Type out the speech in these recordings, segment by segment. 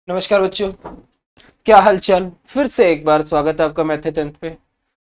नमस्कार बच्चों, क्या हालचाल। फिर से एक बार स्वागत है आपका मैथ 10th पे।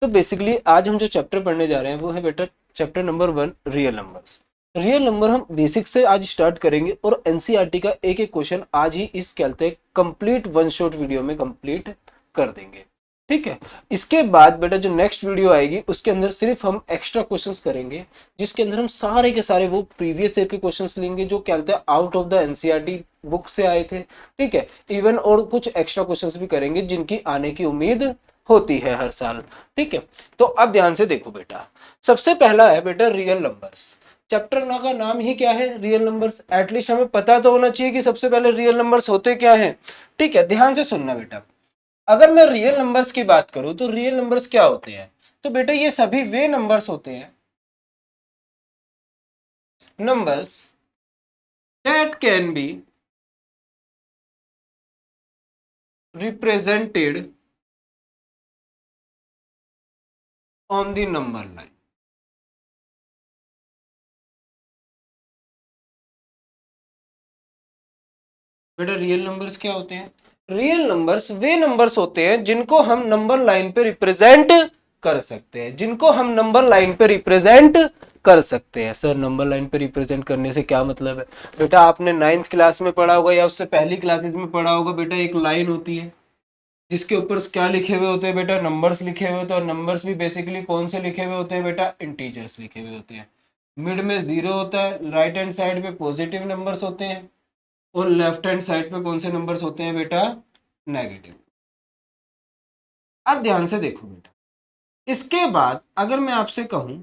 तो बेसिकली आज हम जो चैप्टर पढ़ने जा रहे हैं वो है बेटा chapter number 1, real numbers. Real number हम बेसिक से आज स्टार्ट करेंगे और एनसीईआरटी का एक एक क्वेश्चन आज ही इस कहते हैं कंप्लीट वन शॉट वीडियो में कंप्लीट कर देंगे। ठीक है। इसके बाद बेटा जो नेक्स्ट वीडियो आएगी उसके अंदर सिर्फ हम एक्स्ट्रा क्वेश्चंस करेंगे, जिसके अंदर हम सारे के सारे वो प्रीवियस ईयर के क्वेश्चंस लेंगे जो कहते हैं out of the NCERT book से आए थे। ठीक है। इवन और कुछ एक्स्ट्रा क्वेश्चंस भी करेंगे जिनकी आने की उम्मीद होती है हर साल। ठीक है। तो अब ध्यान से देखो बेटा, सबसे पहला है बेटा रियल नंबर्स। चैप्टर का नाम ही क्या है, रियल नंबर्स। एटलीस्ट हमें पता तो होना चाहिए कि सबसे पहले रियल नंबर्स होते क्या हैं। ठीक है, ध्यान से सुनना बेटा। अगर मैं रियल नंबर्स की बात करूं तो रियल नंबर्स क्या होते हैं, तो बेटा ये सभी वे नंबर्स होते हैं, numbers that can be represented on the number line। बेटा रियल नंबर्स क्या होते हैं, रियल नंबर्स वे नंबर्स होते हैं जिनको हम नंबर लाइन पे रिप्रेजेंट कर सकते हैं, जिनको हम नंबर लाइन पे रिप्रेजेंट कर सकते हैं। सर नंबर लाइन पे रिप्रेजेंट करने से क्या मतलब है, बेटा आपने 9th क्लास में पढ़ा होगा या उससे पहली क्लासेस में पढ़ा होगा। बेटा एक लाइन होती है जिसके ऊपर क्या लिखे हुए होते हैं, बेटा नंबर्स लिखे हुए होते हैं। और नंबर्स भी बेसिकली कौन से लिखे हुए होते हैं, बेटा इंटीजर्स लिखे हुए होते हैं। मिड में 0 होता है, राइट हैंड साइड पे पॉजिटिव नंबर्स होते हैं और लेफ्ट हैंड साइड पे कौन से नंबर्स होते हैं, बेटा नेगेटिव। अब ध्यान से देखो बेटा, इसके बाद अगर मैं आपसे कहूं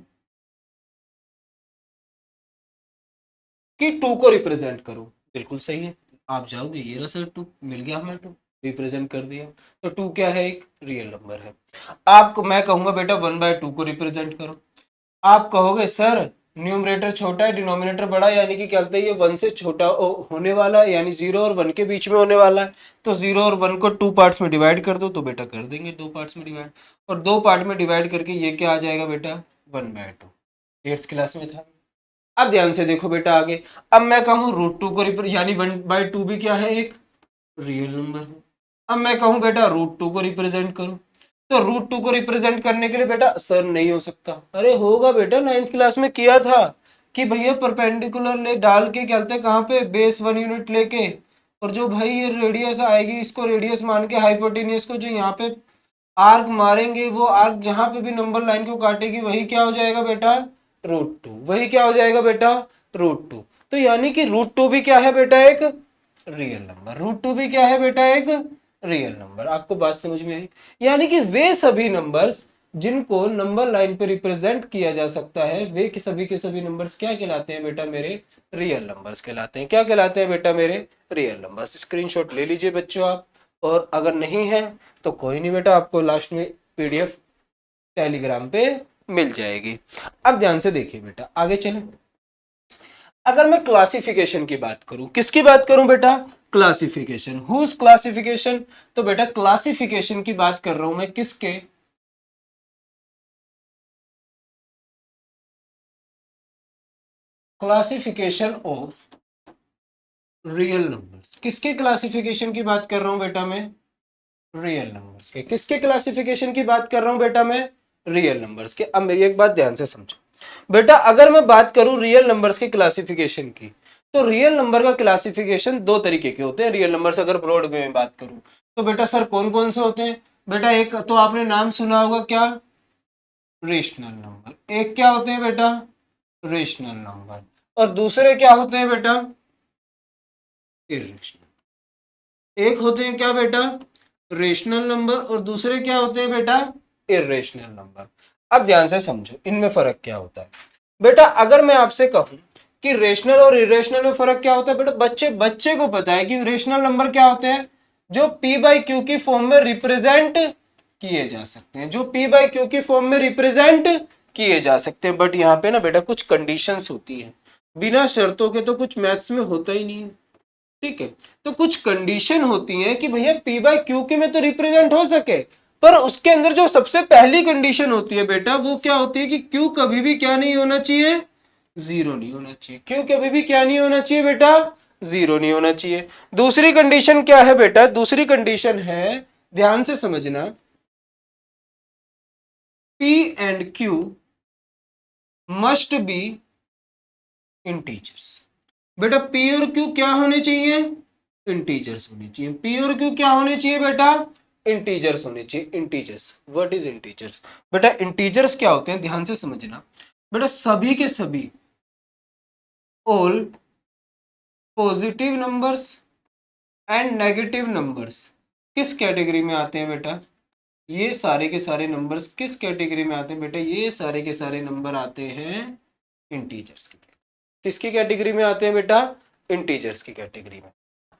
कि 2 को रिप्रेजेंट करो, बिल्कुल सही है, आप जाओगे ये रहा सर 2 मिल गया, हमें 2 रिप्रेजेंट कर दिया। तो 2 क्या है, एक रियल नंबर है। आपको मैं कहूंगा बेटा 1/2 को रिप्रेजेंट करो, आप कहोगे सर न्यूमरेटर छोटा है डिनोमिनेटर बड़ा, यानी कि क्या कहते हैं ये 1 से छोटा होने वाला है, यानी 0 और 1 के बीच में होने वाला है। तो 0 और 1 को 2 पार्ट्स में डिवाइड कर दो, तो बेटा कर देंगे 2 पार्ट्स में डिवाइड, और 2 पार्ट में डिवाइड करके ये क्या आ जाएगा बेटा 1/2। 8th क्लास में था। अब ध्यान से देखो बेटा आगे, अब मैं कहूँ √2 को यानी 1/2 भी क्या है, एक रियल नंबर है। अब मैं कहूँ बेटा √2 को रिप्रेजेंट करूं, तो √2 को रिप्रेजेंट करने के लिए बेटा सर नहीं हो सकता, अरे होगा बेटा 9th क्लास में किया था कि भैया परपेंडिकुलर ले डाल के क्या कहते हैं कहाँ पे, बेस 1 यूनिट लेके, और जो भाई ये रेडियस आएगी इसको रेडियस मान के हाइपोटेनियस को जो यहाँ पे आर्क मारेंगे, वो आर्क जहां पे भी नंबर लाइन को काटेगी वही क्या हो जाएगा बेटा √2, वही क्या हो जाएगा बेटा √2। तो यानी कि √2 भी क्या है बेटा, एक रियल नंबर। √2 भी क्या है बेटा, एक रियल नंबर। आपको बात समझ में आई, यानी कि वे सभी नंबर्स जिनको नंबर लाइन पे रिप्रेजेंट किया जा सकता है, वे के सभी नंबर्स क्या कहलाते हैं बेटा, मेरे रियल नंबर्स कहलाते हैं। क्या कहलाते हैं बेटा, मेरे रियल नंबर्स। स्क्रीनशॉट ले लीजिए बच्चों आप, और अगर नहीं है तो कोई नहीं बेटा, आपको लास्ट में पीडीएफ टेलीग्राम पे मिल जाएगी। अब ध्यान से देखिए बेटा, आगे चलें। अगर मैं क्लासिफिकेशन की बात करूं, किसकी बात करूं बेटा, क्लासिफिकेशन। हुज क्लासिफिकेशन, तो बेटा क्लासिफिकेशन की बात कर रहा हूं मैं, किसके, क्लासिफिकेशन ऑफ रियल नंबर्स। किसके क्लासिफिकेशन की बात कर रहा हूं बेटा मैं, रियल नंबर्स के। किसके क्लासिफिकेशन की बात कर रहा हूं बेटा मैं, रियल नंबर्स के। अब मेरी एक बात ध्यान से समझो बेटा, अगर मैं बात करूं रियल नंबर्स के क्लासिफिकेशन की, तो रियल नंबर का क्लासिफिकेशन 2 तरीके के होते हैं। रियल नंबर्स अगर ब्रॉड वे में बात करूं तो बेटा सर कौन कौन से होते हैं, बेटा एक तो आपने नाम सुना होगा क्या, रेशनल नंबर। एक क्या होते हैं बेटा, रेशनल नंबर। और दूसरे क्या होते हैं बेटा, इरेशनल। एक होते हैं क्या बेटा, रेशनल नंबर, और दूसरे क्या होते हैं बेटा, इरेशनल नंबर। अब ध्यान से समझो इनमें फर्क क्या होता है बेटा। अगर मैं आपसे कहूं कि रेशनल और इरेशनल में फर्क क्या होता है, बेटा बच्चे बच्चे को पता है कि रेशनल नंबर क्या होते हैं, जो p/q की फॉर्म में रिप्रेजेंट किए जा सकते हैं, जो p/q की फॉर्म में रिप्रेजेंट किए जा सकते हैं। बट यहाँ पे ना बेटा कुछ कंडीशंस होती हैं, बिना शर्तों के तो कुछ मैथ्स में होता ही नहीं है। ठीक है, तो कुछ कंडीशन होती हैं कि भैया p/q के में तो रिप्रेजेंट हो सके, पर उसके अंदर जो सबसे पहली कंडीशन होती है बेटा वो क्या होती है कि q कभी भी क्या नहीं होना चाहिए, 0 नहीं होना चाहिए। q कभी भी क्या नहीं होना चाहिए बेटा, 0 नहीं होना चाहिए। दूसरी कंडीशन क्या है बेटा, दूसरी कंडीशन है, ध्यान से समझना, P and Q must be integers. बेटा P और Q क्या होने चाहिए, इंटीजर्स होने चाहिए। P और Q क्या होने चाहिए बेटा, इंटीजर्स होने चाहिए। Integers, what is integers? बेटा इंटीजर्स क्या होते हैं, ध्यान से समझना बेटा, सभी के सभी all positive numbers and negative numbers किस कैटेगरी में आते हैं बेटा, ये सारे के सारे नंबर्स किस कैटेगरी में आते हैं बेटा, ये सारे के सारे नंबर आते हैं इंटीजर्स की। किसकी कैटेगरी में आते हैं बेटा, इंटीजर्स की कैटेगरी में।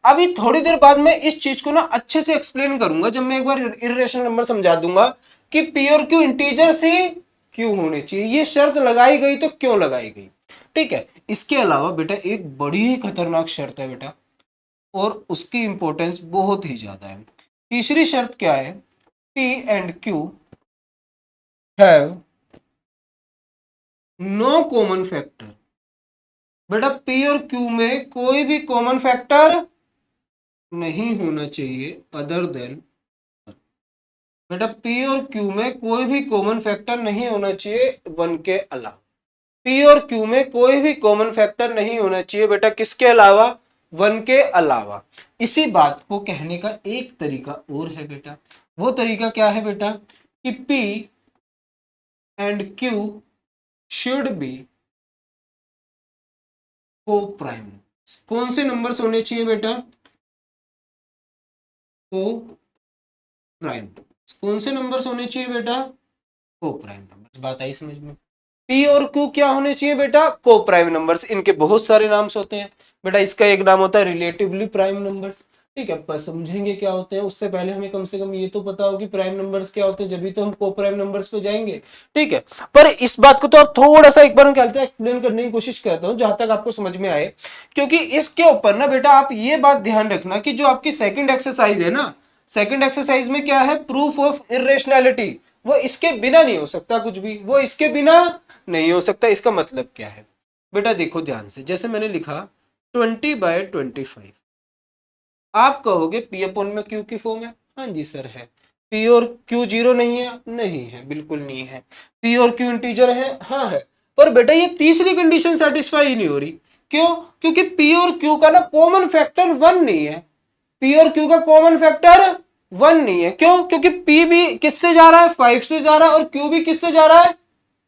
अभी थोड़ी देर बाद मैं इस चीज को ना अच्छे से एक्सप्लेन करूंगा, जब मैं एक बार इर्रेशनल नंबर समझा दूंगा कि पी और क्यू इंटीजर्स ही क्यों होने चाहिए, ये शर्त लगाई गई तो क्यों लगाई गई। ठीक है, इसके अलावा बेटा एक बड़ी ही खतरनाक शर्त है बेटा, और उसकी इंपॉर्टेंस बहुत ही ज्यादा है। तीसरी शर्त क्या है, P and Q have no common factor। बेटा P और Q में कोई भी कॉमन फैक्टर नहीं होना चाहिए अदर देन, बेटा P और Q में कोई भी कॉमन फैक्टर नहीं होना चाहिए 1 के अलावा। P और Q में कोई भी कॉमन फैक्टर नहीं होना चाहिए बेटा, किसके अलावा, 1 के अलावा। इसी बात को कहने का एक तरीका और है बेटा, वो तरीका क्या है बेटा, कि P and Q should be को प्राइम। कौन से नंबर्स होने चाहिए बेटा, को प्राइम। कौन से नंबर्स होने चाहिए बेटा, को प्राइम नंबर्स। बात आई समझ में। पी और क्यू क्या होने चाहिए बेटा, को प्राइम नंबर्स। इनके बहुत सारे नाम्स होते हैं बेटा, इसका एक नाम होता है रिलेटिवली प्राइम नंबर्स। ठीक है, पर समझेंगे क्या होते हैं उससे पहले हमें कम से कम ये तो पता हो कि प्राइम नंबर्स क्या होते हैं, जब भी तो हम को प्राइम नंबर्स पे जाएंगे। ठीक है, पर इस बात को तो आप थोड़ा सा एक बार हम कहते हैं एक्सप्लेन करने की कोशिश करता हूं जहां तक आपको समझ में आए, क्योंकि इसके ऊपर ना बेटा आप ये बात ध्यान रखना कि जो आपकी सेकंड एक्सरसाइज है ना, सेकंड एक्सरसाइज में क्या है, प्रूफ ऑफ इर्रेशनैलिटी, वो इसके बिना नहीं हो सकता, कुछ भी वो इसके बिना नहीं हो सकता। इसका मतलब क्या है बेटा, देखो ध्यान से, जैसे मैंने लिखा 20/25, आप कहोगे पी अपॉन में क्यू की फॉर्म है, हाँ जी सर है। पी और क्यू जीरो नहीं है, नहीं है, बिल्कुल नहीं है। पी और क्यू इंटीजर है, हाँ है। पर बेटा ये तीसरी कंडीशन सेटिस्फाई ही नहीं हो रही, क्यों, क्योंकि पी और क्यू का ना कॉमन फैक्टर 1 नहीं है। पी और क्यू का कॉमन फैक्टर 1 नहीं है, क्यों, क्योंकि पी भी किससे जा रहा है, 5 से जा रहा है, और क्यू भी किससे जा रहा है,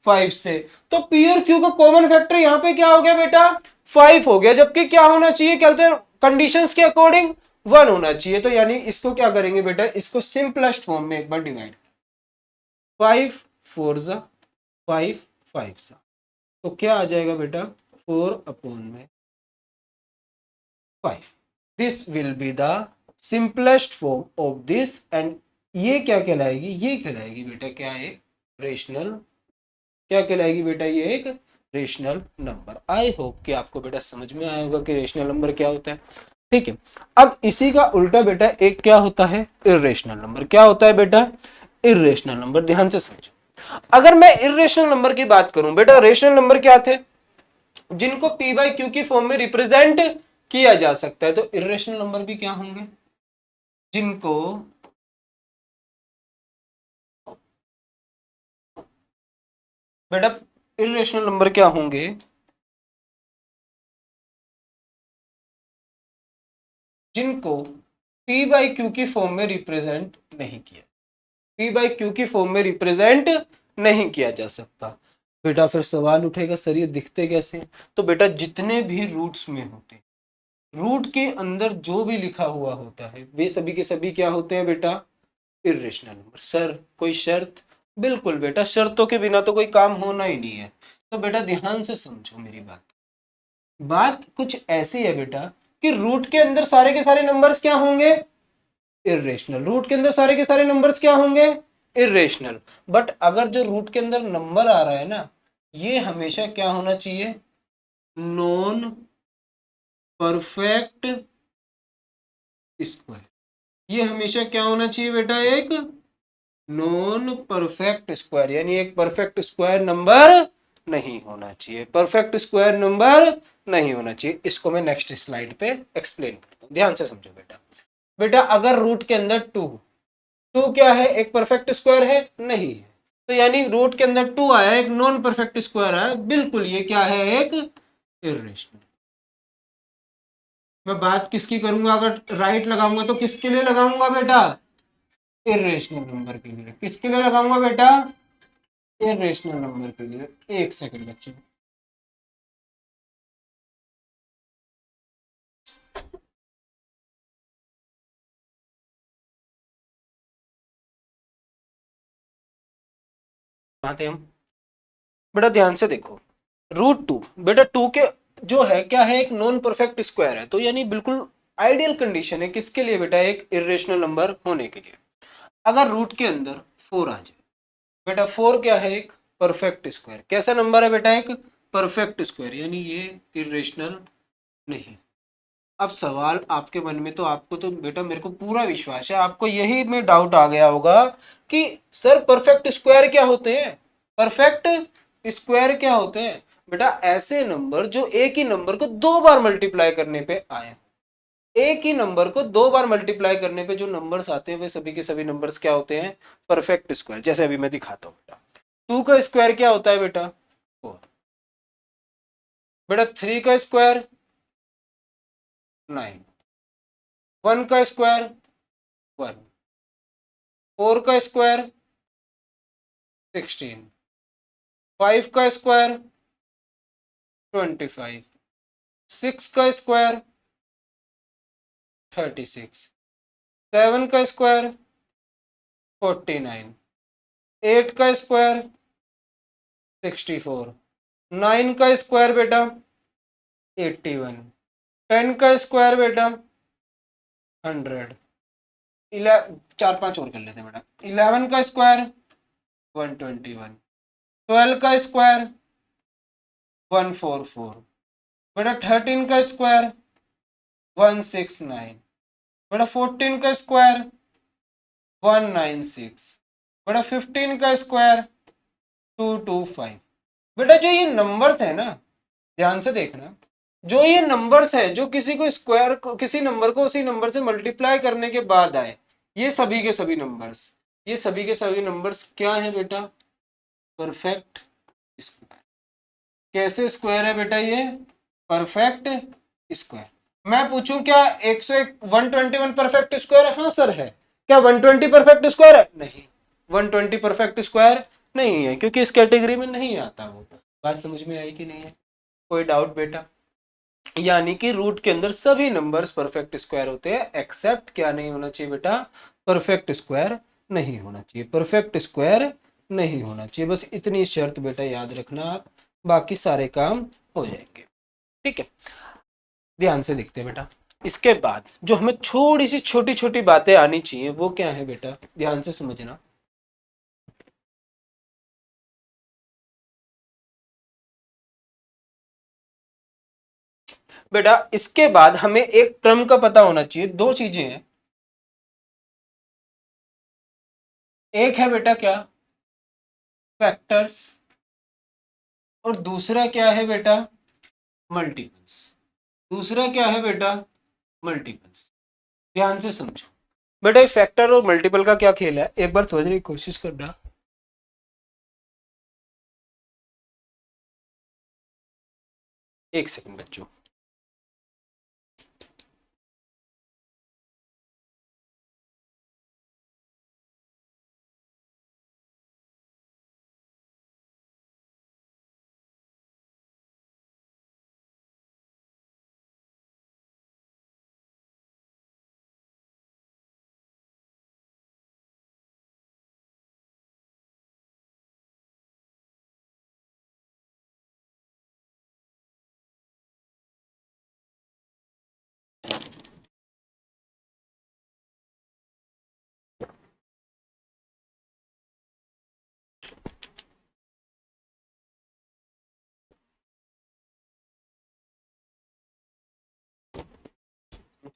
5 से। तो पी और क्यू का कॉमन फैक्टर यहां पे क्या हो गया बेटा, 5 हो गया, जबकि क्या होना चाहिए, कहते हैं कंडीशंस के अकॉर्डिंग 1 होना चाहिए। तो यानी इसको क्या करेंगे बेटा, इसको सिंपलेस्ट फॉर्म में एक बार डिवाइड, 5 4 जा 5 5 सा, तो क्या आ जाएगा बेटा, 4 अपॉन में 5। This will be the simplest form of this, and ये क्या कहलाएगी, ये कहलाएगी बेटा क्या है, रेशनल। क्या कहलाएगी बेटा, ये एक रेशनल नंबर। आई होप कि आपको बेटा समझ में आया होगा कि रेशनल नंबर क्या होता है। ठीक है, अब इसी का उल्टा बेटा एक क्या होता है, इर्रेशनल नंबर। क्या होता है बेटा, इर्रेशनल नंबर। ध्यान से समझो, अगर मैं इर्रेशनल नंबर की बात करूं बेटा, रेशनल नंबर क्या थे, जिनको पी बाई क्यू की फॉर्म में रिप्रेजेंट किया जा सकता है। तो इर्रेशनल नंबर भी क्या होंगे, जिनको बेटा इर्रेशनल नंबर क्या होंगे, जिनको पी बाई क्यू की फॉर्म में रिप्रेजेंट नहीं किया, पी बाई क्यू की फॉर्म में रिप्रेजेंट नहीं किया जा सकता। बेटा फिर सवाल उठेगा सर ये दिखते कैसे, तो बेटा जितने भी रूट्स में होते हैं, रूट के अंदर जो भी लिखा हुआ होता है, वे सभी के सभी क्या होते हैं बेटा, इर्रेशनल नंबर। सर कोई शर्त, बिल्कुल बेटा, शर्तों के बिना तो कोई काम होना ही नहीं है। तो बेटा ध्यान से समझो मेरी बात, बात कुछ ऐसी है बेटा कि रूट के अंदर सारे के सारे नंबर्स क्या होंगे, इर्रेशनल। रूट के अंदर सारे के सारे नंबर्स क्या होंगे, इर्रेशनल। बट अगर जो रूट के अंदर नंबर आ रहा है ना, ये हमेशा क्या होना चाहिए, नॉन परफेक्ट स्क्वायर। ये हमेशा क्या होना चाहिए बेटा, एक नॉन परफेक्ट स्क्वायर, यानी एक परफेक्ट स्क्वायर नंबर नहीं होना चाहिए, परफेक्ट स्क्वायर नंबर नहीं होना चाहिए। इसको मैं नेक्स्ट स्लाइड पे एक्सप्लेन करता हूँ, ध्यान से समझो बेटा। बेटा अगर रूट के अंदर टू, टू क्या है, एक परफेक्ट स्क्वायर है? नहीं है। तो यानी रूट के अंदर टू आया, एक नॉन परफेक्ट स्क्वायर आया, बिल्कुल ये क्या है, एक इर्रेशनल। मैं बात किसकी करूंगा, अगर राइट लगाऊंगा तो किसके लिए लगाऊंगा बेटा, इर्रेशनल नंबर के लिए। किसके लिए लगाऊंगा बेटा, इर्रेशनल नंबर के लिए। एक सेकंड बच्चों, आते हम बेटा, ध्यान से देखो। रूट टू, बेटा टू के जो है क्या है, एक नॉन परफेक्ट स्क्वायर है, तो यानी बिल्कुल आइडियल कंडीशन है किसके लिए बेटा, एक इर्रेशनल नंबर होने के लिए। अगर रूट के अंदर फोर आ जाए बेटा, फोर क्या है, एक परफेक्ट स्क्वायर। कैसा नंबर है बेटा, एक परफेक्ट स्क्वायर, यानी ये इर्रेशनल नहीं। अब सवाल आपके मन में, तो आपको तो बेटा मेरे को पूरा विश्वास है आपको यही में डाउट आ गया होगा कि सर परफेक्ट स्क्वायर क्या होते हैं, परफेक्ट स्क्वायर क्या होते हैं। बेटा ऐसे नंबर जो एक ही नंबर को दो बार मल्टीप्लाई करने पे आए, एक ही नंबर को दो बार मल्टीप्लाई करने पे जो नंबर्स आते हैं वे सभी के सभी नंबर्स क्या होते हैं, परफेक्ट स्क्वायर। जैसे अभी मैं दिखाता हूँ बेटा, टू का स्क्वायर क्या होता है बेटा, फोर। बेटा थ्री का स्क्वायर नाइन, वन का स्क्वायर वन, फोर का स्क्वायर 16, फाइव का स्क्वायर 25, सिक्स का स्क्वायर 36, सेवन का स्क्वायर 49, एट का स्क्वायर 64, नाइन का स्क्वायर बेटा 81, टेन का स्क्वायर बेटा 100, चार पांच और कर लेते हैं बेटा, इलेवन का स्क्वायर 121, ट्वेल्व का स्क्वायर 144, बेटा थर्टीन का स्क्वायर 169, बेटा फोर्टीन का स्क्वायर 196, बेटा फिफ्टीन का स्क्वायर 225। बेटा जो ये नंबर्स है ना, ध्यान से देखना, जो ये नंबर्स है जो किसी को स्क्वायर को, किसी नंबर को उसी नंबर से मल्टीप्लाई करने के बाद आए, ये सभी के सभी नंबर्स, ये सभी के सभी नंबर्स क्या है बेटा, परफेक्ट स्क्वायर। कैसे स्क्वायर है बेटा ये, परफेक्ट स्क्वायर। मैं पूछूं क्या 101 121 परफेक्ट स्क्वायर है, हाँ सर है। क्या 120 परफेक्ट स्क्वायर है, नहीं। 120 परफेक्ट स्क्वायर नहीं है, क्योंकि इस कैटेगरी में नहीं आता वो। बात समझ में आई कि नहीं है, कोई डाउट बेटा। यानी कि रूट के अंदर सभी नंबर्स परफेक्ट स्क्वायर होते हैं, एक्सेप्ट क्या नहीं होना चाहिए बेटा, परफेक्ट स्क्वायर नहीं होना चाहिए, परफेक्ट स्क्वायर नहीं होना चाहिए। बस इतनी शर्त बेटा याद रखना आप, बाकी सारे काम हो जाएंगे। ठीक है, ध्यान से देखते हैं बेटा। इसके बाद जो हमें थोड़ी सी छोटी छोटी बातें आनी चाहिए वो क्या है बेटा, ध्यान से समझना। बेटा इसके बाद हमें एक टर्म का पता होना चाहिए, दो चीजें हैं। एक है बेटा क्या, फैक्टर्स, और दूसरा क्या है बेटा, मल्टीपल्स। दूसरा क्या है बेटा, मल्टीपल्स। ध्यान से समझो बेटा, ये फैक्टर और मल्टीपल का क्या खेल है, एक बार समझने की कोशिश करना। एक सेकंड बच्चों,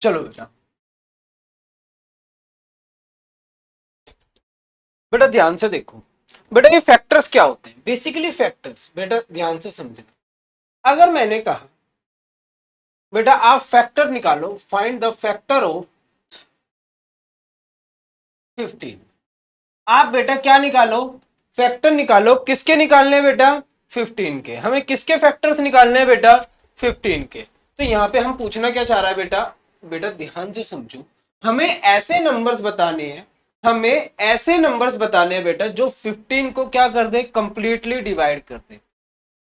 चलो बेटा, बेटा ध्यान से देखो। बेटा ये फैक्टर्स क्या होते हैं? बेसिकली फैक्टर्स बेटा ध्यान से समझना। अगर मैंने कहा बेटा आप फैक्टर निकालो, फाइंड द फैक्टर ऑफ 15, आप बेटा क्या निकालो? फैक्टर निकालो। किसके निकालने हैं बेटा? 15 के। हमें किसके फैक्टर्स निकालने हैं बेटा? 15 के। तो यहां पे हम पूछना क्या चाह रहा है बेटा? बेटा ध्यान से समझो, हमें ऐसे नंबर्स बताने हैं, हमें ऐसे नंबर्स बताने हैं बेटा जो 15 को क्या कर दे? कंप्लीटली डिवाइड कर दे।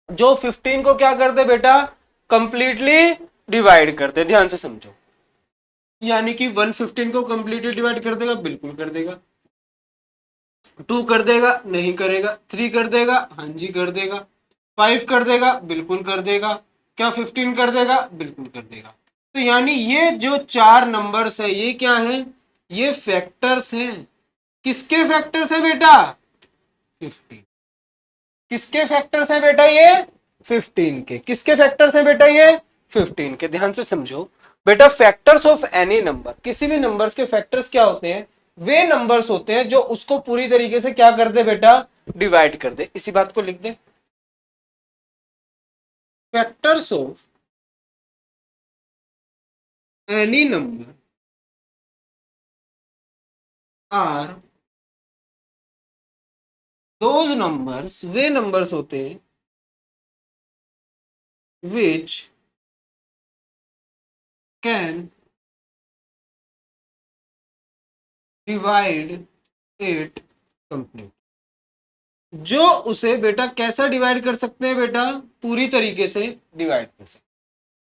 जो 15 को क्या कर दे बेटा? कंप्लीटली डिवाइड कर दे। ध्यान से समझो, यानी कि 115 को कंप्लीटली डिवाइड कर देगा? बिल्कुल कर देगा। 2 कर देगा? नहीं करेगा। 3 कर देगा? हाँ जी कर देगा। 5 कर देगा? बिल्कुल कर देगा। क्या 15 कर देगा? बिल्कुल कर देगा। तो यानी ये जो चार नंबर्स है ये क्या है? ये फैक्टर्स हैं। किसके फैक्टर्स है बेटा? 15। किसके फैक्टर्स है बेटा ये? 15 के। किसके फैक्टर्स है बेटा ये? 15 के। ध्यान से समझो बेटा, फैक्टर्स ऑफ एनी नंबर, किसी भी नंबर्स के फैक्टर्स क्या होते हैं? वे नंबर्स होते हैं जो उसको पूरी तरीके से क्या कर दे बेटा? डिवाइड कर दे। इसी बात को लिख दे, factors of any number are those numbers, वे नंबर्स होते हैं which can divide it complete. जो उसे बेटा कैसा डिवाइड कर सकते हैं बेटा? पूरी तरीके से डिवाइड कर सकते हैं।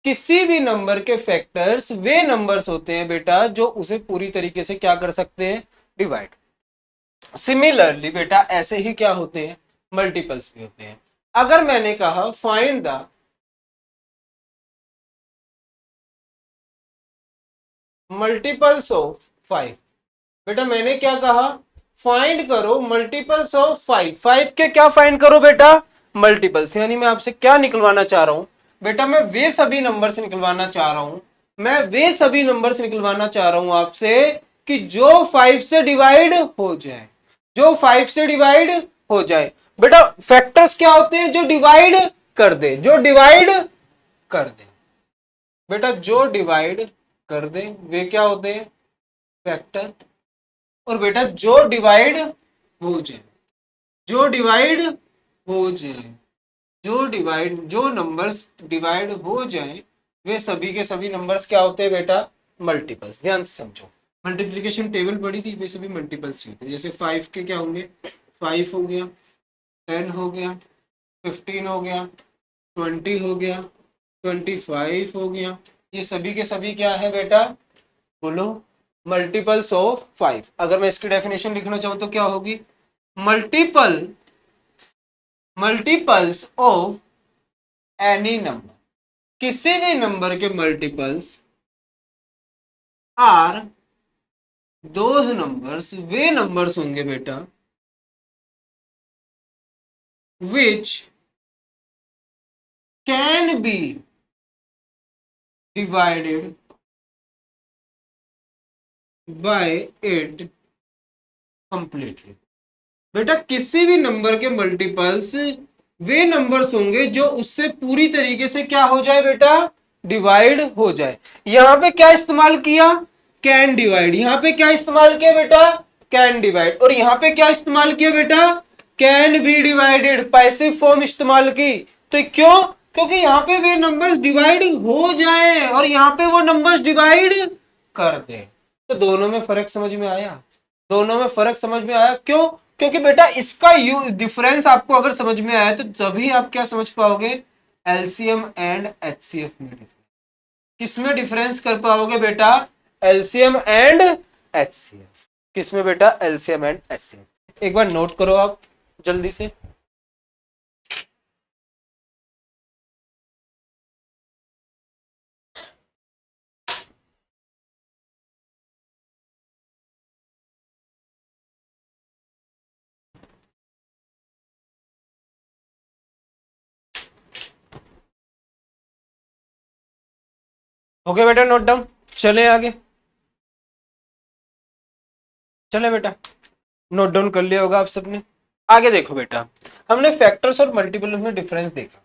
किसी भी नंबर के फैक्टर्स वे नंबर्स होते हैं बेटा जो उसे पूरी तरीके से क्या कर सकते हैं? डिवाइड। सिमिलरली बेटा ऐसे ही क्या होते हैं? मल्टीपल्स भी होते हैं। अगर मैंने कहा फाइंड द मल्टीपल्स ऑफ 5, बेटा मैंने क्या कहा? फाइंड करो मल्टीपल्स ऑफ 5। 5 के क्या फाइंड करो बेटा? मल्टीपल्स। यानी मैं आपसे क्या निकलवाना चाह रहा हूं बेटा? मैं वे सभी नंबर्स निकलवाना चाह रहा हूं, मैं वे सभी नंबर्स निकलवाना चाह रहा हूं आपसे कि जो 5 से डिवाइड हो जाए, जो 5 से डिवाइड हो जाए। बेटा फैक्टर्स क्या होते हैं? जो डिवाइड कर दे, जो डिवाइड कर दे। बेटा जो डिवाइड कर दे वे क्या होते हैं? फैक्टर। और बेटा जो डिवाइड हो जाए, जो डिवाइड हो जाए, जो नंबर्स डिवाइड हो जाए वे सभी के सभी नंबर्स क्या होते हैं बेटा? मल्टीपल्स। ध्यान से समझो, मल्टीप्लिकेशन टेबल पड़ी थी, वे सभी मल्टीपल्स होते हैं। जैसे 5 के क्या होंगे? 5 हो गया, 10 हो गया, 15 हो गया, 20 हो गया, 25 हो गया। ये सभी के सभी क्या है बेटा? बोलो, मल्टीपल्स ऑफ 5। अगर मैं इसकी डेफिनेशन लिखना चाहूं तो क्या होगी? Multiple multiples of any number, किसी भी नंबर के मल्टीपल्स आर दोज नंबर्स, वे नंबर्स होंगे बेटा which can be divided by it completely. बेटा किसी भी नंबर के मल्टीपल्स वे नंबर्स होंगे जो उससे पूरी तरीके से क्या हो जाए बेटा? डिवाइड हो जाए। यहां पे क्या इस्तेमाल किया? Can divide. यहां पे क्या इस्तेमाल किया बेटा? Can divide. और यहां पे क्या इस्तेमाल किया बेटा? Can be divided, passive form इस्तेमाल की। तो क्यों? क्योंकि यहां पे वे नंबर्स डिवाइड हो जाए और यहां पे वो नंबर्स डिवाइड कर दे। तो दोनों में फर्क समझ में आया? दोनों में फर्क समझ में आया? क्यों? क्योंकि बेटा इसका डिफरेंस आपको अगर समझ में आया तो तभी आप क्या समझ पाओगे? एलसीएम एंड एचसीएफ में डिफरेंस। किसमें डिफरेंस कर पाओगे बेटा? LCM and HCF. किसमें बेटा? LCM and HCF. एक बार नोट करो आप जल्दी से। ओके बेटा, नोट डाउन। चले आगे, चले बेटा। नोट डाउन कर लिया होगा आप सबने। आगे देखो बेटा, हमने फैक्टर्स और मल्टीपल में डिफरेंस देखा,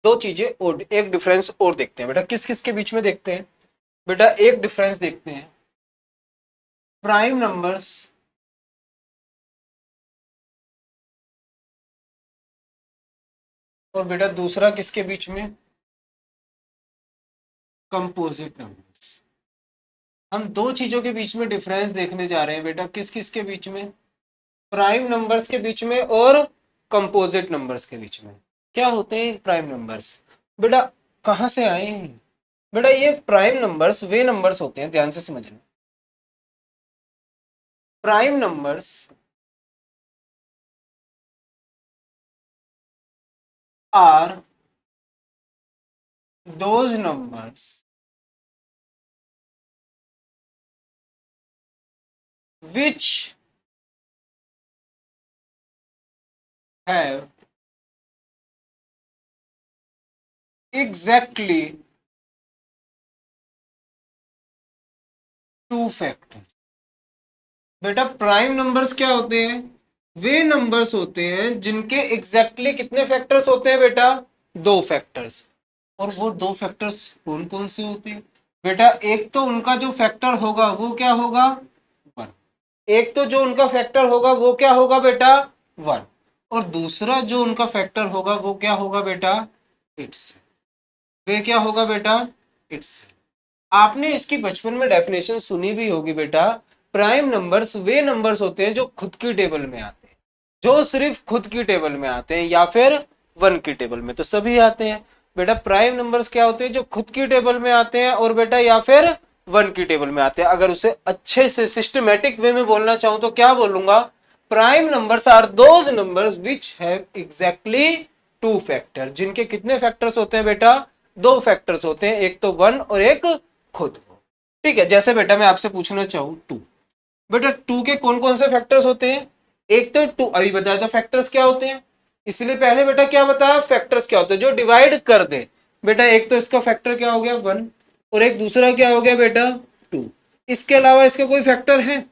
दो चीजें और एक डिफरेंस और देखते हैं बेटा, किस किस के बीच में देखते हैं बेटा, एक डिफरेंस देखते हैं प्राइम नंबर्स और बेटा दूसरा किसके बीच में, कंपोजिट नंबर्स। हम दो चीजों के बीच में डिफरेंस देखने जा रहे हैं बेटा, किस किस के बीच में, प्राइम नंबर्स के बीच में और कंपोजिट नंबर्स के बीच में। क्या होते हैं प्राइम नंबर्स बेटा, कहां से आए हैं बेटा, ये प्राइम नंबर्स वे नंबर्स होते हैं, ध्यान से समझना, prime numbers are those numbers which have exactly two factors। बेटा प्राइम नंबर्स क्या होते हैं, वे नंबर्स होते हैं जिनके एग्जैक्टली कितने फैक्टर्स होते हैं बेटा, दो फैक्टर्स। और वो दो फैक्टर्स कौन कौन से होते हैं बेटा, एक तो उनका जो फैक्टर होगा वो क्या होगा, वन। एक तो जो उनका फैक्टर होगा वो क्या होगा बेटा, वन। और दूसरा जो उनका फैक्टर होगा वो क्या होगा बेटा, इट्स, वे क्या होगा बेटा, इट्स। आपने इसकी बचपन में डेफिनेशन सुनी भी होगी बेटा, प्राइम नंबर्स वे नंबर्स होते हैं जो खुद की टेबल में आते हैं, जो सिर्फ खुद की टेबल में आते हैं, या फिर वन की टेबल में तो सभी आते हैं बेटा। प्राइम नंबर्स क्या होते हैं, जो खुद की टेबल में आते हैं और बेटा या फिर वन की टेबल में आते हैं। अगर उसे अच्छे से सिस्टमेटिक वे में बोलना चाहूं तो क्या बोलूंगा, prime numbers are those numbers which have exactly two factor, जिनके कितने फैक्टर्स होते हैं बेटा, दो फैक्टर्स होते हैं, एक तो वन और एक खुद। ठीक है, जैसे बेटा मैं आपसे पूछना चाहूं टू, बेटा टू के कौन कौन से फैक्टर्स होते हैं, एक तो टू, अभी बताया था फैक्टर्स क्या होते हैं, इसलिए पहले बेटा क्या बताया, फैक्टर्स क्या होते हैं जो डिवाइड कर दे। बेटा एक तो इसका फैक्टर क्या हो गया, वन, और एक दूसरा क्या हो गया बेटा, टू। इसके अलावा इसका कोई फैक्टर है,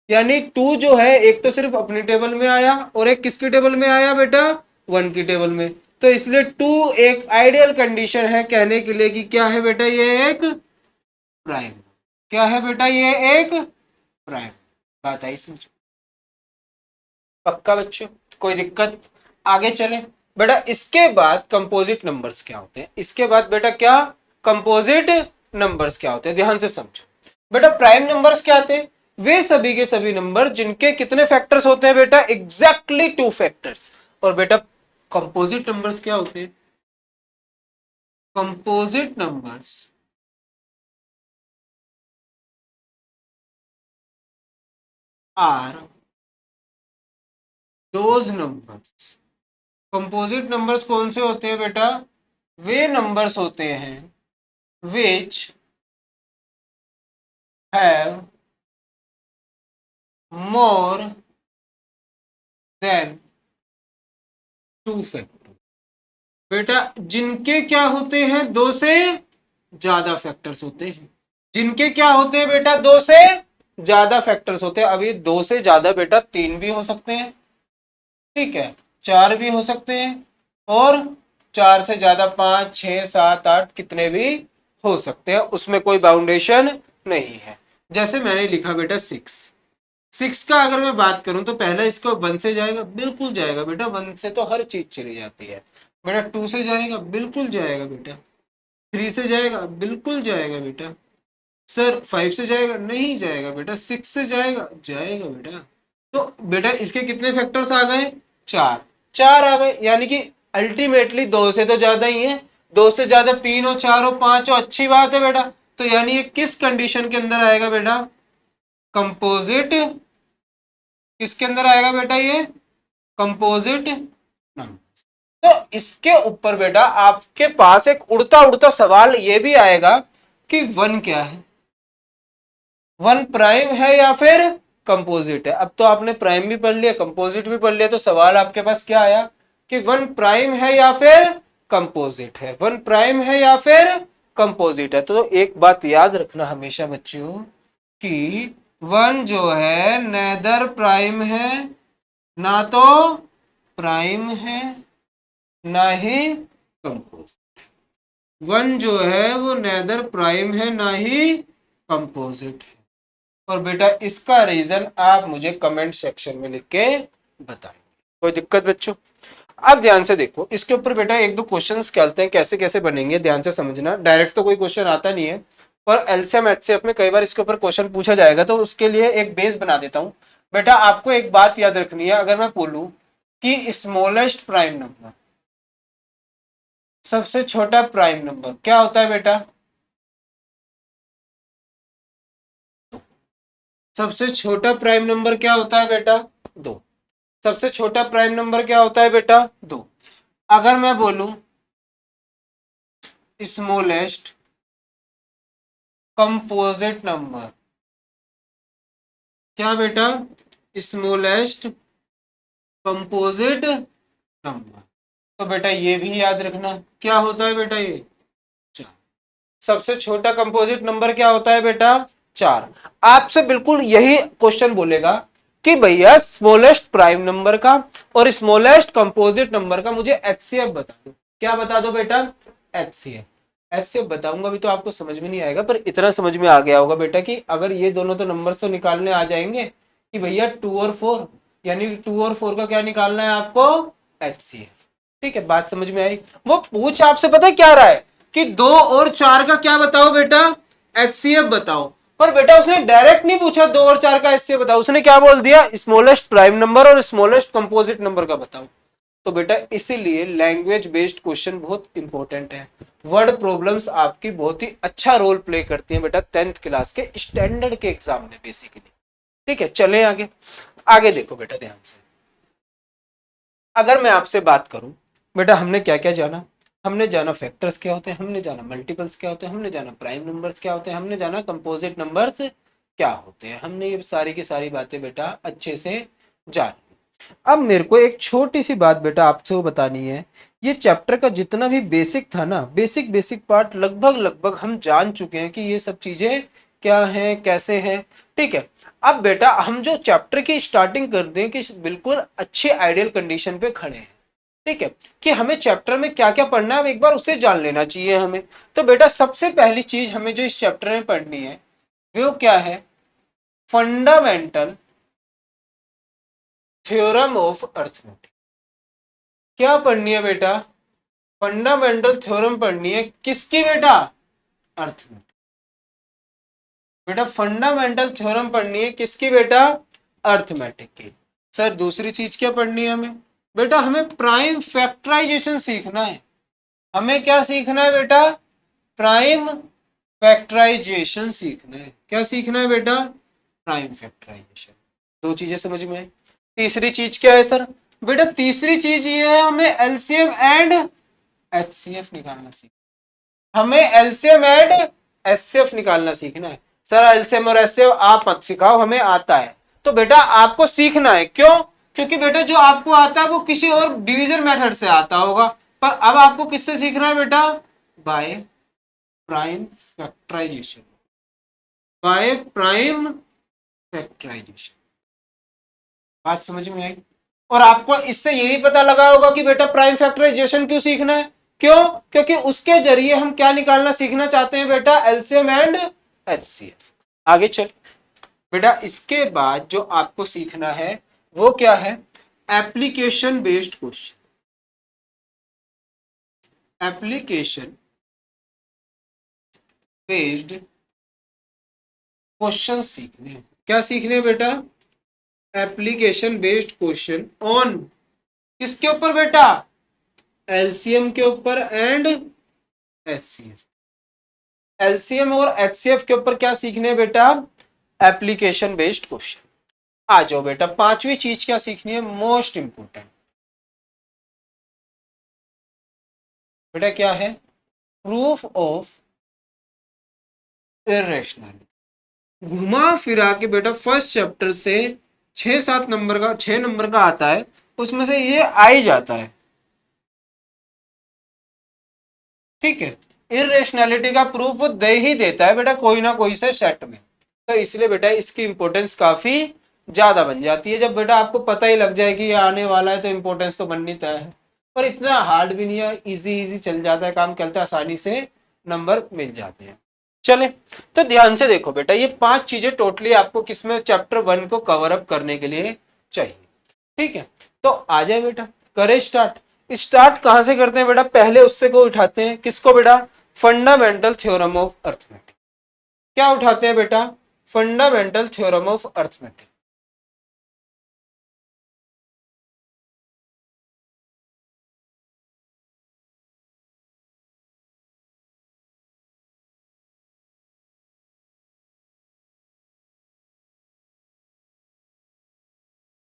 यानी टू जो है एक तो सिर्फ अपनी टेबल में आया और एक किसकी टेबल में आया बेटा, वन की टेबल में। तो इसलिए टू एक आइडियल कंडीशन है कहने के लिए कि क्या है बेटा, ये एक प्राइम, क्या है बेटा, ये एक प्राइम। बात आई समझ, पक्का बच्चों, कोई दिक्कत, आगे चले बेटा। इसके बाद कंपोजिट नंबर्स क्या होते हैं, इसके बाद बेटा क्या, कंपोजिट नंबर्स क्या होते हैं, ध्यान से समझो बेटा। प्राइम नंबर्स क्या आते हैं, वे सभी के सभी नंबर जिनके कितने फैक्टर्स होते हैं बेटा, एग्जैक्टली टू फैक्टर्स। और बेटा कंपोजिट नंबर्स क्या होते हैं, composite numbers are those numbers, composite numbers कौन से होते हैं बेटा, वे नंबर्स होते हैं which have more than two factor. बेटा जिनके क्या होते हैं, दो से ज्यादा फैक्टर्स होते हैं, जिनके क्या होते हैं बेटा, दो से ज्यादा फैक्टर्स होते हैं। अभी दो से ज्यादा बेटा तीन भी हो सकते हैं, ठीक है, चार भी हो सकते हैं, और चार से ज्यादा पांच छह सात आठ कितने भी हो सकते हैं, उसमें कोई बाउंडेशन नहीं है। जैसे मैंने लिखा बेटा सिक्स, सिक्स का अगर मैं बात करूं तो पहला इसका वन से जाएगा, बिल्कुल जाएगा बेटा, वन से तो हर चीज चली जाती है बेटा। टू से जाएगा, बिल्कुल जाएगा बेटा। थ्री से जाएगा, बिल्कुल जाएगा बेटा। सर फाइव से जाएगा, नहीं जाएगा बेटा। सिक्स से जाएगा, जाएगा बेटा। तो बेटा इसके कितने फैक्टर्स आ गए, चार, चार आ गए, यानी कि अल्टीमेटली दो से तो ज्यादा ही है, दो से ज्यादा तीन हो, चार हो, पांच हो, अच्छी बात है बेटा। तो यानी ये किस कंडीशन के अंदर आएगा बेटा, कंपोजिट, किसके अंदर आएगा बेटा, ये कंपोजिट नंबर। तो इसके ऊपर बेटा आपके पास एक उड़ता उड़ता सवाल ये भी आएगा कि वन क्या है, वन प्राइम है या फिर कंपोजिट है। अब तो आपने प्राइम भी पढ़ लिया, कंपोजिट भी पढ़ लिया, तो सवाल आपके पास क्या आया कि वन प्राइम है या फिर कंपोजिट है, वन प्राइम है या फिर कंपोजिट है। तो एक बात याद रखना हमेशा बच्चों कि वन जो है नेदर प्राइम है ना तो प्राइम है ना ही कंपोजिट। वन जो है वो नेदर प्राइम है ना ही कंपोजिट है। और बेटा इसका रीजन आप मुझे कमेंट सेक्शन में लिख के बताएंगे। कोई दिक्कत बच्चों? अब ध्यान से देखो, इसके ऊपर बेटा एक दो क्वेश्चंस कहते हैं, कैसे कैसे बनेंगे ध्यान से समझना। डायरेक्ट तो कोई क्वेश्चन आता नहीं है, पर एलसीएम एचसीएफ में कई बार इसके ऊपर क्वेश्चन पूछा जाएगा, तो उसके लिए एक बेस बना देता हूं। बेटा आपको एक बात याद रखनी है, अगर मैं बोलूं कि स्मॉलेस्ट प्राइम नंबर, सबसे छोटा प्राइम नंबर क्या होता है बेटा? सबसे छोटा प्राइम नंबर क्या होता है बेटा? 2। सबसे छोटा प्राइम नंबर क्या होता है बेटा? 2। अगर मैं बोलूं स्मॉलेस्ट कंपोजिट नंबर, क्या बेटा? स्मॉलेस्ट कंपोजिट नंबर, तो बेटा ये भी याद रखना क्या होता है बेटा? ये 4। सबसे छोटा कंपोजिट नंबर क्या होता है बेटा? 4। आपसे बिल्कुल यही क्वेश्चन बोलेगा कि भैया स्मॉलेस्ट प्राइम नंबर का और स्मॉलेस्ट कंपोजिट नंबर का मुझे एचसीएफ बता दो। क्या बता दो बेटा? एचसीएफ। एचसीएफ बताऊंगा भी तो आपको समझ में नहीं आएगा, पर इतना समझ में आ गया होगा बेटा कि अगर ये दोनों तो नंबर्स तो निकालने आ जाएंगे कि भैया 2 और 4, यानी 2 और 4 का क्या निकालना है आपको? एचसीएफ। ठीक है, बात समझ में आई? वो पूछ आपसे पता है क्या रहा है कि 2 और 4 का क्या बताओ बेटा? एचसीएफ बताओ। पर बेटा उसने डायरेक्ट नहीं पूछा 2 और 4 का एचसीएफ बताओ, उसने क्या बोल दिया? स्मॉलेस्ट प्राइम नंबर और स्मॉलेस्ट कंपोजिट नंबर का बताओ। तो बेटा इसीलिए लैंग्वेज बेस्ड क्वेश्चन बहुत इंपॉर्टेंट है। वर्ड प्रॉब्लम्स आपकी बहुत ही अच्छा रोल प्ले करती हैं बेटा 10th क्लास के स्टैंडर्ड के एग्जाम में बेसिकली। ठीक है, चले आगे। आगे देखो बेटा ध्यान से, अगर मैं आपसे बात करूं बेटा, हमने क्या क्या जाना? हमने जाना फैक्टर्स क्या होते हैं, हमने जाना मल्टीपल्स क्या होते हैं, हमने जाना प्राइम नंबर्स क्या होते हैं, हमने जाना कंपोजिट नंबर्स क्या होते हैं। हमने ये सारी की सारी बातें बेटा अच्छे से जान। अब मेरे को एक छोटी सी बात बेटा आपसे वो बतानी है। ये चैप्टर का जितना भी बेसिक था ना, बेसिक बेसिक पार्ट लगभग लगभग हम जान चुके हैं कि ये सब चीजें क्या हैं, कैसे हैं। ठीक है, अब बेटा हम जो चैप्टर की स्टार्टिंग कर दें कि बिल्कुल अच्छे आइडियल कंडीशन पे खड़े हैं। ठीक है, कि हमें चैप्टर में क्या क्या पढ़ना है, अब एक बार उसे जान लेना चाहिए हमें। तो बेटा सबसे पहली चीज हमें जो इस चैप्टर में पढ़नी है वो क्या है? Fundamental theorem of arithmetic. क्या पढ़नी है बेटा? फंडामेंटल थ्योरम पढ़नी है। किसकी बेटा? अर्थमेटिक। बेटा फंडामेंटल थ्योरम पढ़नी है किसकी बेटा? अर्थमेटिक की। सर दूसरी चीज क्या पढ़नी है हमें? बेटा हमें प्राइम फैक्टराइजेशन सीखना है। हमें क्या सीखना है बेटा? प्राइम फैक्टराइजेशन सीखना है। क्या सीखना है बेटा? Prime factorization. दो चीजें समझ में आई। तीसरी चीज क्या है सर? बेटा तीसरी चीज ये है हमें एलसीएम एंड एचसीएफ निकालना सीखना। हमें एलसीएम एंड एचसीएफ निकालना सीखना है। सर एलसीएम और एचसीएफ आप मत सिखाओ, हमें आता है। तो बेटा आपको सीखना है। क्यों? क्योंकि बेटा जो आपको आता है वो किसी और डिवीजन मेथड से आता होगा, पर अब आपको किससे सीखना है बेटा? By prime factorization. By prime factorization. बात समझ में आई? और आपको इससे यही पता लगा होगा कि बेटा प्राइम फैक्टराइजेशन क्यों सीखना है। क्यों? क्योंकि उसके जरिए हम क्या निकालना सीखना चाहते हैं बेटा? LCM and HCF. आगे चल बेटा, इसके बाद जो आपको सीखना है वो क्या है? Application based question. Application based question सीखने। क्या सीखने बेटा? एप्लीकेशन बेस्ड क्वेश्चन ऑन किसके ऊपर बेटा? एलसीएम के ऊपर एंड एचसीएफ। एलसीएम और एचसीएफ के ऊपर क्या सीखने बेटा? Application based question. आ जाओ बेटा, पांचवी चीज क्या सीखनी है? मोस्ट इंपोर्टेंट बेटा क्या है? Proof of irrational. घुमा फिरा के बेटा फर्स्ट चैप्टर से 6 नंबर का आता है, उसमें से ये आ ही जाता है। ठीक है, इरेशनैलिटी का प्रूफ वो दे ही देता है बेटा कोई ना कोई से सेट में। तो इसलिए बेटा इसकी इंपॉर्टेंस काफी ज्यादा बन जाती है। जब बेटा आपको पता ही लग जाए कि ये आने वाला है तो इम्पोर्टेंस तो बननी तय है। पर इतना हार्ड भी नहीं है, इजी इजी चल जाता है काम, चलता है, आसानी से नंबर मिल जाते हैं। चले तो ध्यान से देखो बेटा, ये 5 चीजें टोटली आपको किसमें चैप्टर 1 को कवर अप करने के लिए चाहिए। ठीक है, तो आ जाए बेटा, करें स्टार्ट। स्टार्ट कहां से करते हैं बेटा, पहले उससे को उठाते हैं, किसको बेटा, फंडामेंटल थ्योरम ऑफ अर्थमेटिक। क्या उठाते हैं बेटा, फंडामेंटल थ्योरम ऑफ अर्थमेटिक।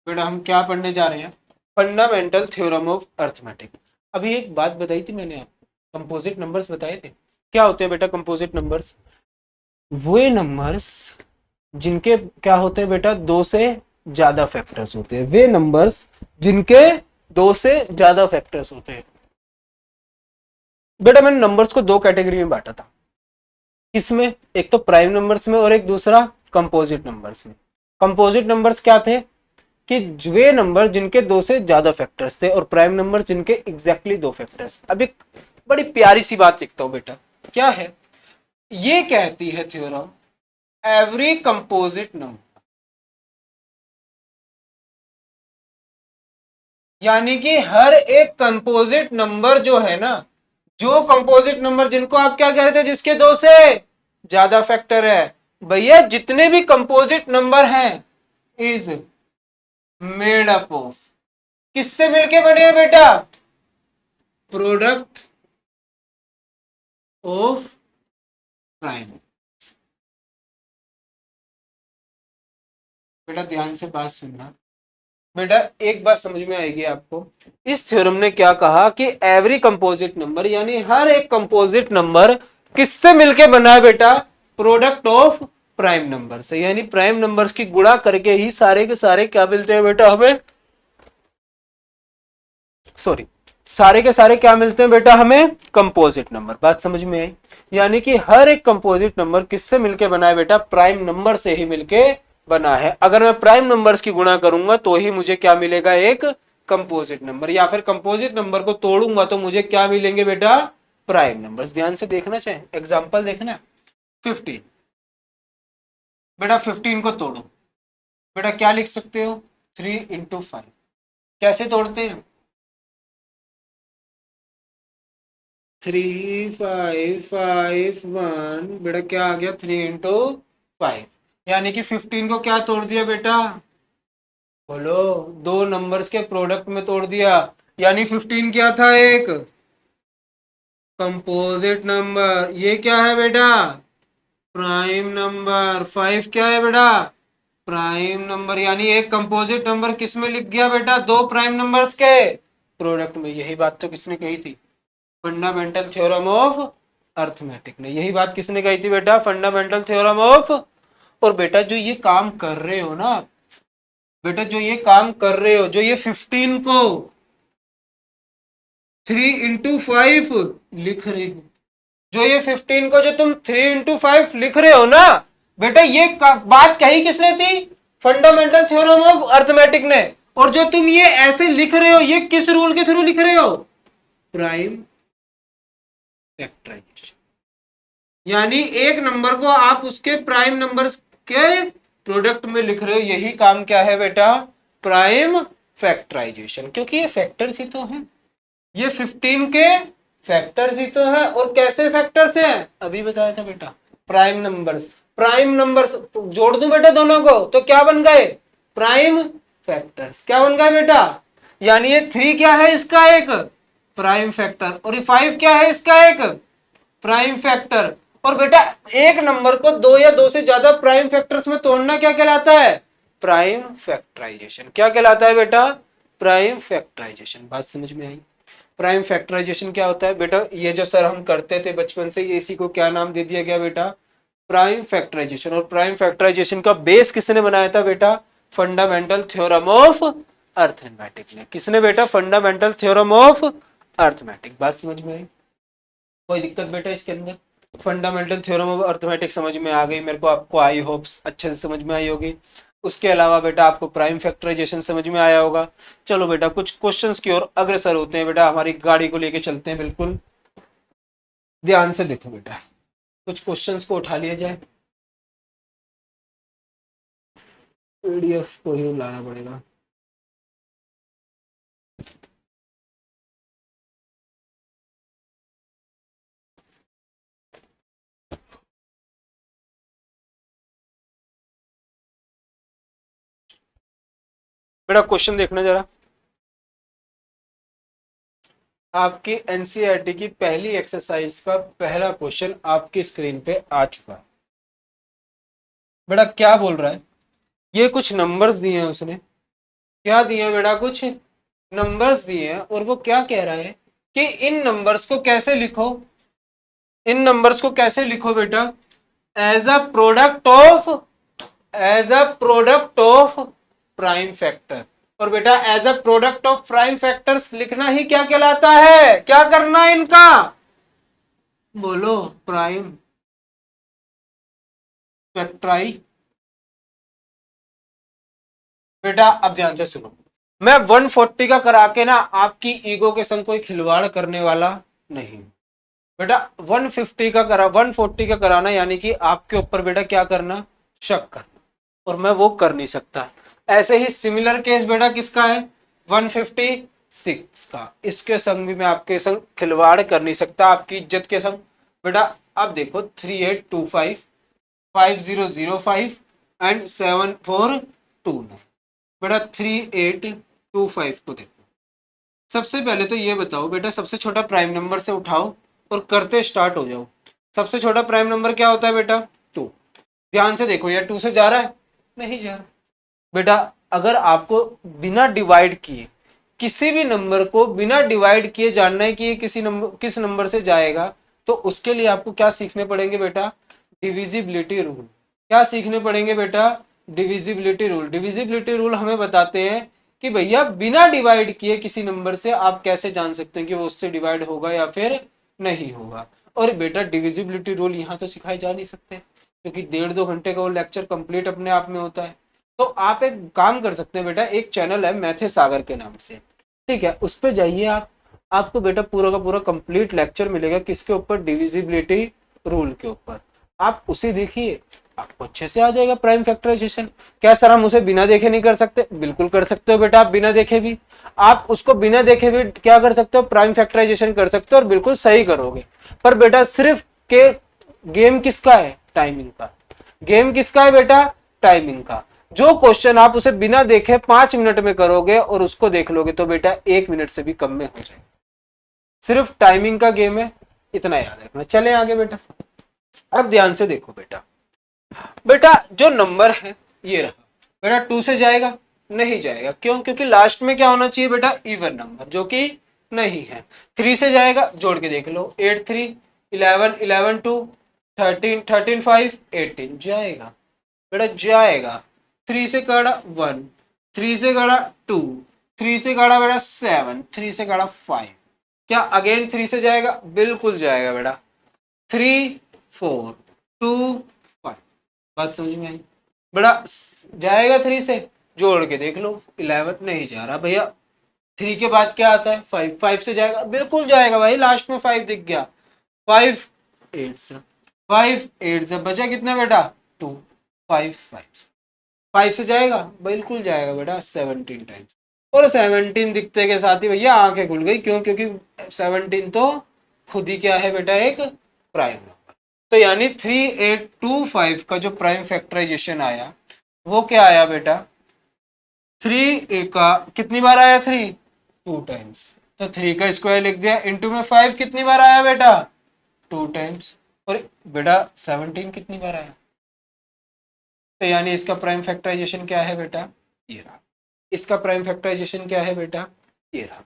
बेटा हम क्या पढ़ने जा रहे हैं, फंडामेंटल थ्योरम ऑफ अर्थमेटिक। अभी एक बात बताई थी मैंने आपको, कंपोजिट नंबर्स बताए थे। क्या होते हैं बेटा कंपोजिट नंबर्स, वो नंबर्स जिनके क्या होते हैं बेटा, दो से ज्यादा फैक्टर्स होते हैं। वे नंबर्स जिनके दो से ज्यादा फैक्टर्स होते हैं। बेटा मैंने नंबर्स को दो कैटेगरी में बांटा था, किसमें, एक तो प्राइम नंबर्स में और एक दूसरा कंपोजिट नंबर्स में। कंपोजिट नंबर्स क्या थे कि वे नंबर जिनके दो से ज्यादा फैक्टर्स थे, और प्राइम नंबर जिनके एग्जैक्टली दो फैक्टर्स। अब एक बड़ी प्यारी सी बात लिखता हूं बेटा, क्या है, ये कहती है थ्योरम, एवरी कंपोजिट नंबर, यानी कि हर एक कंपोजिट नंबर जो है ना, जो कंपोजिट नंबर जिनको आप क्या कहते हैं, जिसके दो से ज्यादा फैक्टर है, भैया जितने भी कंपोजिट नंबर हैं इज मेड अप ऑफ, किससे मिलके बने हैं बेटा, प्रोडक्ट ऑफ प्राइम। बेटा ध्यान से बात सुनना, बेटा एक बात समझ में आएगी आपको। इस थ्योरम ने क्या कहा कि एवरी कंपोजिट नंबर, यानी हर एक कंपोजिट नंबर किससे मिलके बना है बेटा, प्रोडक्ट ऑफ प्राइम नंबर से। यानी प्राइम नंबर्स की गुणा करके ही सारे के सारे क्या मिलते हैं बेटा हमें, सॉरी, सारे के सारे क्या मिलते हैं बेटा हमें, कंपोजिट नंबर। बात समझ में आई, यानी कि हर एक कंपोजिट नंबर किससे मिलके बना है बेटा, प्राइम नंबर से ही मिलके बना है। अगर मैं प्राइम नंबर्स की गुणा करूंगा तो ही मुझे क्या मिलेगा, एक कंपोजिट नंबर, या फिर कंपोजिट नंबर को तोड़ूंगा तो मुझे क्या मिलेंगे बेटा, प्राइम नंबर्स। ध्यान से देखना चाहिए, एग्जाम्पल देखना, 15, बेटा 15 को तोड़ो, बेटा क्या लिख सकते हो, 3 × 5। कैसे तोड़ते हैं, 3 5 5 1, बेटा क्या आ गया, 3 × 5, यानी कि 15 को क्या तोड़ दिया बेटा, बोलो, दो नंबर्स के प्रोडक्ट में तोड़ दिया। यानी 15 क्या था, एक कंपोजिट नंबर, ये क्या है बेटा, प्राइम नंबर। 5 क्या है बेटा, प्राइम नंबर। यानी एक कंपोजिट नंबर किस में लिख गया बेटा, दो प्राइम नंबर्स के प्रोडक्ट में। यही बात तो किसने कही थी, फंडामेंटल थ्योरम ऑफ अर्थमेटिक ने। यही बात किसने कही थी बेटा, फंडामेंटल थ्योरम ऑफ। और बेटा जो ये काम कर रहे हो ना, बेटा जो ये काम कर रहे हो, जो ये 15 को 3 × 5 लिख रहे हो, जो ये 15 को जो तुम 3 × 5 लिख रहे हो ना बेटा, ये बात कही किसने थी, फंडामेंटल थ्योरम ऑफ अर्थमेटिक ने। और जो तुम ये ऐसे लिख रहे हो, ये किस रूल के थ्रू लिख रहे हो, प्राइम फैक्टराइजेशन। यानी एक नंबर को आप उसके प्राइम नंबर्स के प्रोडक्ट में लिख रहे हो, यही काम क्या है बेटा, प्राइम फैक्टराइजेशन। क्योंकि ये फैक्टर्स ही तो हैं, ये 15 के फैक्टर्स ही तो है। और कैसे फैक्टर्स हैं, अभी बताया था बेटा, प्राइम नंबर्स। प्राइम नंबर्स जोड़ दूं बेटा दोनों को तो क्या बन गए, प्राइम फैक्टर्स। क्या बन गए बेटा, यानी ये 3 क्या है, इसका एक प्राइम फैक्टर, और ये 5 क्या है, इसका एक प्राइम फैक्टर। और बेटा एक नंबर को दो या दो से ज्यादा प्राइम फैक्टर्स में तोड़ना क्या कहलाता है, प्राइम फैक्टराइजेशन। क्या कहलाता है बेटा, प्राइम फैक्टराइजेशन। बात समझ में आई, प्राइम फैक्टराइजेशन क्या होता है बेटा, ये जो सर हम करते थे बचपन से, इसी को क्या नाम दे दिया गया बेटा, प्राइम फैक्टराइजेशन। और प्राइम फैक्टराइजेशन का बेस किसने बनाया था बेटा, फंडामेंटल थ्योरम ऑफ अर्थमेटिक ने। किसने बेटा, फंडामेंटल थ्योरम ऑफ अर्थमेटिक। बात समझ में आई, कोई दिक्कत बेटा इसके अंदर, फंडामेंटल थ्योरम ऑफ अर्थमेटिक समझ में आ गई मेरे को, आपको आई होप्स अच्छे से समझ में आई होगी। उसके अलावा बेटा आपको प्राइम फैक्टराइजेशन समझ में आया होगा। चलो बेटा कुछ क्वेश्चंस की ओर अग्रसर होते हैं बेटा, हमारी गाड़ी को लेके चलते हैं, बिल्कुल ध्यान से देखो बेटा, कुछ क्वेश्चंस को उठा लिया जाए। पीडीएफ को ही लाना पड़ेगा। बेटा क्वेश्चन देखना जरा, आपकी एनसीईआरटी की पहली एक्सरसाइज का पहला क्वेश्चन आपकी स्क्रीन पे आ चुका है। बेटा क्या बोल रहा है, ये कुछ नंबर्स दिए हैं उसने, क्या दिए हैं बेटा, कुछ नंबर्स दिए हैं, और वो क्या कह रहा है कि इन नंबर्स को कैसे लिखो, इन नंबर्स को कैसे लिखो बेटा, as a product of, as a product of prime factor. और बेटा as a product of prime factors लिखना ही क्या कहलाता है, क्या करना है इनका, बोलो, प्राइम फैक्टराइजेशन। बेटा अब ध्यान से सुनो, मैं 140 का करा के ना आपकी ईगो के संग कोई खिलवाड़ करने वाला नहीं बेटा। 150 का करा, 140 का कराना यानी कि आपके ऊपर बेटा क्या करना, शक करना, और मैं वो कर नहीं सकता। ऐसे ही सिमिलर केस बेटा किसका है, 156 का, इसके संग भी मैं आपके संग खिलवाड़ कर नहीं सकता, आपकी इज्जत के संग। बेटा आप देखो 3825 5005 एंड 7429। बेटा 3825 को देखो, सबसे पहले तो ये बताओ बेटा, सबसे छोटा प्राइम नंबर से उठाओ और करते स्टार्ट हो जाओ। सबसे छोटा प्राइम नंबर क्या होता है बेटा, 2। ध्यान से देखो, ये 2 से जा रहा है, नहीं जा रहा बेटा। अगर आपको बिना डिवाइड किए, किसी भी नंबर को बिना डिवाइड किए जानना है कि ये किस नंबर से जाएगा, तो उसके लिए आपको क्या सीखने पड़ेंगे बेटा, डिविजिबिलिटी रूल। क्या सीखने पड़ेंगे बेटा, डिविजिबिलिटी रूल। डिविजिबिलिटी रूल हमें बताते हैं कि भैया बिना डिवाइड किए किसी नंबर से आप कैसे जान सकते हैं कि वो उससे डिवाइड होगा या फिर नहीं होगा। और बेटा डिविजिबिलिटी रूल यहाँ तो सिखाए जा नहीं सकते, क्योंकि 1.5-2 घंटे का वो लेक्चर कंप्लीट अपने आप में होता है। तो आप एक काम कर सकते हैं बेटा, एक चैनल है मैथे सागर के नाम से, ठीक है, उस पर जाइए आप, आपको बेटा पूरा का पूरा कंप्लीट लेक्चर मिलेगा, किसके ऊपर, डिविजिबिलिटी रूल के ऊपर। आप उसे देखिए, आपको अच्छे से आ जाएगा प्राइम फैक्टराइजेशन। क्या सर हम उसे बिना देखे नहीं कर सकते, बिल्कुल कर सकते हो बेटा, आप बिना देखे भी, आप उसको बिना देखे भी क्या कर सकते हो, प्राइम फैक्टराइजेशन कर सकते हो, और बिल्कुल सही करोगे। पर बेटा सिर्फ के गेम किसका है, टाइमिंग का। गेम किसका है बेटा, टाइमिंग का। जो क्वेश्चन आप उसे बिना देखे 5 मिनट में करोगे और उसको देख लोगे तो बेटा 1 मिनट से भी कम में हो जाएगा। सिर्फ टाइमिंग का गेम है, इतना याद रखना। चले आगे बेटा, अब ध्यान से देखो बेटा, बेटा जो नंबर है ये रहा बेटा, 2 से जाएगा, नहीं जाएगा, क्यों, क्योंकि लास्ट में क्या होना चाहिए बेटा, इवन नंबर, जो कि नहीं है। 3 से जाएगा, जोड़ के देख लो, 8 3 11 11 2 13 13 5 18 जाएगा बेटा, जाएगा। 3 से गड़ा 1, 3 से गड़ा 2, 3 से गड़ा बेटा 7, 3 से गड़ा 5, क्या अगेन 3 से जाएगा, बिल्कुल जाएगा बेटा। 3 4 2 5, बात समझ में आई बेटा, जाएगा 3 से, जोड़ के देख लो, 11 नहीं जा रहा भैया। 3 के बाद क्या आता है, 5, 5 से जाएगा, बिल्कुल जाएगा भाई, लास्ट में 5 दिख गया। 5 8 से 5 8 से बचा कितना बेटा, 2 5 5 5 से जाएगा, बिल्कुल जाएगा बेटा 17 टाइम्स। और 17 दिखते के साथ ही भैया आंखें खुल गई, क्यों, क्योंकि 17 तो खुद ही क्या है बेटा, एक प्राइम नंबर। तो यानी 3825 का जो प्राइम फैक्टराइजेशन आया वो क्या आया बेटा, 3 का कितनी बार आया, 3 2 टाइम्स, तो 3 का स्क्वायर लिख दिया, इंटू में 5 कितनी बार आया बेटा, 2 टाइम्स, और बेटा 17 कितनी बार आया। तो यानी इसका प्राइम फैक्टराइजेशन क्या है बेटा, ये रहा। इसका प्राइम फैक्टराइजेशन क्या है बेटा, ये रहा।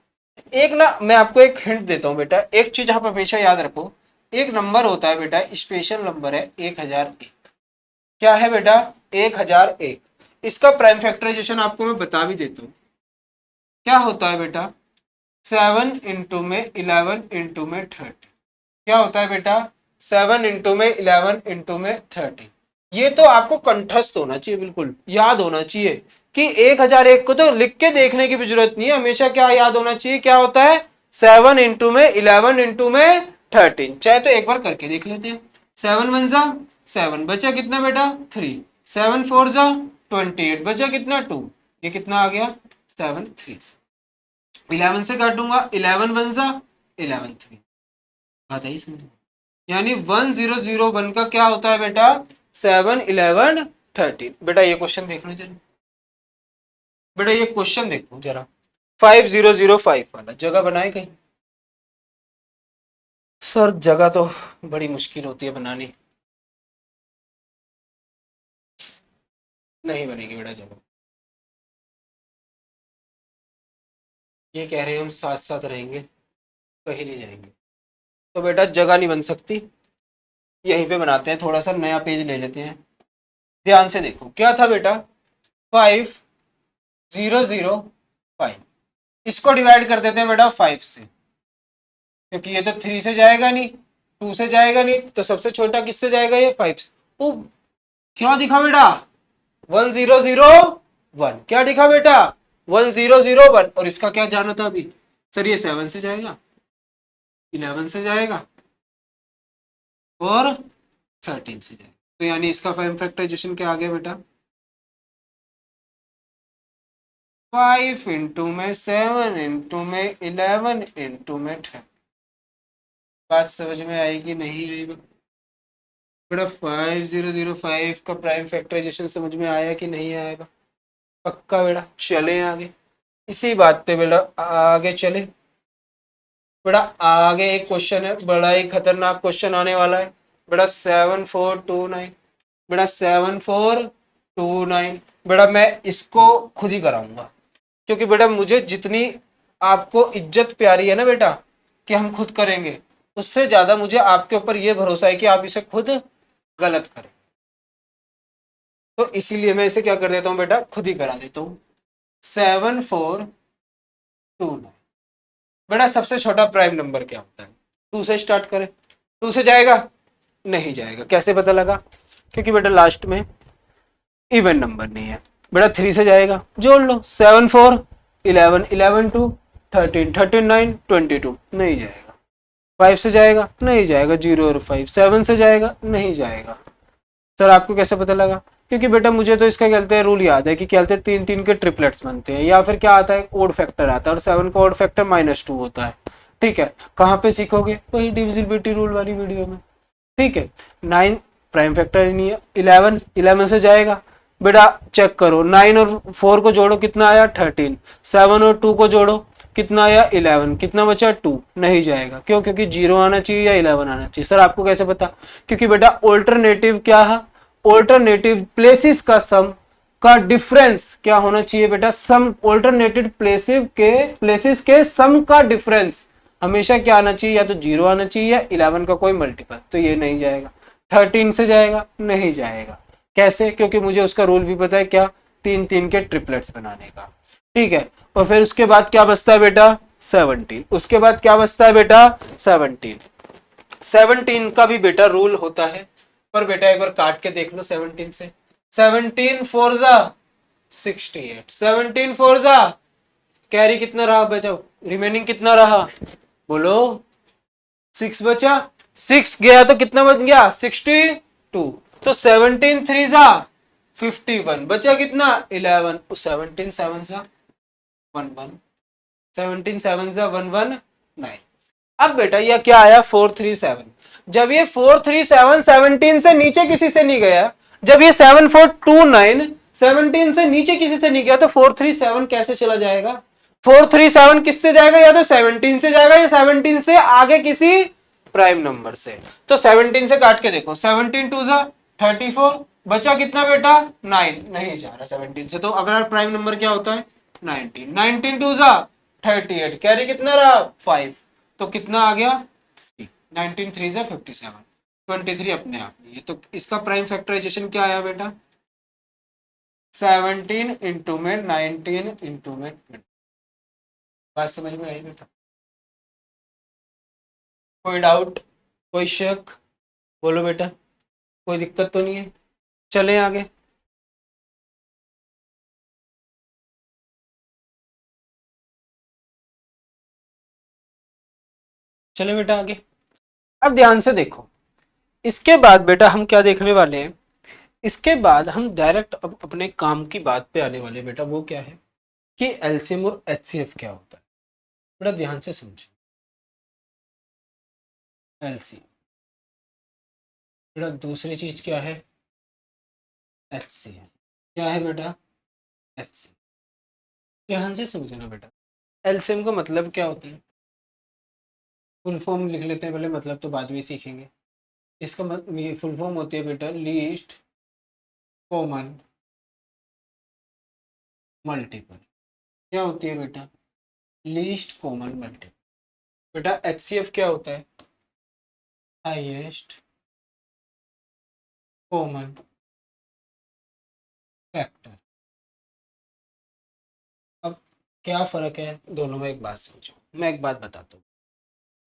एक ना मैं आपको एक हिंट देता हूं बेटा, एक चीज आप हमेशा याद रखो, एक नंबर होता है बेटा, स्पेशल नंबर है 1001। क्या है बेटा, 1001। इसका प्राइम फैक्टराइजेशन आपको मैं बता भी देता हूं, क्या होता है बेटा, 7 इंटू में 11 इंटू में 30। क्या होता है बेटा, 7 इंटू में 11 इंटू में 30। ये तो आपको कंठस्थ होना चाहिए, बिल्कुल याद होना चाहिए कि 1001 को तो लिख के देखने की भी जरूरत नहीं है, हमेशा क्या याद होना चाहिए, क्या होता है 7 इंटू में 11 इंटू में 13। चाहे तो एक बार करके देख लेते हैं। 7 वन जा 7, बचा कितना बेटा 3, 7 फोर जा 28, बचा कितना 2, ये कितना आ गया 7 3। 11 से काटूंगा, 11 वन जा 11 3, बात आई समझ। यानी 1001 का क्या होता है बेटा 7 11 13। बेटा ये क्वेश्चन देख लो जरा, बेटा ये क्वेश्चन देखो जरा, 5005 वाला जगह बनाए कहीं। सर जगह तो बड़ी मुश्किल होती है बनानी, नहीं बनेगी बेटा जगह। ये कह रहे हैं हम साथ साथ रहेंगे, कहीं नहीं जाएंगे, तो बेटा जगह नहीं बन सकती। यहीं पे बनाते हैं, थोड़ा सा नया पेज ले लेते हैं। ध्यान से देखो क्या था बेटा 5005, इसको डिवाइड कर देते हैं बेटा 5 से, क्योंकि ये तो 3 से जाएगा नहीं, 2 से जाएगा नहीं, तो सबसे छोटा किससे जाएगा ये 5 से। ओ क्या दिखा बेटा 1001, क्या दिखा बेटा 1001, और इसका क्या जाना था अभी सर, ये 7 से जाएगा, 11 से जाएगा और 13 से जाएगा, तो यानी इसका प्राइम फैक्टराइजेशन क्या आ गया बेटा 5 इंटू में 7 इंटू में 11 इंटू में 10। बात समझ में आएगी नहीं आएगी बेटा 5005 का प्राइम फैक्टराइजेशन समझ में आया कि नहीं आएगा, पक्का बेटा। चले आगे, इसी बात पे बेटा आगे चले। बेटा आगे एक क्वेश्चन है, बड़ा ही खतरनाक क्वेश्चन आने वाला है बेटा 7429, बेटा 7429। बेटा मैं इसको खुद ही कराऊंगा, क्योंकि बेटा मुझे जितनी आपको इज्जत प्यारी है ना बेटा कि हम खुद करेंगे, उससे ज्यादा मुझे आपके ऊपर यह भरोसा है कि आप इसे खुद गलत करें, तो इसीलिए मैं इसे क्या कर देता हूं बेटा खुद ही करा देता हूं। 7429, बेटा सबसे छोटा प्राइम नंबर क्या होता है, 2 से स्टार्ट करें, 2 से जाएगा नहीं जाएगा, कैसे पता लगा, क्योंकि बेटा लास्ट में इवन नंबर नहीं है। बेटा 3 से जाएगा, जोड़ लो 7 4 11 11 2 13 13 9 22, नहीं जाएगा। 5 से जाएगा नहीं जाएगा, 0 और 5। 7 से जाएगा नहीं जाएगा। सर आपको कैसे पता लगा, क्योंकि बेटा मुझे तो इसका कहते हैं रूल याद है कि क्या कहते हैं 3 3 के ट्रिपलेट्स बनते हैं, या फिर क्या आता है ओड फैक्टर आता है, और 7 का ओड फैक्टर -2 होता है। ठीक है, कहाँ पे सीखोगे, वही डिविजिबिलिटी रूल वाली वीडियो में। ठीक है, 9 प्राइम फैक्टर ही नहीं है। 11 11 से जाएगा, बेटा चेक करो 9 और 4 को जोड़ो कितना आया 13, 7 और 2 को जोड़ो कितना आया 11, कितना बचा 2, नहीं जाएगा। क्यों, क्योंकि 0 आना चाहिए या 11 आना चाहिए। सर आपको कैसे पता, क्योंकि बेटा ऑल्टरनेटिव क्या है, ऑल्टरनेटिव प्लेसेस का सम का डिफरेंस क्या होना चाहिए बेटा, सम ऑल्टरनेटेड प्लेसेस के सम का डिफरेंस हमेशा क्या आना चाहिए, या तो 0 आना चाहिए या 11 का कोई मल्टीपल, तो ये नहीं जाएगा। 13 से जाएगा नहीं जाएगा, कैसे, क्योंकि मुझे उसका रूल भी पता है क्या, 3 3 के ट्रिपलेट्स बनाने का। ठीक है, और फिर उसके बाद क्या बचता है बेटा 17, उसके बाद क्या बचता है बेटा 17। 17 का भी बेटा रूल होता है, पर बेटा एक बार काट के देख लो 17 से। 17 फोर जा 68, 17 फोर जा कैरी कितना रहा बचा, रिमेनिंग कितना रहा बोलो, 6 बचा, 6 गया तो कितना बच गया 62, तो 17 थ्री जा 51, बचा कितना 11, 17 7 जा 11, 17 7 जा 119। अब बेटा ये क्या आया 437, जब ये 437 17 से नीचे किसी से नहीं गया, जब ये 7429 17 से नीचे किसी से नहीं गया, तो 437 कैसे चला जाएगा, 437 किससे जाएगा, या तो 17 से जाएगा या 17 से आगे किसी प्राइम नंबर से। तो 17 से काट के देखो, 17 टू जा 34, बचा कितना बेटा 9, नहीं जा रहा 17 से, तो अगला प्राइम नंबर क्या होता है 19, 19 टू जा 38, कैरी कितना रहा 5, तो कितना आ गया 19 3 जा 57, 23 अपने आप में। तो इसका प्राइम फैक्टराइजेशन क्या आया बेटा 17 इंटू में 19 इंटू में 20। बात समझ में आई बेटा, कोई डाउट, कोई शक, बोलो बेटा, कोई दिक्कत तो नहीं है। चलें आगे। चलें बेटा आगे। अब ध्यान से देखो, इसके बाद बेटा हम क्या देखने वाले हैं, इसके बाद हम डायरेक्ट अब अपने काम की बात पे आने वाले हैं बेटा। वो क्या है कि एलसीएम और एचसीएफ क्या होता है। बेटा ध्यान से समझो, एलसीएम, बेटा दूसरी चीज क्या है, एचसीएफ। क्या है बेटा, एचसीएफ। ध्यान से समझना बेटा, एलसीएम का मतलब क्या होता है, फुल फॉर्म लिख लेते हैं पहले, मतलब तो बाद में सीखेंगे। इसका मतलब फुल फॉर्म होती है बेटा लीस्ट कॉमन मल्टीपल। क्या होती है बेटा, लीस्ट कॉमन मल्टीपल। बेटा एचसीएफ क्या होता है, हाईएस्ट कॉमन फैक्टर। अब क्या फर्क है दोनों में, एक बात समझो, मैं एक बात बताता हूँ।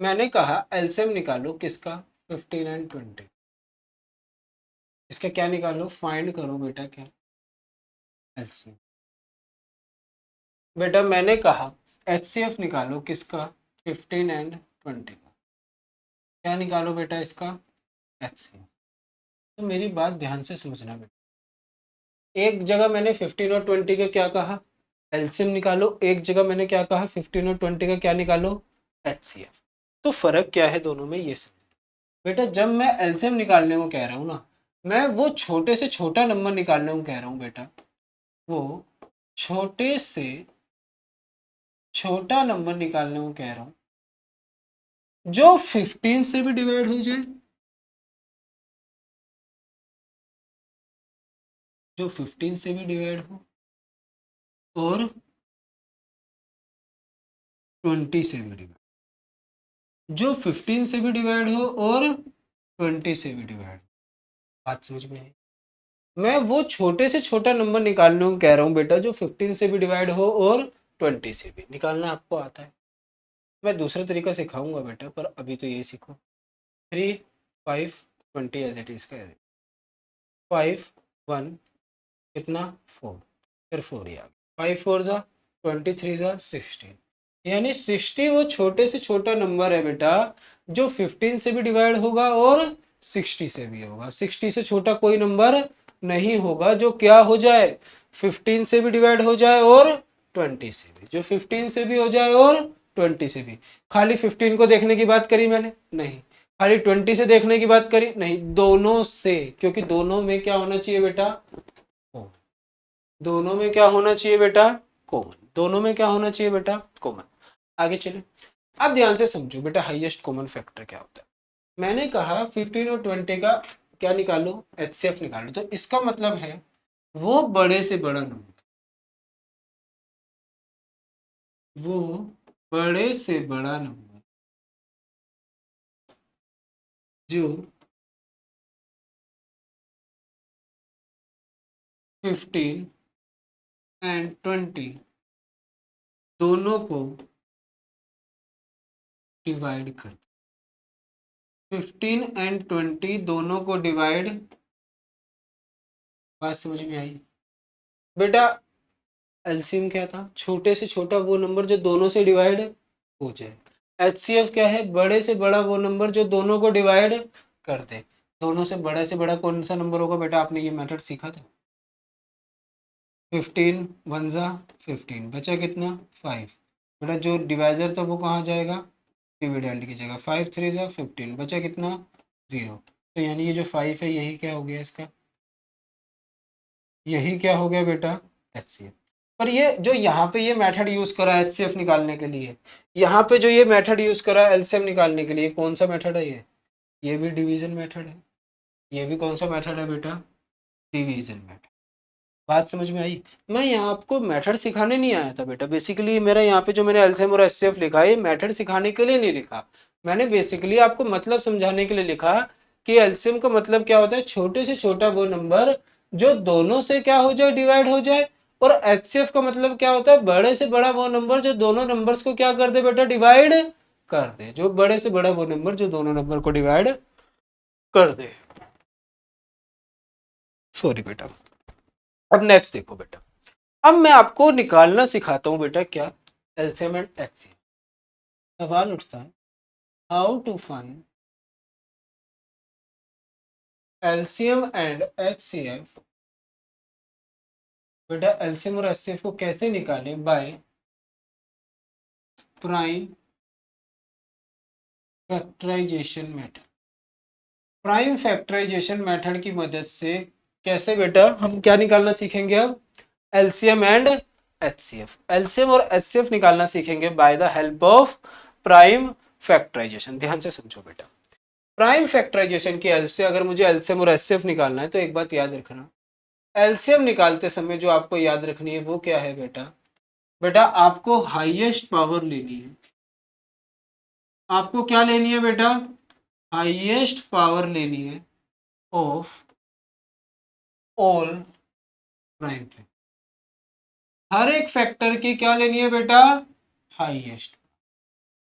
मैंने कहा एलसीएम निकालो किसका, 15 एंड 20। इसका क्या निकालो, फाइंड करो बेटा क्या, एलसीएम। बेटा मैंने कहा एचसीएफ निकालो किसका, 15 एंड 20 का। क्या निकालो बेटा इसका, एचसीएफ। तो मेरी बात ध्यान से समझना बेटा, एक जगह मैंने 15 और 20 का क्या कहा, एलसीएम निकालो, एक जगह मैंने क्या कहा 15 और 20 का क्या निकालो, एचसीएफ। तो फर्क क्या है दोनों में, ये सब बेटा। जब मैं एलसीएम निकालने को कह रहा हूँ ना, मैं वो छोटे से छोटा नंबर निकालने को कह रहा हूँ बेटा, वो छोटे से छोटा नंबर निकालने को कह रहा हूँ जो 15 से भी डिवाइड हो जाए, जो 15 से भी डिवाइड हो और 20 से भी डिवाइड, जो 15 से भी डिवाइड हो और 20 से भी डिवाइड। बात समझ में आई। मैं वो छोटे से छोटा नंबर निकालने को कह रहा हूँ बेटा जो 15 से भी डिवाइड हो और 20 से भी। निकालना आपको आता है, मैं दूसरा तरीका सिखाऊंगा बेटा, पर अभी तो ये सीखो। 3 5 20 एज इट इज का, 5 1 कितना 4, फिर 4 ही आ गया, 5 4 जा 23 जा 16। यानी 60 वो छोटे से छोटा नंबर है बेटा जो 15 से भी डिवाइड होगा और 60 से भी होगा। 60 से छोटा कोई नंबर नहीं होगा जो क्या हो जाए, 15 से भी डिवाइड हो जाए और 20 से भी, जो 15 से भी हो जाए और 20 से भी। खाली 15 को देखने की बात करी मैंने, नहीं। खाली 20 से देखने की बात करी, नहीं। दोनों से, क्योंकि दोनों में क्या होना चाहिए बेटा, दोनों में क्या होना चाहिए बेटा, कॉमन। दोनों में क्या होना चाहिए बेटा, कॉमन। आगे चले। अब ध्यान से समझो बेटा, हाईएस्ट कॉमन फैक्टर क्या होता है। मैंने कहा 15 और 20 का क्या निकालो, एचसीएफ निकालो। तो इसका मतलब है वो बड़े से बड़ा नंबर, वो बड़े से बड़ा नंबर जो 15 एंड 20 दोनों को डिवाइड कर, 15 एंड 20 दोनों को डिवाइड। बात समझ में आई बेटा। एलसीएम क्या था, छोटे से छोटा वो नंबर जो दोनों से डिवाइड हो जाए। एचसीएफ क्या है, बड़े से बड़ा वो नंबर जो दोनों को डिवाइड कर दे। दोनों से बड़ा कौन सा नंबर होगा बेटा, आपने ये मेथड सीखा था। 15 1 जा 15, बचा कितना 5। बेटा जो डिवाइजर था वो कहाँ जाएगा, डिविडेंड की जगह। 5 3 जा 15, बचा कितना 0। तो यानी ये जो 5 है यही क्या हो गया इसका, यही क्या हो गया बेटा, एचसीएफ। पर ये जो यहाँ पे ये मेथड यूज करा है एचसीएफ निकालने के लिए, यहाँ पे जो ये मेथड यूज करा है एलसीएम निकालने के लिए, कौन सा मेथड है ये भी डिवीजन मेथड है। ये भी कौन सा मेथड है बेटा, डिवीजन मेथड। बात समझ में आई। मैं यहाँ आपको मेथड सिखाने नहीं आया था बेटा, बेसिकली मेरा यहाँ पे जो मैंने एलसीएम और एचसीएफ लिखा है मेथड सिखाने के लिए नहीं लिखा। मैंने बेसिकली आपको मतलब समझाने के लिए लिखा कि एलसीएम का मतलब क्या होता है, छोटे से छोटा वो नंबर जो दोनों से क्या हो जाए, डिवाइड हो जाए। और एचसीएफ का मतलब क्या होता है, बड़े से बड़ा वो नंबर जो दोनों नंबर्स को क्या कर दे बेटा, डिवाइड कर दे। जो बड़े से बड़ा वो नंबर जो दोनों नंबर को डिवाइड कर दे। सॉरी बेटा। अब नेक्स्ट देखो बेटा, अब मैं आपको निकालना सिखाता हूं बेटा क्या, एलसीएम एंड एचसीएफ। सवाल उठता है, how to find LCM and HCF. बेटा एलसीएम और एचसीएफ को कैसे निकालें, by prime factorization method. Prime factorization method की मदद से कैसे बेटा हम क्या निकालना सीखेंगे, अब एलसीएम एंड एचसीएफ। एलसीएम और एचसीएफ निकालना सीखेंगे by the help of prime factorization. ध्यान से समझो बेटा, प्राइम फैक्टराइजेशन की हेल्प से अगर मुझे एलसीएम और एचसीएफ निकालना है तो एक बात याद रखना, एलसीएम निकालते समय जो आपको याद रखनी है वो क्या है बेटा, बेटा आपको हाईएस्ट पावर लेनी है। आपको क्या लेनी है बेटा, हाईएस्ट पावर लेनी है ऑफ ऑल प्राइम फैक्टर। हर एक फैक्टर की क्या लेनी है बेटा, हाईएस्ट।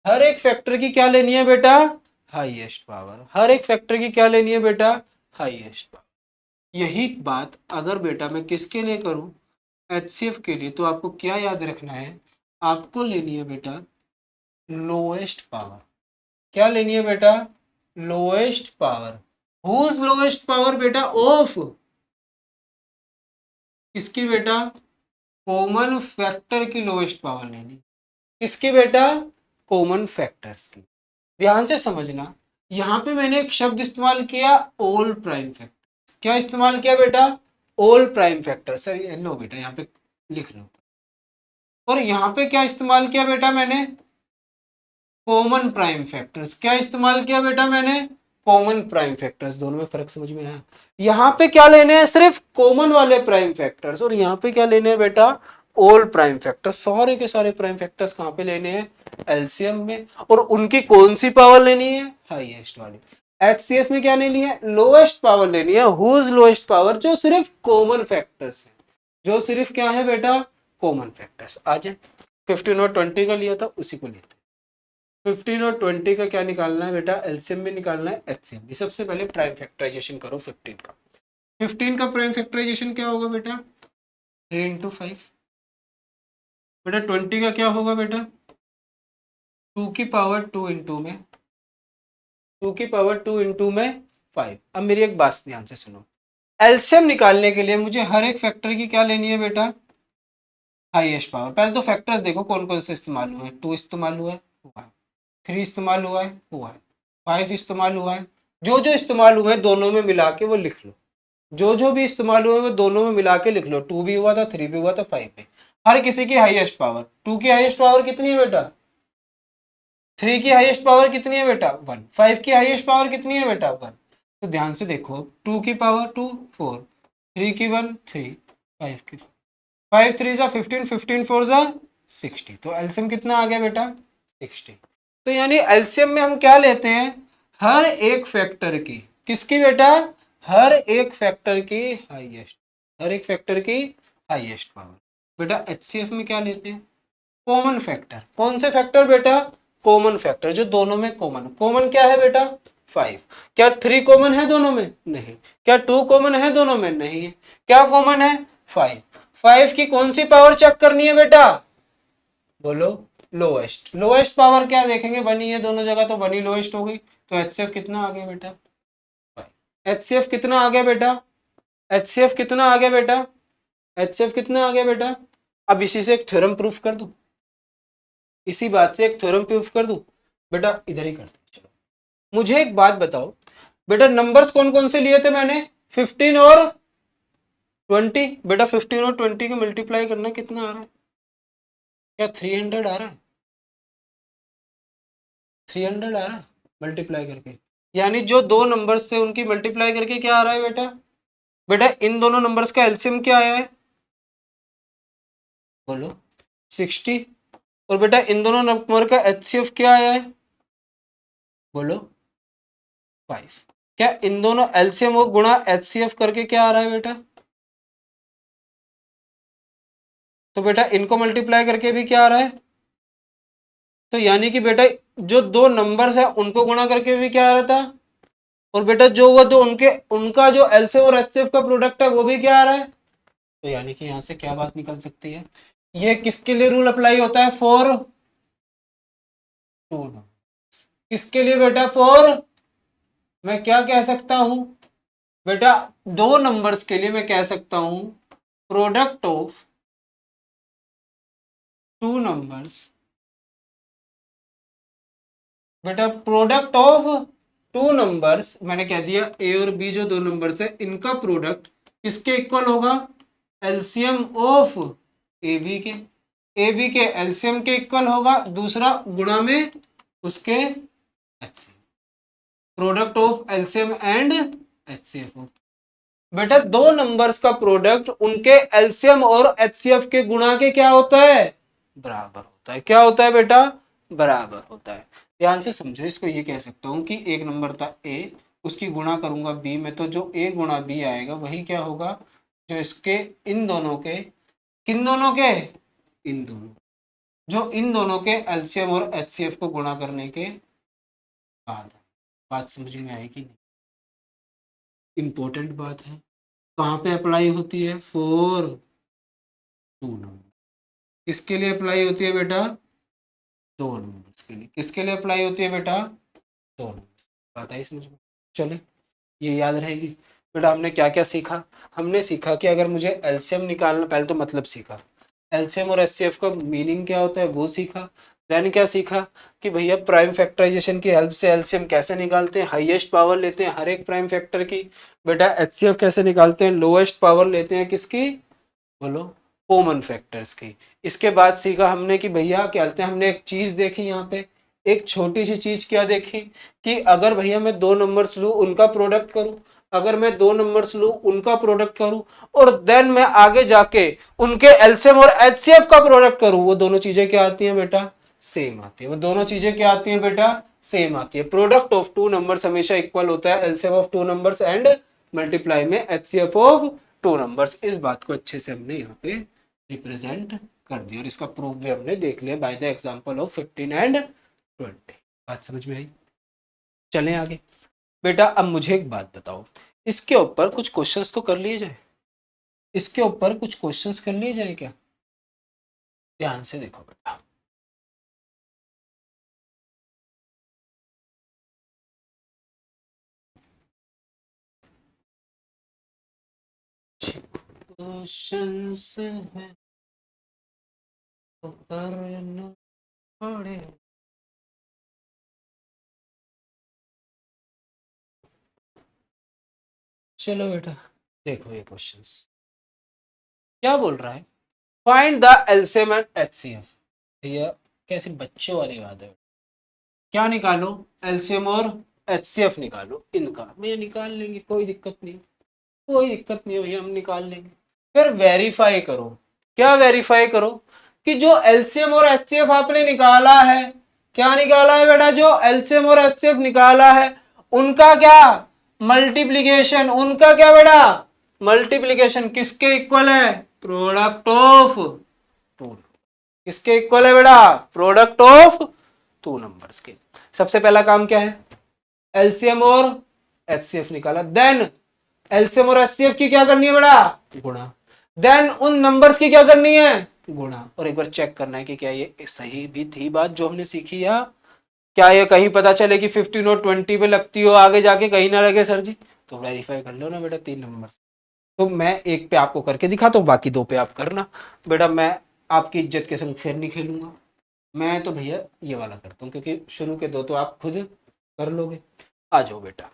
हर एक फैक्टर की क्या लेनी है बेटा, हाईएस्ट पावर। हर एक फैक्टर की क्या लेनी है बेटा, हाईएस्ट पावर। यही बात अगर बेटा मैं किसके लिए करूं, एचसीएफ के लिए, तो आपको क्या याद रखना है, आपको लेनी है बेटा लोएस्ट पावर। क्या लेनी है बेटा, lowest power. Whose lowest power बेटा, ऑफ किसकी बेटा, कॉमन फैक्टर की लोएस्ट पावर लेनी। किसकी बेटा, कॉमन फैक्टर्स की। ध्यान से समझना, यहां पे मैंने एक शब्द इस्तेमाल किया, ऑल प्राइम फैक्टर। क्या इस्तेमाल किया बेटा, ऑल प्राइम फैक्टर। सर लो बेटा यहाँ पे लिख लो। और यहां पे क्या इस्तेमाल किया बेटा मैंने, कॉमन प्राइम फैक्टर्स। क्या इस्तेमाल किया बेटा मैंने, कॉमन प्राइम फैक्टर्स। दोनों में फर्क समझ में आया। यहाँ पे क्या लेने हैं, सिर्फ कॉमन वाले प्राइम फैक्टर्स, और यहाँ पे क्या लेने हैं बेटा, ऑल प्राइम फैक्टर्स। सारे के सारे प्राइम फैक्टर्स कहाँ पे लेने हैं, एलसीएम में। और उनकी कौन सी पावर लेनी है, हाईएस्ट वाली। एचसीएफ में क्या लेनी है, लोएस्ट पावर लेनी है। हुज लोएस्ट पावर, जो सिर्फ कॉमन फैक्टर्स है, जो सिर्फ क्या है बेटा, कॉमन फैक्टर्स। आ जाए 15 और 20 का लिया था, उसी को लेते 15 और 20 का क्या निकालना है बेटा, एलसीएम भी निकालना है, एचसीएम भी। सबसे पहले प्राइम फैक्टराइजेशन करो 15 का। 15 का प्राइम फैक्टराइजेशन क्या होगा बेटा, 3 इंटू 5। बेटा 20 का क्या होगा बेटा, 2 की पावर 2 इंटू में, 2 की पावर 2 इंटू में 5। अब मेरी एक बात ध्यान से सुनो, एलसीएम निकालने के लिए मुझे हर एक फैक्टर की क्या लेनी है बेटा, हाईएस्ट पावर। पहले तो फैक्टर्स देखो कौन कौन से इस्तेमाल हुए हैं। 2 इस्तेमाल हुआ है, 3 इस्तेमाल हुआ है, 5 इस्तेमाल हुआ है। जो जो इस्तेमाल हुए हैं दोनों में मिला के वो लिख लो। जो जो भी इस्तेमाल हुए वो दोनों में मिला के लिख लो। 2 भी हुआ था, 3 भी हुआ था, 5 भी। हर किसी की हाईएस्ट पावर, 2 की हाईएस्ट पावर कितनी है बेटा, 3 की हाईएस्ट पावर कितनी है बेटा, 1। 5 की हाईएस्ट पावर कितनी है बेटा, 1। तो ध्यान से देखो, 2 की पावर 2 4, 3 की 1 3, 5 की 5 3 जा 15, 15 4 जा 60। तो एलसीएम कितना आ गया बेटा, 60। तो यानी एलसीएम में हम क्या लेते हैं, हर एक फैक्टर की, किसकी बेटा, हर एक फैक्टर की हाईएस्ट, हर एक फैक्टर की हाईएस्ट पावर। बेटा एचसीएफ में क्या लेते हैं, कॉमन फैक्टर। कौन से फैक्टर बेटा, कॉमन फैक्टर, जो दोनों में कॉमन। कॉमन क्या है बेटा, 5। क्या 3 कॉमन है दोनों में, नहीं। क्या 2 कॉमन है दोनों में, नहीं है। क्या कॉमन है, 5। 5 की कौन सी पावर चेक करनी है बेटा, बोलो, लोएस्ट। लोएस्ट पावर क्या देखेंगे, बनी है दोनों जगह, तो बनी लोएस्ट हो गई। तो एचसीएफ कितना आ गया बेटा, एचसीएफ कितना आ गया बेटा, एचसीएफ कितना आ गया बेटा, एचसीएफ कितना आ गया बेटा। अब इसी से एक थ्योरम प्रूफ कर दूं, इसी बात से एक थ्योरम प्रूफ कर दूं। बेटा इधर ही करते हैं, चलो। मुझे एक बात बताओ बेटा, नंबर्स कौन कौन से लिए थे मैंने, 15 और 20। बेटा 15 और 20 को मल्टीप्लाई करना कितना आ रहा है, क्या 300 आ रहा है, 300 आ रहा है मल्टीप्लाई करके। यानी जो दो नंबर्स थे उनकी मल्टीप्लाई करके क्या आ रहा है बेटा, बेटा इन दोनों नंबर्स का एलसीएम क्या आया है, बोलो 60। और बेटा इन दोनों नंबर का एचसीएफ क्या आया है, बोलो 5। क्या इन दोनों एलसीएम और गुणा एचसीएफ करके क्या आ रहा है बेटा, तो बेटा इनको मल्टीप्लाई करके भी क्या आ रहा है। तो यानी कि बेटा जो दो नंबर्स है उनको गुणा करके भी क्या आ रहा था, और बेटा जो हुआ तो उनका जो एलसीएम और एचसीएफ का प्रोडक्ट है वो भी क्या आ रहा है। तो यानी कि यहां से क्या बात निकल सकती है, ये किसके लिए रूल अप्लाई होता है, फॉर टू नंबर्स। किसके लिए बेटा, फॉर, मैं क्या कह सकता हूं बेटा, दो नंबर्स के लिए मैं कह सकता हूं प्रोडक्ट ऑफ टू नंबर्स, बेटा प्रोडक्ट ऑफ टू नंबर्स, मैंने कह दिया ए और बी जो दो नंबर्स है इनका प्रोडक्ट किसके इक्वल होगा, एलसीएम ऑफ ए बी के, ए बी के एलसीएम के इक्वल होगा, दूसरा गुणा में उसके HCF, product of LCM and HCF of, बेटा दो नंबर्स का प्रोडक्ट उनके एलसीएम और एचसीएफ के गुणा के क्या होता है, बराबर होता है। क्या होता है बेटा, बराबर होता है। ध्यान से समझो इसको, ये कह सकता हूं कि एक नंबर था ए, उसकी गुणा करूंगा बी में, तो जो ए गुणा बी आएगा वही क्या होगा, जो इसके इन दोनों के, किन दोनों के, इन दोनों, जो इन दोनों के एलसीएम और एचसीएफ को गुणा करने के बाद। बात समझ में आएगी नहीं, इंपॉर्टेंट बात है। कहाँ पे अप्लाई होती है, फोर टू नंबर, किसके लिए अप्लाई होती है बेटा, दो नंबर्स के लिए। किसके लिए अप्लाई होती है बेटा, दो नंबर्स। बात आई समझ में, चले ये याद रहेगी। बेटा हमने क्या क्या सीखा, हमने सीखा कि अगर मुझे एलसीएम निकालना, पहले तो मतलब सीखा, एलसीएम और एचसीएफ का मीनिंग क्या होता है वो सीखा। देन क्या सीखा कि भैया प्राइम फैक्टराइजेशन की हेल्प से एलसीएम कैसे निकालते हैं, हाईएस्ट पावर लेते हैं हर एक प्राइम फैक्टर की। बेटा एचसीएफ कैसे निकालते हैं, लोएस्ट पावर लेते हैं किसकी, बोलो, कॉमन फैक्टर्स की। इसके बाद सीखा हमने कि भैया क्या कहते हैं, हमने एक चीज देखी यहाँ पे, एक छोटी सी चीज क्या देखी कि अगर भैया मैं दो नंबर्स लूं उनका प्रोडक्ट करूं, अगर मैं दो नंबर्स लूं उनका प्रोडक्ट करूं और देन मैं आगे जाके उनके एलसीएम और एचसीएफ का प्रोडक्ट करूं, वो दोनों चीजें क्या आती हैं बेटा, सेम आती है। वो दोनों चीजें क्या आती हैं बेटा, सेम आती है। प्रोडक्ट ऑफ टू नंबर्स हमेशा इक्वल होता है LCM of two numbers and multiply में एचसीएफ ऑफ टू नंबर्स। इस बात को अच्छे से हमने यहाँ पे रिप्रेजेंट कर दिया और इसका प्रूफ भी हमने देख लिया by the example of 15 and 20। बात समझ में आई, चलें आगे। बेटा अब मुझे एक बात बताओ, इसके ऊपर कुछ क्वेश्चंस तो कर लिए जाए, इसके ऊपर कुछ क्वेश्चंस कर लिए जाए क्या, ध्यान से देखो बेटा। क्वेश्चंस है तो करना पड़े। चलो बेटा देखो ये क्वेश्चंस क्या बोल रहा है, find the LCM and HCF. भैया कैसे बच्चों वाली बात है, क्या निकालो, एलसीएम और एचसीएफ निकालो इनका। भैया निकाल लेंगे, कोई दिक्कत नहीं, कोई दिक्कत नहीं है भैया, हम निकाल लेंगे। फिर वेरीफाई करो, क्या वेरीफाई करो कि जो एलसीएम और एचसीएफ आपने निकाला है, क्या निकाला है बेटा, जो एलसीएम और एचसीएफ निकाला है उनका क्या मल्टीप्लीकेशन, उनका क्या बेटा मल्टीप्लीकेशन किसके इक्वल है, प्रोडक्ट ऑफ टू। किसके इक्वल है बेटा, प्रोडक्ट ऑफ टू नंबर्स के। सबसे पहला काम क्या है, एलसीएम और एचसीएफ निकाला, देन एलसीएम और एचसीएफ की क्या करनी है बेटा, गुणा, देन उन नंबर्स की क्या करनी है, गुणा, और एक बार चेक करना है कि क्या ये सही भी थी बात जो हमने सीखी, या क्या ये कहीं पता चले कि 15 और 20 पे लगती हो आगे जाके कहीं ना लगे सर जी। तो वेरीफाई कर लो ना बेटा तीन नंबर। तो मैं एक पे आपको करके दिखाता हूँ, बाकी दो पे आप करना। बेटा मैं आपकी इज्जत के संग फिर नहीं खेलूंगा, मैं तो भैया ये वाला करता हूँ क्योंकि शुरू के दो तो आप खुद कर लोगे। आ जाओ बेटा,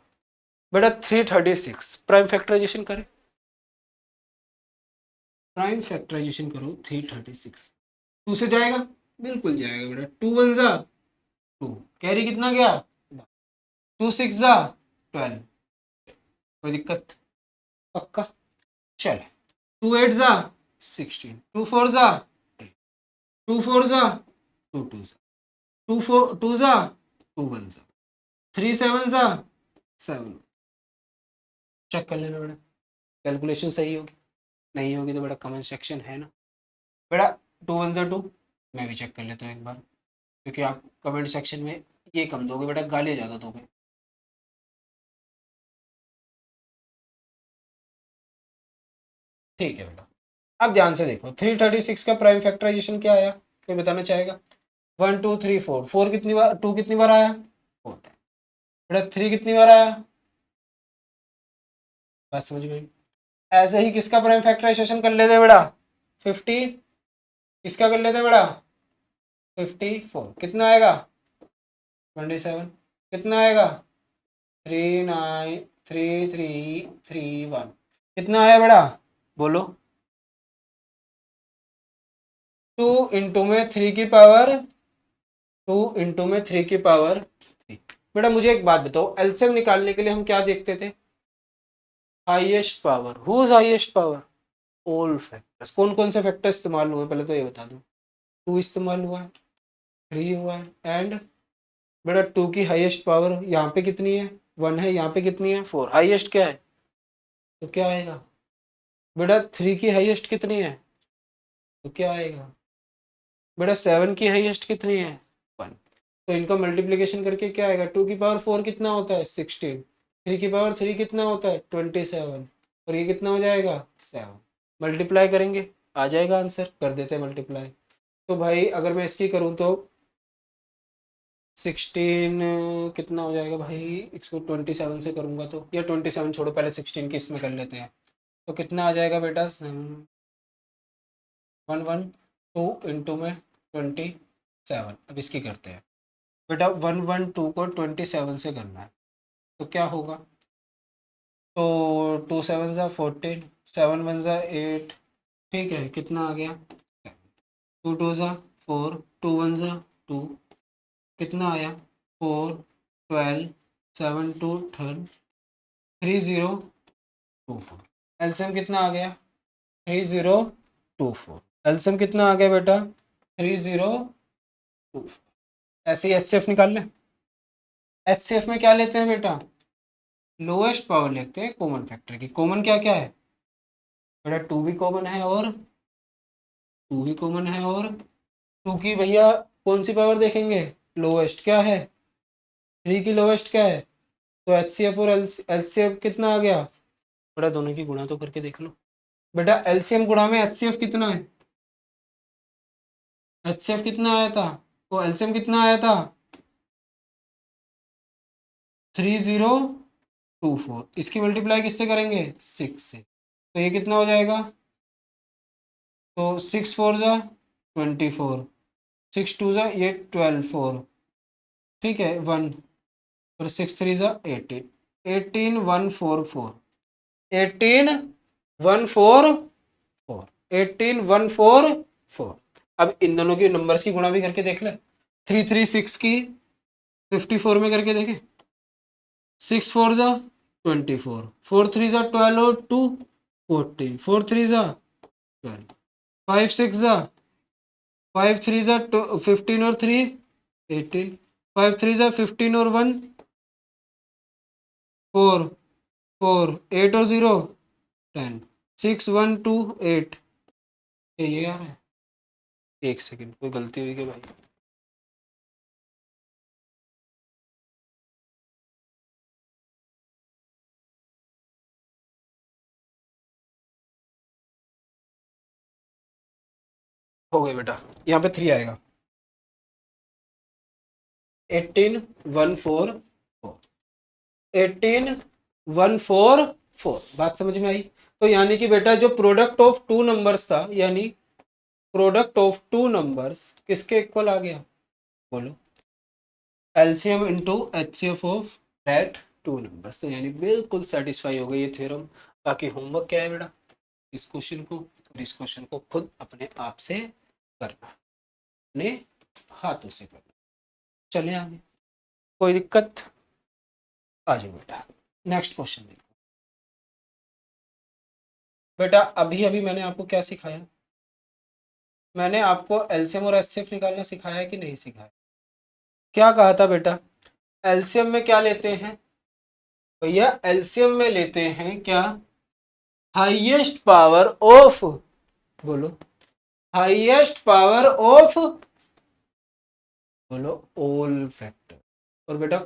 बेटा 336 प्राइम फैक्टराइजेशन करें, प्राइम फैक्टराइजेशन करो 336। टू से जाएगा, बिल्कुल जाएगा बेटा, टू वन जा टू, कैरी कितना गया, टू सिक्स जा 12, कोई दिक्कत, पक्का। चले, टू एट जा 16, टू फोर जा 8, टू फोर जा टू टू जा, टू फोर टू जा टू वन जा, थ्री सेवन जा 7। चेक कर लेना बेटा, कैलकुलेशन सही होगी, नहीं होगी तो बेटा कमेंट सेक्शन है ना बेटा। टू वन जा टू, मैं भी चेक कर लेता हूँ एक बार, क्योंकि आप कमेंट सेक्शन में ये कम दोगे बेटा, गाली ज़्यादा दोगे। ठीक है बेटा, अब ध्यान से देखो 336 का प्राइम फैक्टराइजेशन क्या आया, कोई बताना चाहेगा? 1 2 3 4, 4 कितनी बार, 2 कितनी बार आया? 4 बेटा 3 कितनी बार आया? बात समझ गई? ऐसे ही किसका प्राइम फैक्टराइजेशन कर लेते बेटा? 50, किसका कर लेते बेटा? 54, कितना आएगा? 27, कितना आएगा? 39331, कितना आया बेटा? बोलो। 2 इंटू में 3 की पावर 2 इंटू में 3 की पावर 3। बेटा मुझे एक बात बताओ, एलसीएम निकालने के लिए हम क्या देखते थे? Highest power, whose highest power? All factors. कौन कौन से फैक्टर इस्तेमाल हुए पहले तो ये बता दो। 2 इस्तेमाल हुआ है, 3 हुआ है, एंड बेटा 2 की हाईएस्ट पावर यहाँ पे कितनी है? 1 है, यहाँ पे कितनी है? 4। हाईएस्ट क्या है? तो क्या आएगा बेटा? 3 की हाईएस्ट कितनी है? तो क्या आएगा बेटा? 7 की हाईएस्ट कितनी है? 1। तो इनका मल्टीप्लिकेशन करके क्या आएगा? 2 की पावर 4 कितना होता है? 16। 3 की पावर 3 कितना होता है? 27। और ये कितना हो जाएगा? 7। मल्टीप्लाई करेंगे, आ जाएगा आंसर, कर देते हैं मल्टीप्लाई। तो भाई अगर मैं इसकी करूँ तो 16 कितना हो जाएगा भाई? इसको 27 से करूँगा तो, या 27 छोड़ो, पहले 16 की इसमें कर लेते हैं। तो कितना आ जाएगा बेटा? 112 इंटू में 27। अब इसकी करते हैं बेटा, 112 को 27 से करना है तो क्या होगा? तो 2 7 ज़ा 14, 7 1 ज़ा 8, ठीक है, कितना आ गया? 2 2 ज़ा 4, 2 1 ज़ा 2, कितना आया? 4 12, 7 2 10, 3024। एलसीएम कितना आ गया? 3024। एलसीएम कितना आ गया बेटा? 3024। ऐसे ही एचसीएफ निकाल लें। एचसीएफ में क्या लेते हैं बेटा? लोएस्ट पावर लेते हैं कॉमन फैक्टर की। कॉमन क्या क्या है बेटा? 2 भी कॉमन है, और 2 भी कॉमन है, और 2 की भैया कौन सी पावर देखेंगे? लोएस्ट क्या है? 3 की लोएस्ट क्या है? तो एचसीएफ और एलसीएफ कितना आ गया बेटा? दोनों की गुणा तो करके देख लो बेटा। एलसीएम गुणा में एचसीएफ कितना है? एचसीएफ कितना आया था? तो एलसीएम कितना आया था? 3024। इसकी मल्टीप्लाई किससे करेंगे? 6 से। तो ये कितना हो जाएगा? तो 6 4 ज़ा 24, 6 2 ज़ा ये 12 4, ठीक है, 1, और 6 3 ज़ा 18, 18 144, 18 144, 18 144। अब इन दोनों की नंबर्स की गुणा भी करके देख ले। 336 की 54 में करके देखें। 6 4 ज़ा 24, 4 3 ज़ा 12 और 2 14, 4 3 ज़ा 12, 5 6 ज़ा 5 3 ज़ा 15 और 3 18, 5 3 ज़ा 15 और 1 4, 4 8 और 0 10, 6 1 2 8। ये आ रहा है? एक सेकंड, कोई गलती हुई क्या भाई? हो गया बेटा, यहाँ पे 3 आएगा। 18 144, 18 144। बात समझ में आई? तो यानी कि बेटा जो प्रोडक्ट ऑफ टू नंबर्स था, यानी प्रोडक्ट ऑफ टू नंबर्स किसके इक्वल आ गया? बोलो। LCM into HCF of that two numbers. तो यानी बिल्कुल सेटिस्फाई हो गई ये थ्योरम। बाकी होमवर्क क्या है बेटा? इस क्वेश्चन को और इस क्वेश्चन को खुद अपने आप से करना, अपने हाथों से करना। चले आगे, कोई दिक्कत? आ जाओ बेटा, नेक्स्ट क्वेश्चन देखो। बेटा अभी अभी मैंने आपको क्या सिखाया? मैंने आपको एलसीएम और एचसीएफ निकालना सिखाया कि नहीं सिखाया? क्या कहा था बेटा? एलसीएम में क्या लेते हैं भैया? एलसीएम में लेते हैं क्या? हाईएस्ट पावर ऑफ, बोलो, हाईएस्ट पावर ऑफ, बोलो, ऑल फैक्टर। और बेटा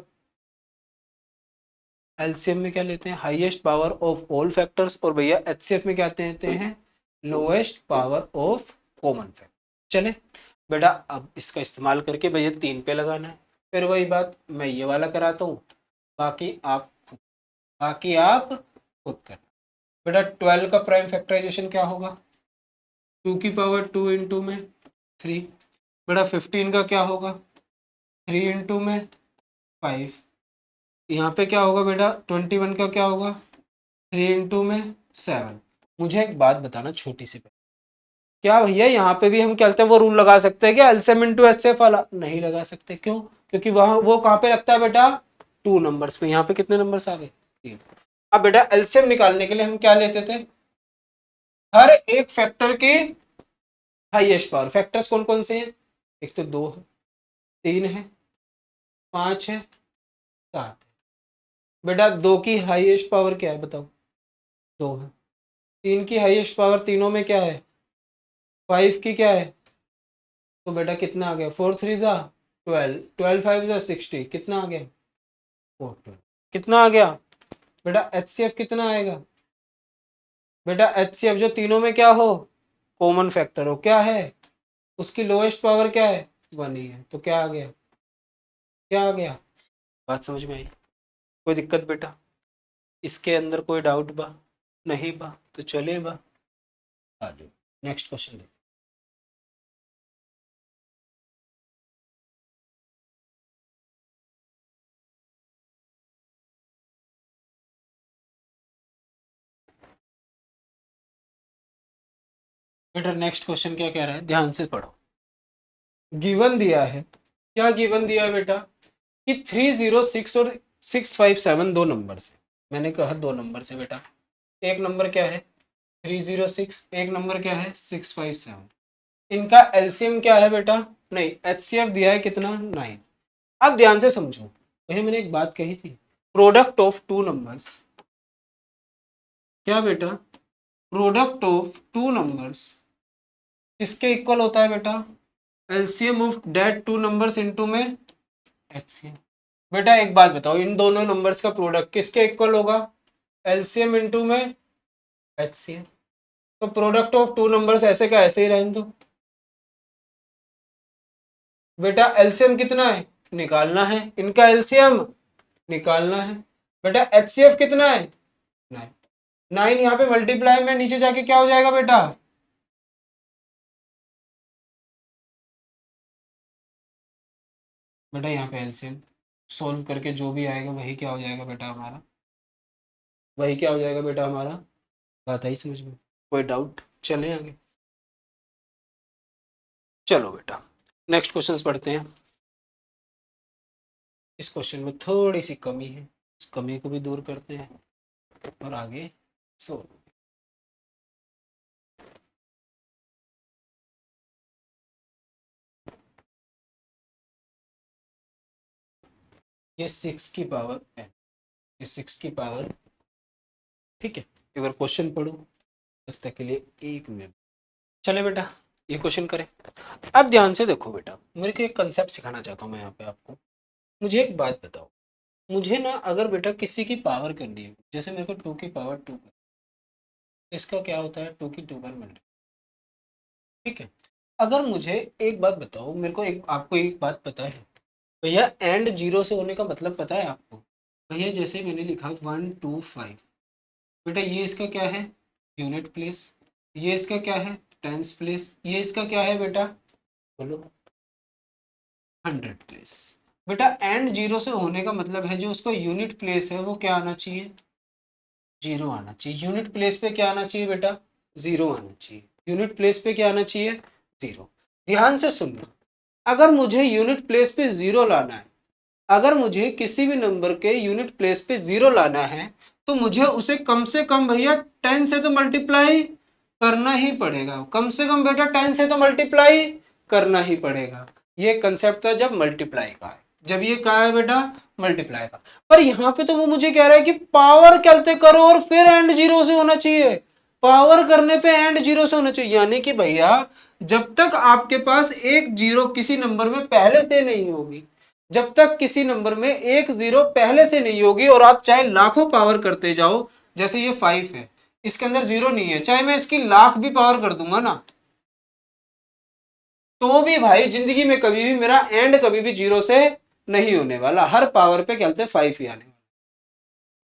एलसीएम में क्या लेते हैं? Highest power of all factors. और भैया एचसीएफ में क्या लेते हैं? Lowest power of common factor. चले बेटा, अब इसका इस्तेमाल करके भैया 3 पे लगाना है। फिर वही बात, मैं ये वाला कराता हूँ, बाकी आप खुद करना। बेटा 12 का प्राइम फैक्टराइजेशन क्या होगा? 2 की पावर 2 इंटू में 3। बेटा 15 का क्या होगा? 3 इंटू में 5। यहाँ पे क्या होगा बेटा? 21 का क्या होगा? 3 इंटू में 7। मुझे एक बात बताना छोटी सी, क्या भैया यहाँ पे भी हम क्या हैं वो रूल लगा सकते हैं क्या, एलसीएम इंटू एचसीएफ वाला? नहीं लगा सकते। क्यों? क्योंकि वहां वो कहाँ पे लगता है बेटा? 2 नंबर्स पे। यहाँ पे कितने नंबर्स आ गए? 3। अब बेटा एलसीएम निकालने के लिए हम क्या लेते थे? हर एक फैक्टर के हाईएस्ट पावर। फैक्टर्स कौन कौन से हैं? एक तो 2 है, 3 है, 5 है, 7 है। बेटा 2 की हाईएस्ट पावर क्या है बताओ? 2 है। 3 की हाईएस्ट पावर तीनों में क्या है? 5 की क्या है? तो बेटा कितना आ गया? 4 3 जा 12, 12 5 जा 60, कितना आ गया? 412। कितना आ गया बेटा? एचसीएफ कितना आएगा? बेटा एचसीएफ जो तीनों में क्या हो? कॉमन फैक्टर हो, क्या है? उसकी लोएस्ट पावर क्या है? 1 ही है। तो क्या आ गया? क्या आ गया? बात समझ में आई? कोई दिक्कत बेटा? इसके अंदर कोई डाउट बा? नहीं बा तो चले बा, आ जाओ नेक्स्ट क्वेश्चन देखो। बेटा नेक्स्ट क्वेश्चन क्या कह रहा है, ध्यान से पढ़ो। गिवन दिया है, क्या गिवन दिया है बेटा? कि 306 और 657 दो नंबर से। मैंने कहा 2 नंबर से बेटा। एक नंबर क्या है? 306, एक नंबर क्या है? 657। इनका एलसीएम क्या है बेटा? नहीं, एचसीएफ दिया है कितना? 9। अब ध्यान से समझो भैया, मैंने एक बात कही थी, प्रोडक्ट ऑफ 2 नंबर्स। क्या बेटा? प्रोडक्ट ऑफ 2 नंबर्स किसके इक्वल होता है बेटा? LCM of that 2 numbers into में एचसीएफ। बेटा एक बात बताओ, इन दोनों नंबर्स का प्रोडक्ट किसके इक्वल होगा? एलसीएम इनटू में एचसीएफ। तो प्रोडक्ट ऑफ 2 नंबर्स ऐसे का ऐसे ही रहने दो। बेटा एलसीएम कितना है? निकालना है। इनका एलसीएम निकालना है। बेटा एचसीएफ कितना है? 9। 9 यहाँ पे मल्टीप्लाई में नीचे जाके क्या हो जाएगा बेटा? बेटा यहाँ पे एलसीएम सोल्व करके जो भी आएगा वही क्या हो जाएगा बेटा हमारा? वही क्या हो जाएगा बेटा हमारा? बात आई समझ में? कोई डाउट? चले आगे। चलो बेटा नेक्स्ट क्वेश्चंस पढ़ते हैं। इस क्वेश्चन में थोड़ी सी कमी है, उस कमी को भी दूर करते हैं और आगे सो। ये 6 की पावर है, ये 6 की पावर, ठीक है। एक बार क्वेश्चन पढ़ो तब तक के लिए 1 मिनट। चले बेटा ये क्वेश्चन करें। अब ध्यान से देखो बेटा, मेरे को एक कंसेप्ट सिखाना चाहता हूँ मैं यहाँ पे आपको। मुझे एक बात बताओ, मुझे ना अगर बेटा किसी की पावर करनी है, जैसे मेरे को 2 की पावर 2, इसका क्या होता है? 2 की 2 बार मल्टीप्लाई, ठीक है। अगर मुझे एक बात बताओ, मेरे को एक आपको एक बात पता है भैया, एंड जीरो से होने का मतलब पता है आपको? भैया जैसे मैंने लिखा 1 2 5, बेटा ये इसका क्या है? Unit place. ये इसका क्या है? Tens place. ये इसका क्या है बेटा? बोलो। 100 प्लेस। बेटा एंड जीरो से होने का मतलब है जो उसका यूनिट प्लेस है वो क्या आना चाहिए? 0 आना चाहिए। यूनिट प्लेस पे क्या आना चाहिए बेटा? 0 आना चाहिए। यूनिट प्लेस पे क्या आना चाहिए? 0। ध्यान से सुनना, अगर मुझे यूनिट प्लेस पे 0 लाना है, अगर मुझे किसी भी नंबर के यूनिट प्लेस पे 0 लाना है, तो मुझे उसे कम से कम भैया 10 से तो मल्टीप्लाई करना ही पड़ेगा। कम से कम बेटा 10 से तो मल्टीप्लाई करना ही पड़ेगा। ये कंसेप्ट था जब मल्टीप्लाई का है, जब ये कहा है बेटा मल्टीप्लाई का। पर यहाँ पे तो वो मुझे कह रहा है कि पावर कैलते करो और फिर एंड जीरो से होना चाहिए। पावर करने पे एंड जीरो से होना चाहिए, यानी कि भैया जब तक आपके पास एक जीरो किसी नंबर में पहले से नहीं होगी, जब तक किसी नंबर में एक जीरो पहले से नहीं होगी और आप चाहे लाखों पावर करते जाओ, जैसे ये 5 है, इसके अंदर जीरो नहीं है, चाहे मैं इसकी लाख भी पावर कर दूंगा ना तो भी भाई जिंदगी में कभी भी मेरा एंड कभी भी जीरो से नहीं होने वाला, हर पावर पे क्या बोलते हैं 5 ही आने वाला।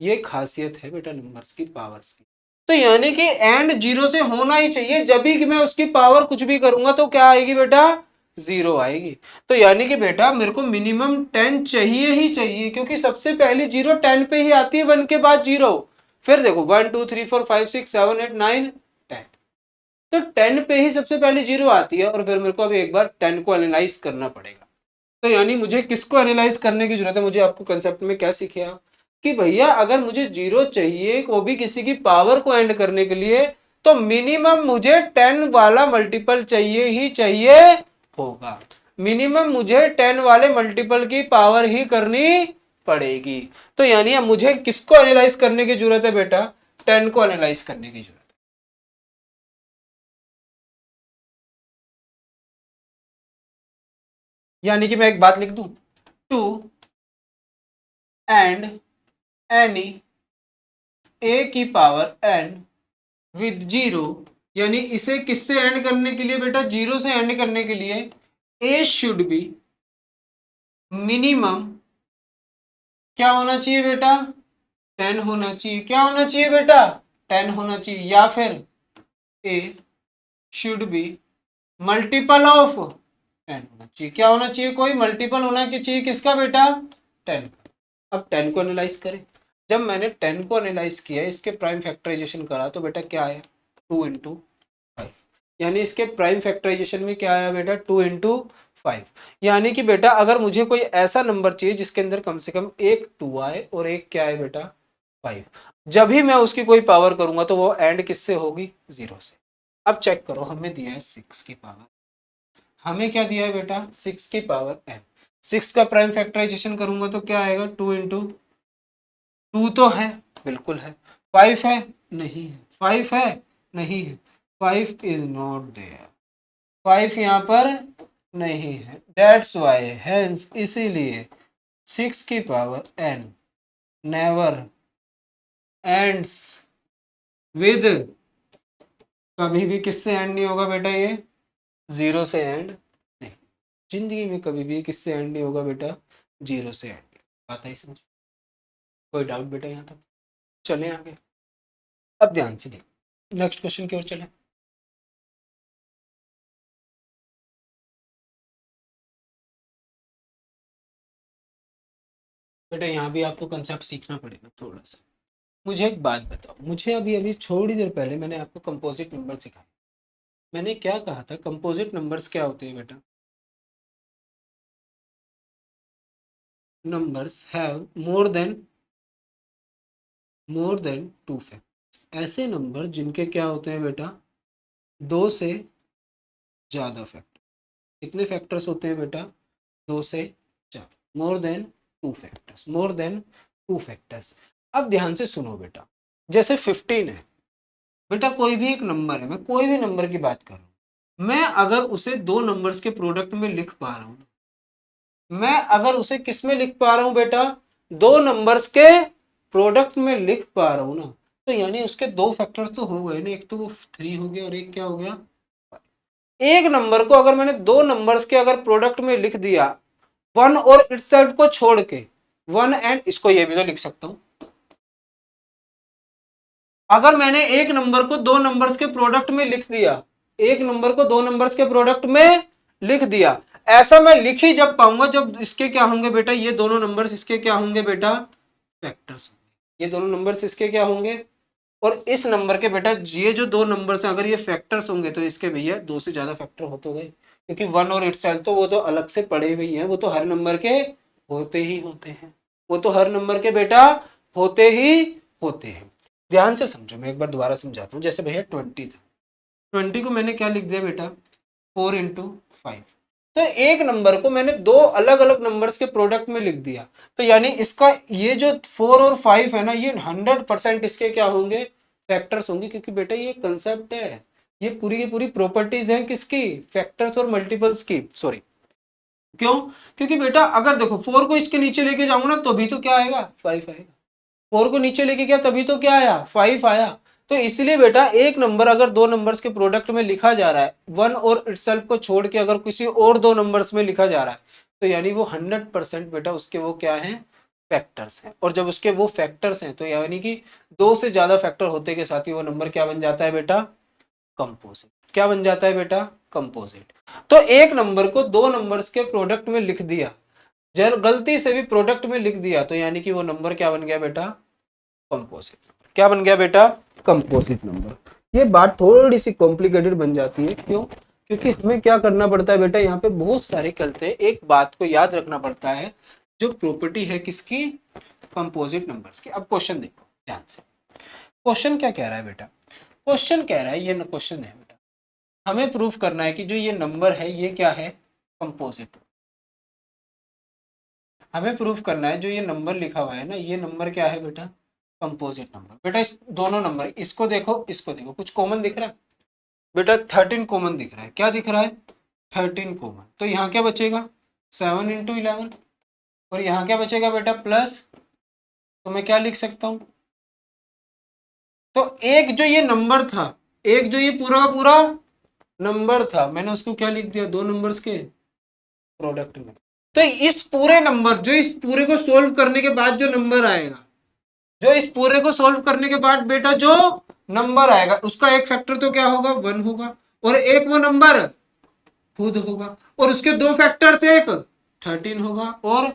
ये खासियत है बेटा नंबर्स की, पावर्स की। तो यानी कि एंड जीरो से होना ही चाहिए, जब भी कि मैं उसकी पावर कुछ भी करूंगा तो क्या आएगी बेटा, जीरो आएगी। तो यानी कि बेटा मेरे को मिनिमम 10 चाहिए ही चाहिए, क्योंकि सबसे पहली जीरो 10 पे ही आती है, 1 के बाद जीरो। फिर देखो 1 2 3 4 5 6 7 8 9 10, तो 10 पे ही सबसे पहली जीरो आती है, और फिर मेरे को अभी एक बार 10 को एनालाइज करना पड़ेगा। तो यानी मुझे किसको एनालाइज करने की जरूरत है, मुझे आपको कंसेप्ट में क्या सीखे आप कि भैया अगर मुझे जीरो चाहिए वो भी किसी की पावर को एंड करने के लिए, तो मिनिमम मुझे 10 वाला मल्टीपल चाहिए ही चाहिए होगा, मिनिमम मुझे 10 वाले मल्टीपल की पावर ही करनी पड़ेगी। तो यानी अब मुझे किसको एनालाइज करने की जरूरत है बेटा, 10 को एनालाइज करने की जरूरत है। यानी कि मैं एक बात लिख दूं, टू एंड एनी ए की पावर एन विद जीरो, यानी इसे किससे एंड करने के लिए बेटा, जीरो से एंड करने के लिए ए शुड बी मिनिमम क्या होना चाहिए बेटा, 10 होना चाहिए। क्या होना चाहिए बेटा, 10 होना चाहिए। या फिर ए शुड बी मल्टीपल ऑफ 10 होना चाहिए। क्या होना चाहिए, कोई मल्टीपल होना चाहिए किसका बेटा, 10। अब 10 को एनालाइज करें, जब मैंने 10 को एनालाइज किया, इसके प्राइम फैक्टराइजेशन करा, तो बेटा क्या आया, 2 इंटू 5। यानी इसके प्राइम फैक्टराइजेशन में क्या आया बेटा, 2 इंटू 5। यानी कि बेटा अगर मुझे कोई ऐसा नंबर चाहिए जिसके अंदर कम से कम एक 2 आए और एक क्या है बेटा 5, जब भी मैं उसकी कोई पावर करूंगा तो वो एंड किससे होगी, जीरो से। अब चेक करो, हमें दिया है 6 की पावर, हमें क्या दिया है बेटा 6 की पावर n, 6 का प्राइम फैक्टराइजेशन करूंगा तो क्या आएगा, 2 इंटू 2 तो है, बिल्कुल है। 5 है, नहीं है। 5 है, नहीं है। 5 इज नॉट देयर, 5 यहां पर नहीं है। दैट्स वाई, हेंस इसीलिए 6 की power n never ends with, कभी भी किससे एंड नहीं होगा बेटा, ये जीरो से एंड नहीं, जिंदगी में कभी भी किससे एंड नहीं होगा बेटा, जीरो से एंड। बात है समझ, कोई डाउट बेटा यहाँ तक, चलें आगे। अब ध्यान से देखो, नेक्स्ट क्वेश्चन की ओर चलें। बेटा यहाँ भी आपको कंसेप्ट सीखना पड़ेगा थोड़ा सा। मुझे एक बात बताओ, मुझे अभी अभी थोड़ी देर पहले मैंने आपको कंपोजिट नंबर सिखाया, मैंने क्या कहा था, कंपोजिट नंबर्स क्या होते हैं बेटा, numbers have more than two factors, ऐसे नंबर जिनके क्या होते हैं बेटा, दो से ज्यादा फैक्टर। कितने फैक्टर्स होते हैं बेटा, दो से ज्यादा, मोर देन टू फैक्टर्स, मोर देन टू फैक्टर्स। अब ध्यान से सुनो बेटा, जैसे 15 है बेटा, कोई भी एक नंबर है, मैं कोई भी नंबर की बात कर रहा हूं, मैं अगर उसे दो नंबर्स के प्रोडक्ट में लिख पा रहा हूं, मैं अगर उसे किस में लिख पा रहा हूं बेटा, दो नंबर्स के प्रोडक्ट में लिख पा रहा हूं ना, तो यानी उसके दो फैक्टर्स तो हो गए ना, एक तो वो 3 हो गया और एक क्या हो गया। एक नंबर को अगर मैंने दो नंबर्स के अगर प्रोडक्ट में लिख दिया, वन और इटसेल्फ को छोड़ के, वन एंड, इसको ये भी तो लिख सकता हूं, अगर मैंने एक नंबर को दो नंबर्स के प्रोडक्ट में लिख दिया, एक नंबर को दो नंबर्स के प्रोडक्ट में लिख दिया, ऐसा मैं लिख ही जब पाऊंगा जब इसके क्या होंगे बेटा, ये दोनों नंबर्स इसके क्या होंगे बेटा, फैक्टर्स, ये दोनों नंबर्स इसके क्या होंगे, और इस नंबर के बेटा ये जो दो नंबर्स हैं अगर ये फैक्टर्स होंगे तो इसके भैया दो से ज्यादा फैक्टर होते गए, क्योंकि वन और इटसेल्फ तो वो तो अलग से पड़े हुए हैं, वो तो हर नंबर के होते ही होते हैं, वो तो हर नंबर के बेटा होते ही होते हैं। ध्यान से समझो, मैं एक बार दोबारा समझाता हूँ। जैसे भैया 20 था, 20 को मैंने क्या लिख दिया बेटा, 4 इंटू 5, तो एक नंबर को मैंने दो अलग अलग नंबर्स के प्रोडक्ट में लिख दिया, तो यानी इसका ये जो 4 और 5 है ना, ये 100% इसके क्या होंगे, फैक्टर्स होंगे, क्योंकि बेटा ये कंसेप्ट है, ये पूरी की पूरी प्रॉपर्टीज हैं किसकी, फैक्टर्स और मल्टीपल्स की, सॉरी क्यों, क्योंकि बेटा अगर देखो 4 को इसके नीचे लेके जाऊंगा ना तो भी तो क्या आएगा, 5 आएगा, 4 को नीचे लेके गया तभी तो क्या आया, 5 आया। तो इसलिए बेटा एक नंबर अगर दो नंबर्स के प्रोडक्ट में लिखा जा रहा है, वन और इटसेल्फ को छोड़ के अगर किसी और दो नंबर्स में लिखा जा रहा है, तो यानी वो 100% बेटा उसके वो क्या है, फैक्टर्स हैं। और जब उसके वो फैक्टर्स हैं तो यानी कि दो से ज्यादा फैक्टर होते के साथ ही वो नंबर क्या बन जाता है बेटा, कंपोजिट। क्या बन जाता है बेटा, कंपोजिट। तो एक नंबर को दो नंबर्स के प्रोडक्ट में लिख दिया, जब गलती से भी प्रोडक्ट में लिख दिया, तो यानी कि वो नंबर क्या बन गया बेटा, कंपोजिट। क्या बन गया बेटा, कंपोजिट नंबर। ये बात थोड़ी सी कॉम्प्लिकेटेड बन जाती है, क्यों, क्योंकि हमें क्या करना पड़ता है बेटा, यहाँ पे बहुत सारे करते हैं, एक बात को याद रखना पड़ता है, जो प्रॉपर्टी है किसकी, कंपोजिट नंबर्स की। अब क्वेश्चन देखो ध्यान से, क्वेश्चन क्या कह रहा है बेटा, क्वेश्चन कह रहा है, ये क्वेश्चन है बेटा, हमें प्रूफ करना है कि जो ये नंबर है ये क्या है, कंपोजिट। हमें प्रूफ करना है जो ये नंबर लिखा हुआ है ना, ये नंबर क्या है बेटा, कंपोजिट नंबर। बेटा इस दोनों नंबर, इसको देखो इसको देखो, कुछ कॉमन दिख रहा है बेटा, 13 कॉमन दिख रहा है। क्या दिख रहा है, 13 कॉमन। तो यहाँ क्या बचेगा, 7 × 11। और यहाँ क्या बचेगा बेटा, प्लस। तो मैं क्या लिख सकता हूँ, तो एक जो ये नंबर था, एक जो ये पूरा का पूरा नंबर था, मैंने उसको क्या लिख दिया, दो नंबर्स के प्रोडक्ट में। तो इस पूरे नंबर, जो इस पूरे को सोल्व करने के बाद जो नंबर आएगा, जो इस पूरे को सोल्व करने के बाद बेटा जो नंबर आएगा, उसका एक फैक्टर तो क्या होगा, 1 होगा, और एक वो नंबर खुद होगा, और उसके दो फैक्टर्स, एक 13 होगा, और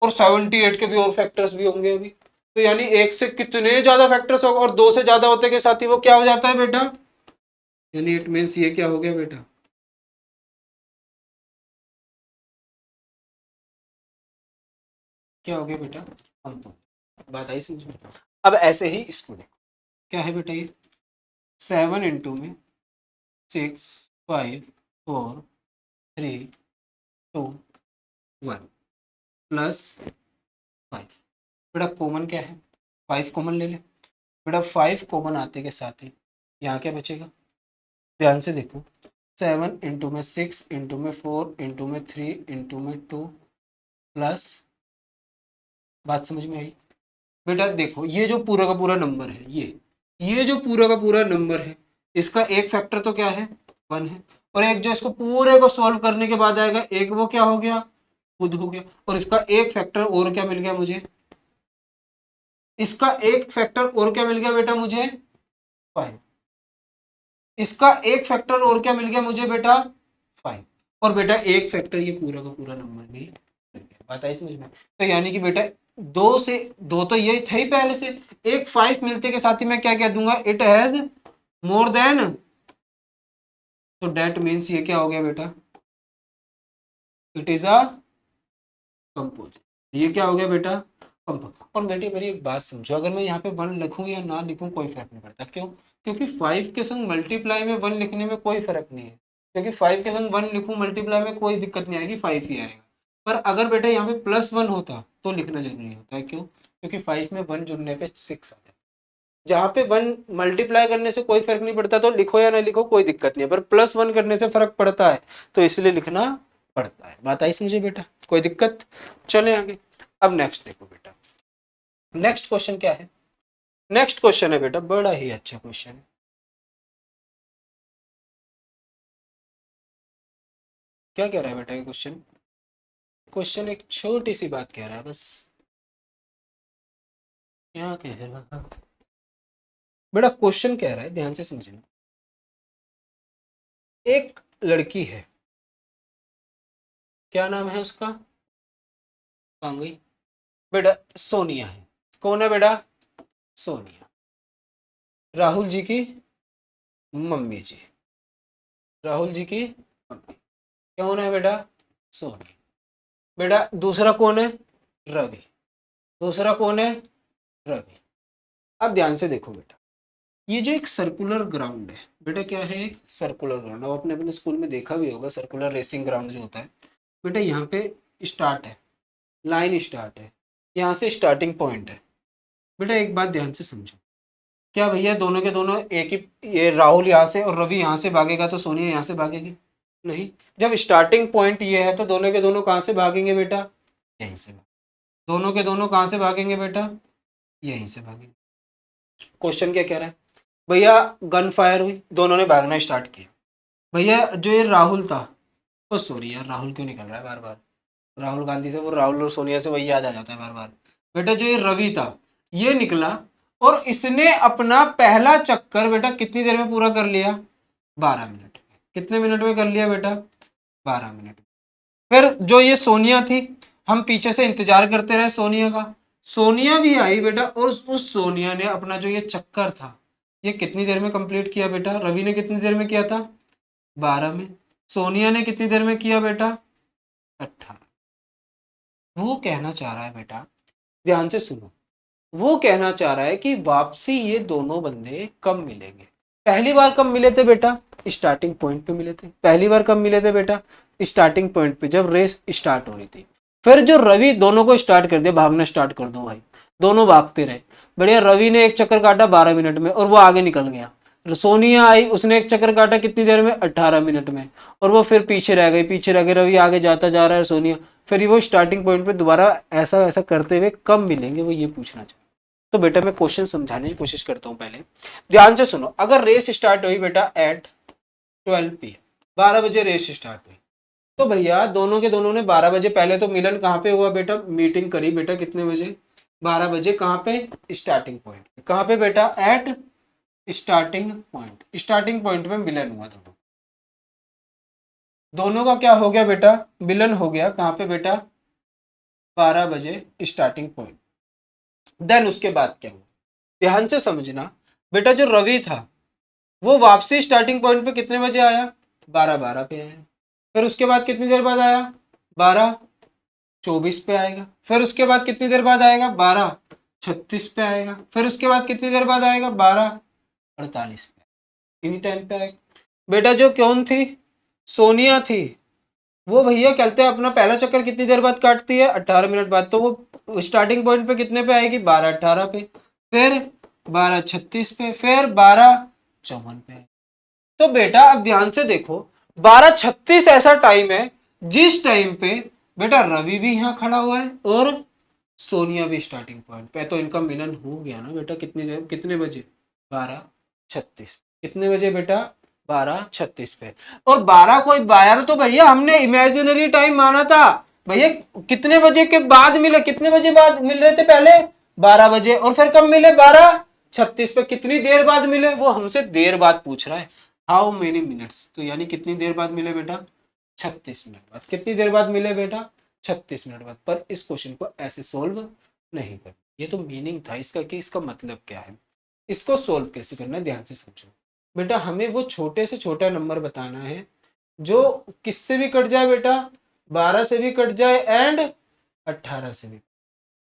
78 के भी और फैक्टर्स भी होंगे अभी। तो यानी एक से कितने ज्यादा फैक्टर्स होगा, और दो से ज्यादा होते के साथ ही वो क्या हो जाता है बेटा, यानी इट मीन्स ये क्या हो गया बेटा, क्या हो गया बेटा, बात आई समझ में। अब ऐसे ही इसको देखो, क्या है बेटा, ये 7 × 6 5 4 3 2 1 प्लस 5। बेटा कॉमन क्या है, 5 कॉमन ले ले। बेटा 5 कॉमन आते के साथ ही यहाँ क्या बचेगा, ध्यान से देखो, 7 × 6 × 4 × 3 × 2 प्लस, बात समझ में आई। बेटा देखो ये जो पूरा का पूरा नंबर है, ये जो पूरा का पूरा नंबर है, इसका एक फैक्टर तो क्या है, 1 है, और एक जो इसको पूरे को सॉल्व करने के बाद आएगा, एक वो क्या हो गया, खुद हो गया, और इसका एक फैक्टर और क्या मिल गया मुझे, इसका एक फैक्टर और क्या मिल गया बेटा मुझे, 5। इसका एक फैक्टर और क्या मिल गया मुझे बेटा, 5। और बेटा एक फैक्टर ये पूरा का पूरा नंबर भी मिल गया। बात आई समझ में। तो यानी कि बेटा दो से दो तो ये थे ही पहले से, एक 5 मिलते के साथ ही मैं क्या कह दूंगा, इट हैज मोर देन, तो डेट मीन्स ये क्या हो गया बेटा, इट इज अ कंपोजिट। ये क्या हो गया बेटा, कंपोजिट। और बेटे मेरी एक बात समझो, अगर मैं यहाँ पे 1 लिखूं या ना लिखूं कोई फर्क नहीं पड़ता, क्यों, क्योंकि 5 के संग मल्टीप्लाई में 1 लिखने में कोई फर्क नहीं है, क्योंकि 5 के संग 1 लिखूं मल्टीप्लाई में कोई दिक्कत नहीं आएगी, 5 ही आएगा। पर अगर बेटा यहाँ पे +1 होता तो लिखना जरूरी होता है, क्यों, क्योंकि 5 में 1 जुड़ने पे 6 आ जाता है। जहाँ पे 1 मल्टीप्लाई करने से कोई फर्क नहीं पड़ता, तो लिखो या ना लिखो कोई दिक्कत नहीं है, पर +1 करने से फर्क पड़ता है, तो इसलिए लिखना पड़ता है। बात आई समझे बेटा, कोई दिक्कत। चले आगे। अब नेक्स्ट देखो बेटा, नेक्स्ट क्वेश्चन क्या है, नेक्स्ट क्वेश्चन है बेटा बड़ा ही अच्छा क्वेश्चन है। क्या कह रहा है बेटा ये क्वेश्चन, क्वेश्चन एक छोटी सी बात कह रहा है बस। क्या कह रहा है बेटा, क्वेश्चन कह रहा है, ध्यान से समझना। एक लड़की है, क्या नाम है उसका, कहाँ गई बेटा, सोनिया है। कौन है बेटा, सोनिया, राहुल जी की मम्मी जी, राहुल जी की मम्मी। कौन है बेटा, सोनी। बेटा दूसरा कौन है, रवि। दूसरा कौन है, रवि। अब ध्यान से देखो बेटा, ये जो एक सर्कुलर ग्राउंड है बेटा, क्या है, एक सर्कुलर ग्राउंड। अब आपने अपने स्कूल में देखा भी होगा, सर्कुलर रेसिंग ग्राउंड जो होता है बेटा, यहाँ पे स्टार्ट है, लाइन स्टार्ट है, यहाँ से स्टार्टिंग पॉइंट है। बेटा एक बात ध्यान से समझो, क्या भैया दोनों के दोनों एक ही, ये राहुल यहाँ से और रवि यहाँ से भागेगा तो सोनिया यहाँ से भागेगी, नहीं। जब स्टार्टिंग पॉइंट ये है तो दोनों के दोनों कहाँ से भागेंगे बेटा, यहीं से। दोनों के दोनों कहाँ से भागेंगे बेटा, यहीं से भागेंगे। क्वेश्चन क्या कह रहा है, भैया गन फायर हुई, दोनों ने भागना स्टार्ट किया। भैया जो ये राहुल था, ओ सॉरी यार, राहुल क्यों निकल रहा है बार बार, राहुल गांधी से वो राहुल और सोनिया से वही याद आ जाता है बार बार। बेटा जो ये रवि था, ये निकला और इसने अपना पहला चक्कर बेटा कितनी देर में पूरा कर लिया? 12 मिनट में। कितने मिनट में कर लिया बेटा? 12 मिनट। फिर जो ये सोनिया थी, हम पीछे से इंतजार करते रहे सोनिया का, सोनिया भी आई बेटा, और उस सोनिया ने अपना जो ये चक्कर था, ये कितनी देर में कंप्लीट किया बेटा? रवि ने कितनी देर में किया था? 12 में। सोनिया ने कितनी देर में किया बेटा? 18। वो कहना चाह रहा है बेटा, ध्यान से सुनो, वो कहना चाह रहा है कि वापसी ये दोनों बंदे कब मिलेंगे? पहली बार कब मिले थे बेटा? स्टार्टिंग पॉइंट पे मिले थे। पहली बार कब मिले थे बेटा? स्टार्टिंग पॉइंट पे, जब रेस स्टार्ट हो रही थी। फिर जो रवि दोनों को स्टार्ट कर दिया, भागना स्टार्ट कर दो भाई, दोनों भागते रहे। बढ़िया, रवि ने एक चक्कर काटा 12 मिनट में और वो आगे निकल गया। सोनिया आई, उसने एक चक्कर काटा कितनी देर में? 18 मिनट में, और वो फिर पीछे रह गई, पीछे रह गई। रवि आगे जाता जा रहा है, सोनिया, फिर वो स्टार्टिंग पॉइंट पे दोबारा ऐसा ऐसा करते हुए कब मिलेंगे, वो ये पूछना चाहिए। तो बेटा मैं क्वेश्चन समझाने की कोशिश करता हूं, पहले ध्यान से सुनो। अगर रेस स्टार्ट हुई बेटा एट 12 PM, 12 बजे रेस स्टार्ट हुई, तो भैया दोनों के दोनों ने 12 बजे, पहले तो मिलन कहाँ पे हुआ बेटा? मीटिंग करी बेटा कितने बजे? 12 बजे। कहाँ पे? Starting point. कहाँ पे बेटा? At starting point. Starting point में मिलन हुआ दोनों, दोनों का क्या हो गया बेटा? मिलन हो गया। कहाँ पे बेटा? 12 बजे स्टार्टिंग पॉइंट। देन उसके बाद क्या हुआ, ध्यान से समझना बेटा। जो रवि था वो वापसी स्टार्टिंग पॉइंट पे कितने बजे आया? 12:12 पे आया। फिर उसके बाद कितनी देर बाद आया? 12:24 पे आएगा। फिर उसके बाद कितनी देर बाद आएगा? 12:36 पे आएगा। फिर उसके बाद कितनी देर बाद आएगा? 12:48 पे। इन्हीं टाइम पे आएगा बेटा। जो कौन थी? सोनिया थी, वो भैया कहते हैं अपना पहला चक्कर कितनी देर बाद काटती है? 18 मिनट बाद। तो वो स्टार्टिंग पॉइंट पे कितने पे आएगी? 12:18 पे। फिर 12:36 पे, फिर 12:54 पे। तो बेटा अब ध्यान से देखो, 12:36 ऐसा टाइम है जिस टाइम पे बेटा रवि भी यहाँ खड़ा हुआ है और सोनिया भी स्टार्टिंग पॉइंट पे। तो इनका मिलन हो गया ना बेटा? कितनी देर, कितने बजे? 12:36। कितने बजे बेटा? 12:36 पे। और 12 कोई 12 तो भैया हमने इमेजिनरी टाइम माना था भैया। कितने बजे के बाद मिले? कितने बजे बाद मिल रहे थे पहले? 12 बजे। और फिर कब मिले? 12:36 पे। कितनी देर बाद मिले? वो हमसे देर बाद पूछ रहा है, हाउ मेनी मिनट्स। तो यानी कितनी देर बाद मिले बेटा? 36 मिनट बाद। कितनी देर बाद मिले बेटा? 36 मिनट बाद। पर इस क्वेश्चन को ऐसे सोल्व नहीं कर, ये तो मीनिंग था इसका कि इसका मतलब क्या है। इसको सोल्व कैसे करना है, ध्यान से समझो बेटा। हमें वो छोटे से छोटा नंबर बताना है जो किससे भी कट जाए बेटा? 12 से भी कट जाए एंड 18 से भी।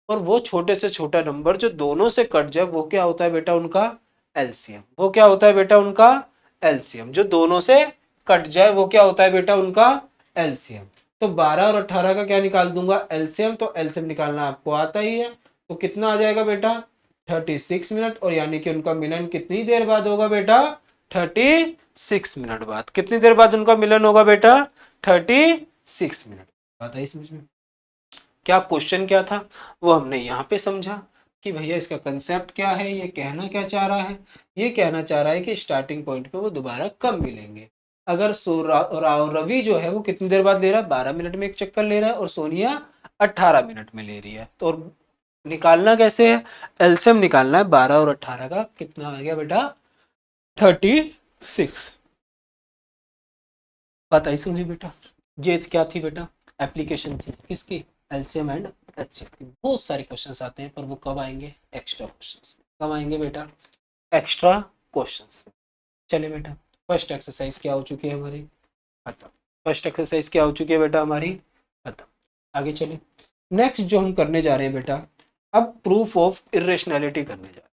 और वो छोटे से छोटा नंबर जो दोनों से कट जाए, वो क्या होता है बेटा? उनका एलसीएम। वो क्या होता है बेटा? उनका एलसीएम। जो दोनों से कट जाए वो क्या होता है बेटा? उनका एलसीएम। तो 12 और 18 का क्या निकाल दूंगा? एलसीएम। तो एलसीएम निकालना आपको आता ही है। तो कितना आ जाएगा बेटा? 36 मिनट। और यानी कि उनका मिलन कितनी देर बाद होगा बेटा? 36 मिनट बाद। कितनी देर बाद उनका मिलन होगा बेटा? 36 मिनट। बात आई समझ में? क्या क्वेश्चन क्या था वो हमने यहाँ पे समझा कि भैया इसका कंसेप्ट क्या है, ये कहना क्या चाह रहा है। ये कहना चाह रहा है कि स्टार्टिंग पॉइंट पे वो दोबारा कब मिलेंगे। अगर रवि जो है वो कितनी देर बाद ले रहा है? 12 मिनट में एक चक्कर ले रहा है, और सोनिया 18 मिनट में ले रही है। तो निकालना कैसे है? एलसीएम निकालना है 12 और 18 का। कितना आ गया बेटा? 36। बात आई समझी बेटा? ये क्या थी बेटा? एप्लीकेशन थी किसकी? एलसीएम एंड एचसीएफ की। बहुत सारे क्वेश्चंस आते हैं, पर वो कब आएंगे? Extra questions. कब आएंगे बेटा? Extra questions. चलिए बेटा, फर्स्ट एक्सरसाइज क्या हो चुकी है हमारी? खत्म। फर्स्ट एक्सरसाइज क्या हो चुकी है बेटा हमारी? खत्म। आगे चलिए, नेक्स्ट जो हम करने जा रहे हैं बेटा, अब प्रूफ ऑफ इरेशनैलिटी करने जा रहे हैं।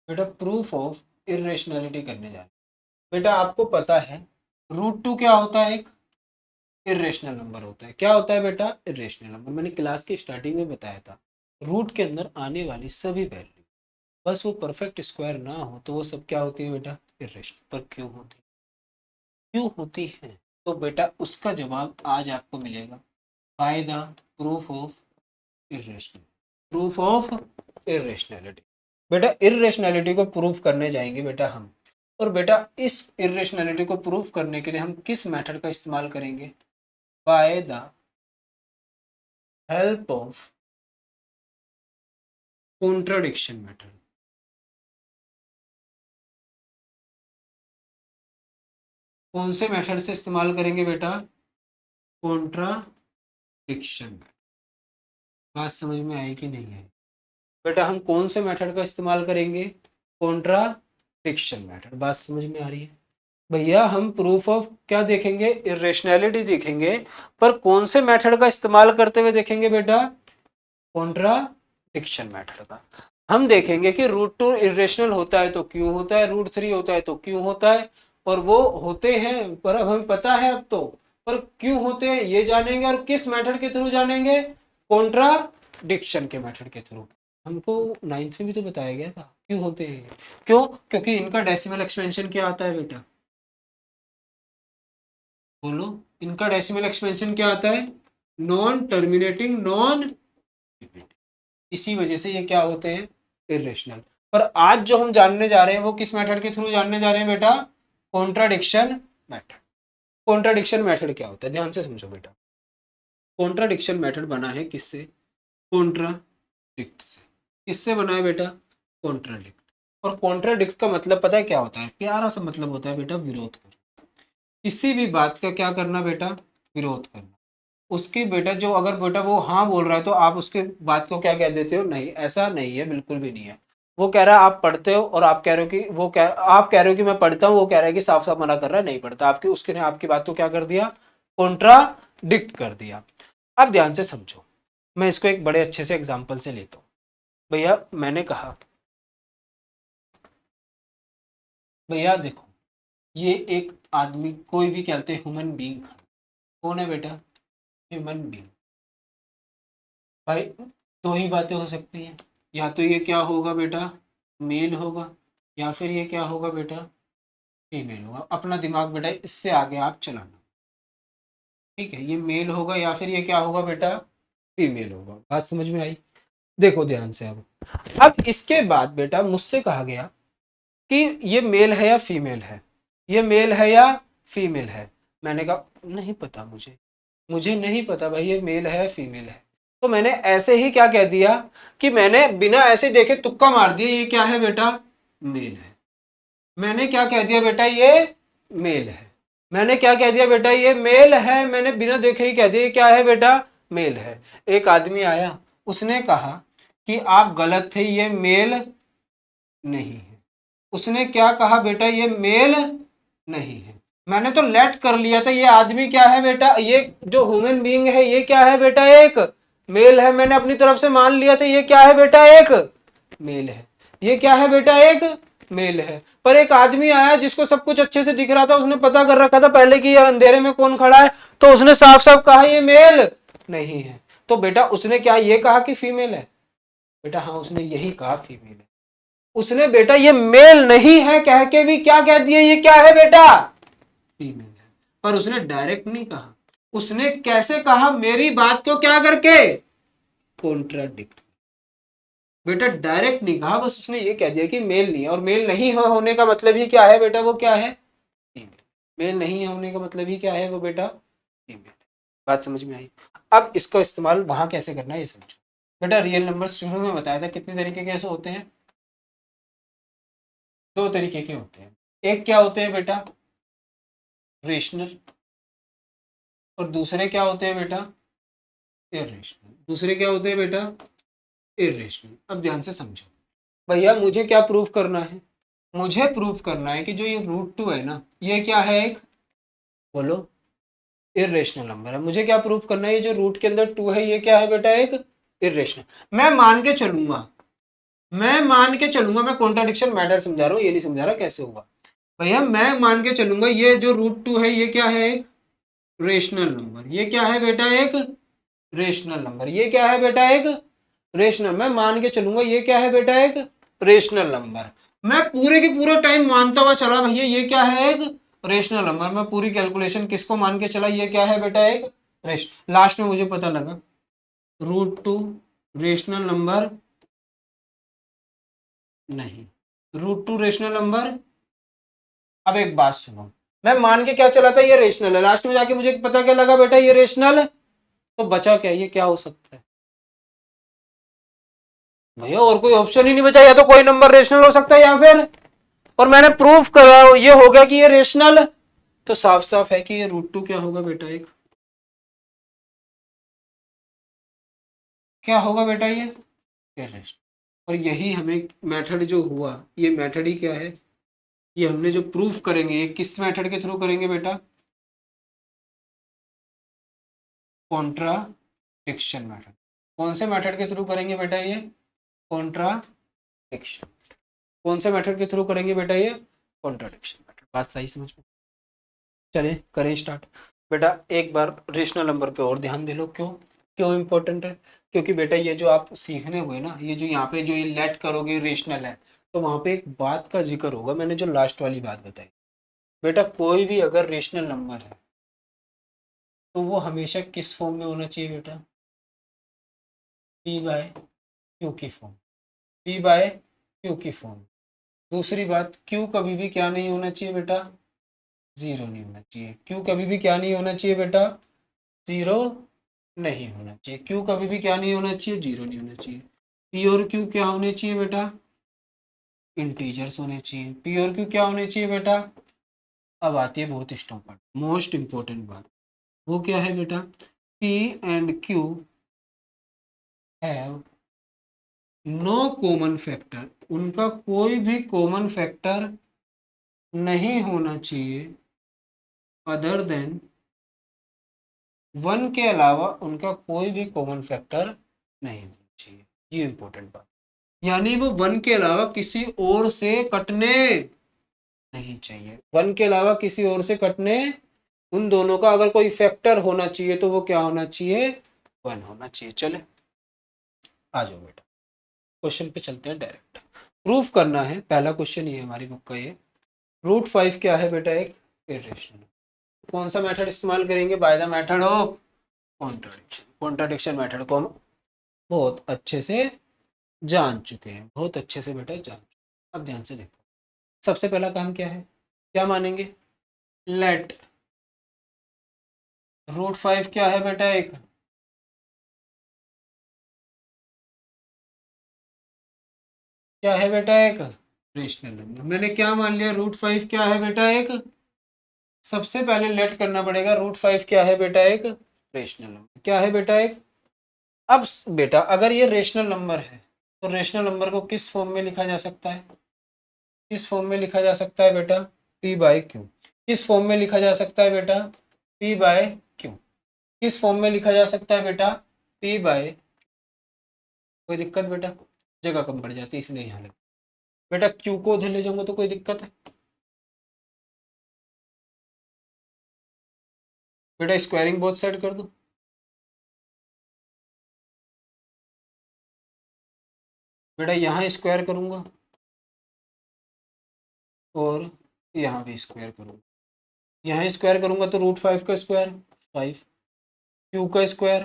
बेटा प्रूफ ऑफ इरेशनैलिटी करने जा रहे हैं। बेटा आपको पता है √2 क्या होता है? एक इरेशनल नंबर होता है। क्या होता है बेटा? Irrational number. मैंने क्लास की स्टार्टिंग में बताया था, रूट के अंदर आने वाली सभी वैल्यू, बस वो परफेक्ट स्क्वायर ना हो तो वो सब क्या होती है बेटा? इरेशनल। पर क्यों होती है? क्यों होती है, तो बेटा उसका जवाब आज आपको मिलेगा by the proof of irrational, proof of irrationality. बेटा इर्रेशनैलिटी को प्रूफ करने जाएंगे बेटा हम, और बेटा इस इर्रेशनैलिटी को प्रूफ करने के लिए हम किस मेथड का इस्तेमाल करेंगे, bye the help of contradiction method. कौन से मेथड से इस्तेमाल करेंगे बेटा, कॉन्ट्राडिक्शन। बात समझ में आई कि नहीं आई बेटा, हम कौन से मेथड का इस्तेमाल करेंगे, कॉन्ट्राडिक्शन मेथड। बात समझ में आ रही है भैया, हम प्रूफ ऑफ क्या देखेंगे, इरेशनैलिटी देखेंगे, पर कौन से मेथड का इस्तेमाल करते हुए देखेंगे बेटा, कॉन्ट्राडिक्शन मेथड का। हम देखेंगे कि √2 इरेशनल होता है तो क्यों होता है, √3 होता है तो क्यों होता है, और वो होते हैं पर अब हमें पता है अब तो, पर क्यों होते हैं ये जानेंगे, और किस मेथड के थ्रू जानेंगे, कॉन्ट्राडिक्शन के मेथड के थ्रू। हमको 9th में भी तो बताया गया था क्यों होते हैं, क्यों, क्योंकि इनका डेसिमल एक्सपेंशन क्या आता है बेटा, बोलो, इनका डेसिमल एक्सपेंशन क्या आता है, नॉन टर्मिनेटिंग नॉन, इसी वजह से ये क्या होते हैं, इरेशनल। पर आज जो हम जानने जा रहे हैं वो किस मेथड के थ्रू जानने जा रहे हैं बेटा, कॉन्ट्राडिक्शन मेथड। कॉन्ट्राडिक्शन मेथड क्या होता है, ध्यान से समझो बेटा, कॉन्ट्राडिक्शन मेथड बना है किससे, कॉन्ट्राडिक्ट से। किससे बना है बेटा, कॉन्ट्राडिक्ट। और कॉन्ट्राडिक्ट का मतलब पता है क्या होता है, प्यारा सा मतलब होता है बेटा, विरोध करना। किसी भी बात का क्या करना बेटा, विरोध करना। उसकी बेटा जो अगर बेटा वो हाँ बोल रहा है तो आप उसके बात को क्या कह देते हो, नहीं, ऐसा नहीं है, बिल्कुल भी नहीं है। वो कह रहा है आप पढ़ते हो और आप कह रहे हो कि आप कह रहे हो कि मैं पढ़ता हूँ, वो कह रहा है कि साफ साफ मना कर रहा है नहीं पढ़ता, आपकी उसके ने आपकी बात को क्या कर दिया, कॉन्ट्राडिक्ट कर दिया। अब ध्यान से समझो, मैं इसको एक बड़े अच्छे से एग्जाम्पल से लेता हूँ। भैया मैंने कहा, भैया देखो ये एक आदमी, कोई भी कहते हैं ह्यूमन बींग, कौन है बेटा, ह्यूमन बींग। भाई दो ही बातें हो सकती हैं, या तो ये क्या होगा बेटा, मेल होगा, या फिर ये क्या होगा बेटा, फीमेल होगा। अपना दिमाग बेटा इससे आगे आप चलाना, ठीक है, ये मेल होगा या फिर ये क्या होगा बेटा, फीमेल होगा। बात समझ में आई, देखो ध्यान से। अब इसके बाद बेटा मुझसे कहा गया कि ये मेल है या फीमेल है, ये मेल है या फीमेल है। मैंने कहा नहीं पता मुझे, मुझे नहीं पता भाई ये मेल है या फीमेल है। तो मैंने ऐसे ही क्या कह दिया कि मैंने बिना ऐसे देखे तुक्का मार दिया, ये क्या है बेटा, मेल है। मैंने क्या कह दिया बेटा, ये मेल है। मैंने क्या कह दिया बेटा, ये मेल है। मैंने बिना देखे ही कह दिया ये क्या है बेटा, मेल है। एक आदमी आया, उसने कहा कि आप गलत थे, ये मेल नहीं है। उसने क्या कहा बेटा, ये मेल नहीं है। मैंने तो लेट कर लिया था, ये आदमी क्या है बेटा, ये जो ह्यूमन बीइंग है ये क्या है बेटा, एक मेल है। मैंने अपनी तरफ से मान लिया था ये क्या है बेटा, एक मेल है। ये क्या है बेटा, एक मेल है। पर एक आदमी आया जिसको सब कुछ अच्छे से दिख रहा था, उसने पता कर रखा था पहले कि ये अंधेरे में कौन खड़ा है, तो उसने साफ साफ कहा ये मेल नहीं है। तो बेटा उसने क्या ये कहा कि फीमेल है, बेटा हाँ उसने यही कहा फीमेल है। उसने बेटा ये मेल नहीं है कह के भी क्या कह दिया, ये क्या है बेटा, फीमेल है। पर उसने डायरेक्ट नहीं कहा, उसने कैसे कहा, मेरी बात को क्या करके, कॉन्ट्राडिक्ट। बेटा डायरेक्ट नहीं कहा, बस उसने ये कह दिया कि मेल नहीं है। और मेल नहीं होने का मतलब ही क्या है बेटा, वो क्या है, फीमेल। मेल नहीं होने का मतलब ही क्या है, वो बेटा फीमेल। बात समझ में आई। अब इसको इस्तेमाल वहां कैसे करना है ये समझो बेटा। रियल नंबर शुरू में बताया था कितने तरीके के ऐसे होते हैं, दो तरीके के होते हैं। एक क्या होते हैं बेटा, रेशनल, और दूसरे क्या होते हैं बेटा, इरेशनल। दूसरे क्या होते हैं बेटा, इरेशनल। अब ध्यान से समझो भैया, मुझे क्या प्रूफ करना है, मुझे प्रूफ करना है कि जो ये √2 है ना, ये क्या है, एक बोलो इरेशनल नंबर है। मुझे क्या प्रूफ करना है, ये जो रूट के अंदर 2 है ये क्या है बेटा, एक इरेशनल। मैं मान के चलूंगा, मैं कॉन्ट्राडिक्शन मैटर समझा रहा हूँ, ये नहीं समझा रहा कैसे होगा भैया। मैं मान के चलूंगा ये जो √2 है ये क्या है, एक रेशनल नंबर। ये क्या है बेटा, एक रेशनल नंबर। ये क्या है बेटा, एक रेशनल। मैं मान के चलूंगा ये क्या है बेटा, एक रेशनल नंबर। मैं पूरे के पूरा टाइम मानता हुआ चला भैया ये क्या है, एक रेशनल नंबर, मैं पूरी कैलकुलेशन किसको मान के चला, ये क्या है बेटा एक लास्ट में मुझे पता लगा √2 रेशनल नंबर नहीं, √2 रेशनल नंबर। अब एक बात सुनो, मैं मान के क्या चला था ये रेशनल है, लास्ट में जाके मुझे पता क्या लगा बेटा ये रेशनल है, तो बचा क्या, ये क्या हो सकता है भैया, और कोई ऑप्शन ही नहीं बचा, या तो कोई नंबर रेशनल हो सकता है या फिर, और मैंने प्रूफ करा ये हो गया कि ये रेशनल, तो साफ साफ है कि ये √2 क्या होगा बेटा एक, क्या होगा बेटा ये रेशनल। और यही हमें मेथड जो हुआ, ये मेथड ही क्या है, ये हमने जो प्रूफ करेंगे ये किस मेथड के थ्रू करेंगे बेटा, कॉन्ट्राडिक्शन मेथड। कौन से मेथड के थ्रू करेंगे बेटा ये, कॉन्ट्राडिक्शन। कौन से मेथड के थ्रू करेंगे बेटा ये, कॉन्ट्राडिक्शन मेथड। बात सही समझ में, चलिए करें स्टार्ट। बेटा एक बार रेशनल नंबर पे और ध्यान दे लो, क्यों क्यों इंपॉर्टेंट है, क्योंकि बेटा ये जो आप सीखने हुए ना, ये जो यहाँ पे जो ये लेट करोगे रेशनल है, तो वहां पे एक बात का जिक्र होगा, मैंने जो लास्ट वाली बात बताई बेटा, कोई भी अगर रेशनल नंबर है तो वो हमेशा किस फॉर्म में होना चाहिए बेटा, p/q की फॉर्म, p/q की फॉर्म। दूसरी बात, q कभी भी क्या नहीं होना चाहिए बेटा, जीरो नहीं होना चाहिए, q कभी भी क्या नहीं होना चाहिए बेटा, जीरो नहीं होना चाहिए, q कभी भी क्या नहीं होना चाहिए, जीरो नहीं होना चाहिए। p और q क्या होने चाहिए बेटा, इंटीजर्स होने चाहिए। p और q क्या होने चाहिए बेटा, अब आती है बहुत स्टॉप मोस्ट इंपॉर्टेंट बात, वो क्या है बेटा, p and q have no common factor, उनका कोई भी कॉमन फैक्टर नहीं होना चाहिए, अदर देन 1 के अलावा उनका कोई भी कॉमन फैक्टर नहीं होना चाहिए, ये इंपॉर्टेंट बात, यानी वो 1 के अलावा किसी और से कटने नहीं चाहिए, 1 के अलावा किसी और से कटने, उन दोनों का अगर कोई फैक्टर होना चाहिए तो वो क्या होना चाहिए, 1 होना चाहिए। चले आ जाओ बेटा, क्वेश्चन पे चलते हैं डायरेक्ट, प्रूफ करना है, पहला क्वेश्चन ये हमारी बुक का, ये √5 क्या है बेटा एक इरेशनल। कौन सा मेथड इस्तेमाल करेंगे, by the method of contradiction. Contradiction method को हम बहुत अच्छे से जान चुके हैं, बहुत अच्छे से बेटा जान चुके हैं। अब ध्यान से देखो, सबसे पहला काम क्या है, क्या मानेंगे, लेट √5 क्या है बेटा एक, क्या है बेटा एक रेशनल नंबर। मैंने क्या मान लिया, √5 क्या है बेटा एक, सबसे पहले लेट करना पड़ेगा, √5 क्या है बेटा एक रेशनल नंबर, क्या है बेटा एक। अब बेटा अगर ये रेशनल नंबर है तो रेशनल नंबर को किस फॉर्म में लिखा जा सकता है, किस फॉर्म में लिखा जा सकता है बेटा, p/q। किस फॉर्म में लिखा जा सकता है बेटा, p/q। किस फॉर्म में लिखा जा सकता है बेटा, p/, कोई दिक्कत बेटा, जगह कम पड़ जाती है इसलिए यहाँ लगे बेटा, q को उधर ले जाऊंगा तो कोई दिक्कत है बेटा, स्क्वायरिंग बोथ साइड कर दो बेटा, यहाँ स्क्वायर करूंगा और यहाँ भी स्क्वायर करूंगा, यहाँ स्क्वायर करूंगा तो √5 का स्क्वायर 5, q का स्क्वायर,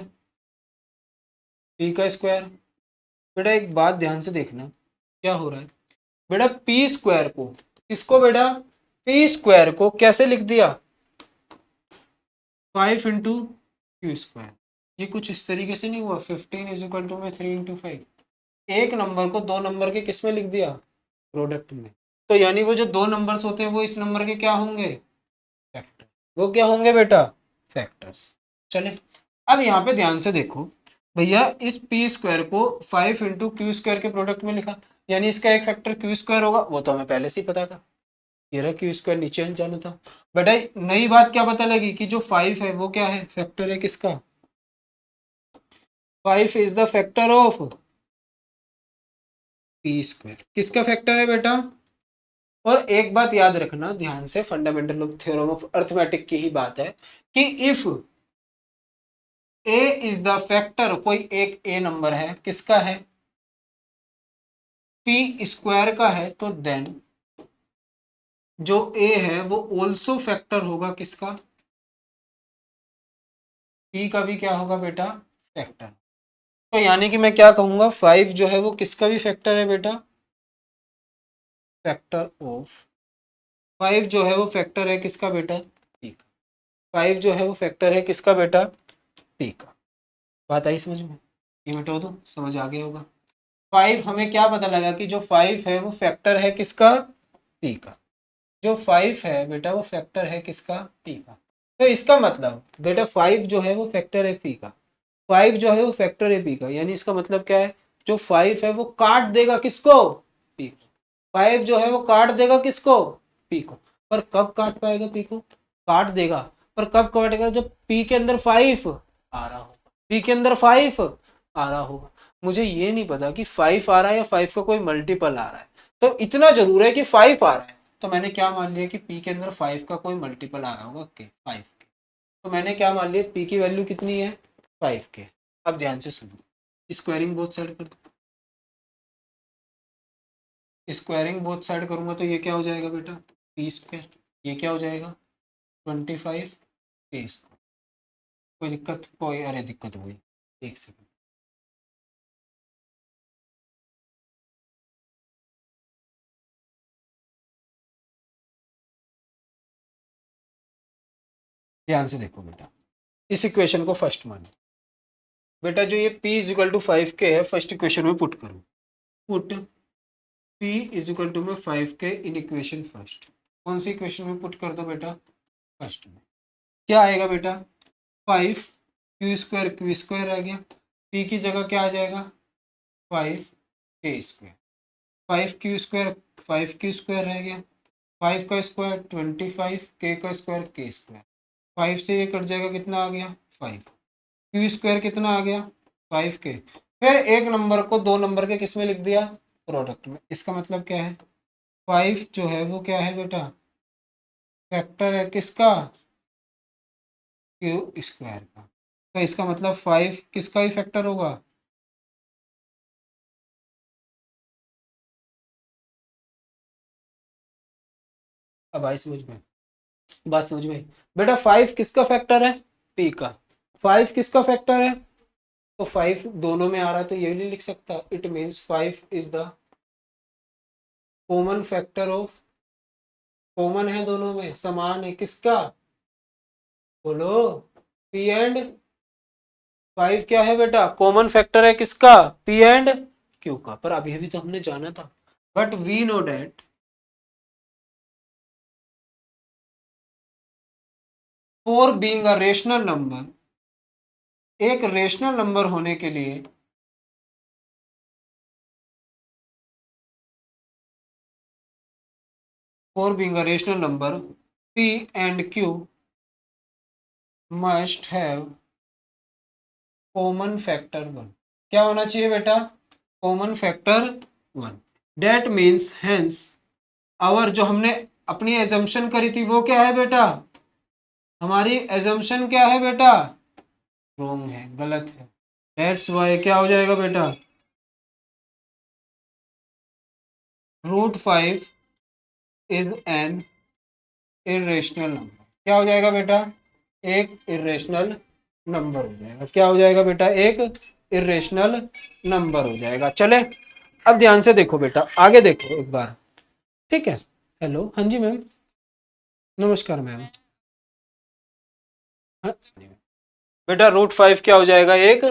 p का स्क्वायर। बेटा एक बात ध्यान से देखना क्या हो रहा है बेटा, p स्क्वायर को, किसको बेटा, p स्क्वायर को कैसे लिख दिया, 5 इंटू क्यू स्क्वायर। ये कुछ इस तरीके से नहीं हुआ, 15 इज इक्वल टू में 3 इंटू 5, एक नंबर को दो नंबर के किस में लिख दिया, प्रोडक्ट में। तो यानी वो जो दो नंबर्स होते हैं वो इस नंबर के क्या होंगे, फैक्टर। वो क्या होंगे बेटा, फैक्टर्स। चले अब यहाँ पे ध्यान से देखो भैया, इस p स्क्वायर को 5 इंटू क्यू स्क्वायर के प्रोडक्ट में लिखा, यानी इसका एक फैक्टर क्यू स्क्वायर होगा, वो तो हमें पहले से ही पता था, ये रहा क्यू स्क्वायर नीचे जाना था। बेटा नई बात क्या पता लगी कि जो 5 है वो क्या है, फैक्टर है किसका, 5 is the factor of p square, किसका फैक्टर है बेटा। और एक बात याद रखना ध्यान से, fundamental of theorem of arithmetic की ही बात है कि if a is the factor, कोई एक a नंबर है, किसका है, p स्क्वायर का है, तो देन जो a है वो ऑल्सो फैक्टर होगा किसका, p का भी क्या होगा बेटा, फैक्टर। तो यानी कि मैं क्या कहूंगा, 5 जो है वो किसका भी फैक्टर है बेटा, फैक्टर ऑफ 5 जो है वो फैक्टर है किसका बेटा, p का। 5 जो है वो फैक्टर है किसका बेटा, p का। बात आई समझ में, ये मिटा दो, समझ आ गया होगा। 5 हमें क्या पता लगा कि जो 5 है वो फैक्टर है किसका, p का। जो 5 है बेटा वो फैक्टर है किसका, p का। तो इसका मतलब बेटा 5 जो है वो फैक्टर है p का, 5 जो है वो फैक्टर है p का, यानी इसका मतलब क्या है, जो 5 है वो काट देगा किसको, p को। 5 जो है वो काट देगा किसको, p को। पर कब काट पाएगा p को, काट देगा, पर कब काटेगा, जब p के अंदर 5 आ रहा होगा, p के अंदर 5 आ रहा होगा। मुझे ये नहीं पता कि 5 आ रहा है या 5 का कोई मल्टीपल आ रहा है, तो इतना जरूर है कि 5 आ रहा है, तो मैंने क्या मान लिया कि p के अंदर 5 का कोई मल्टीपल आ रहा होगा के 5 के। तो मैंने क्या मान लिया, p की वैल्यू कितनी है, 5 के। अब ध्यान से सुनो, स्क्वायरिंग बोथ साइड कर दो, स्क्वायरिंग बोथ साइड करूंगा तो ये क्या हो जाएगा बेटा, p स्क्वायर, ये क्या हो जाएगा 25 k स्क्वायर। कोई दिक्कत, कोई अरे दिक्कत हो गई, एक सेकंड। ध्यान से देखो बेटा, इस इक्वेशन को फर्स्ट मानो बेटा, जो ये p is equal to 5k है, फर्स्ट इक्वेशन में पुट करो, put p is equal to में 5k इन इक्वेशन फर्स्ट। कौन सी इक्वेशन में पुट कर दो बेटा, फर्स्ट में। क्या आएगा बेटा, 5 रह गया, p की जगह क्या आ जाएगा, 5k square, 5q square, 5q square रह गया, 5 का स्क्वायर 25, k का स्क्वायर k स्क्वायर, 5 से ये कट जाएगा, कितना आ गया 5, क्यू स्क्वायर कितना आ गया 5k। फिर एक नंबर को दो नंबर के किस में लिख दिया, प्रोडक्ट में। इसका मतलब क्या है, 5 जो है वो क्या है बेटा, फैक्टर है किसका, क्यू स्क्वायर का। तो इसका मतलब 5 किसका भी फैक्टर होगा, अब आई समझ में, बात समझ में आई? बेटा 5 किसका फैक्टर है, p का। 5 किसका फैक्टर है, तो 5 दोनों में आ रहा है, तो ये भी नहीं लिख सकता, it means 5 is the common factor of, common है दोनों में, समान है किसका, बोलो, p एंड 5 क्या है बेटा, कॉमन फैक्टर है किसका, p एंड q का। पर अभी अभी तो हमने जाना था, but we know that for being a rational number, एक रेशनल नंबर होने के लिए for being a rational number p and q must have common factor 1। क्या होना चाहिए बेटा, common factor 1। That means hence our, जो हमने अपनी एजम्पशन करी थी वो क्या है बेटा, हमारी एजम्पशन क्या है बेटा, रॉन्ग है, गलत है। दैट्स वाई क्या हो जाएगा बेटा, √5 इज एन इरेशनल नंबर। क्या हो जाएगा बेटा, एक इरेशनल नंबर हो जाएगा। क्या हो जाएगा बेटा, एक इरेशनल नंबर हो जाएगा। चले अब ध्यान से देखो बेटा, आगे देखो एक बार, ठीक है। हेलो, हाँ जी मैम, नमस्कार मैम। हाँ बेटा, √5 क्या हो जाएगा, एक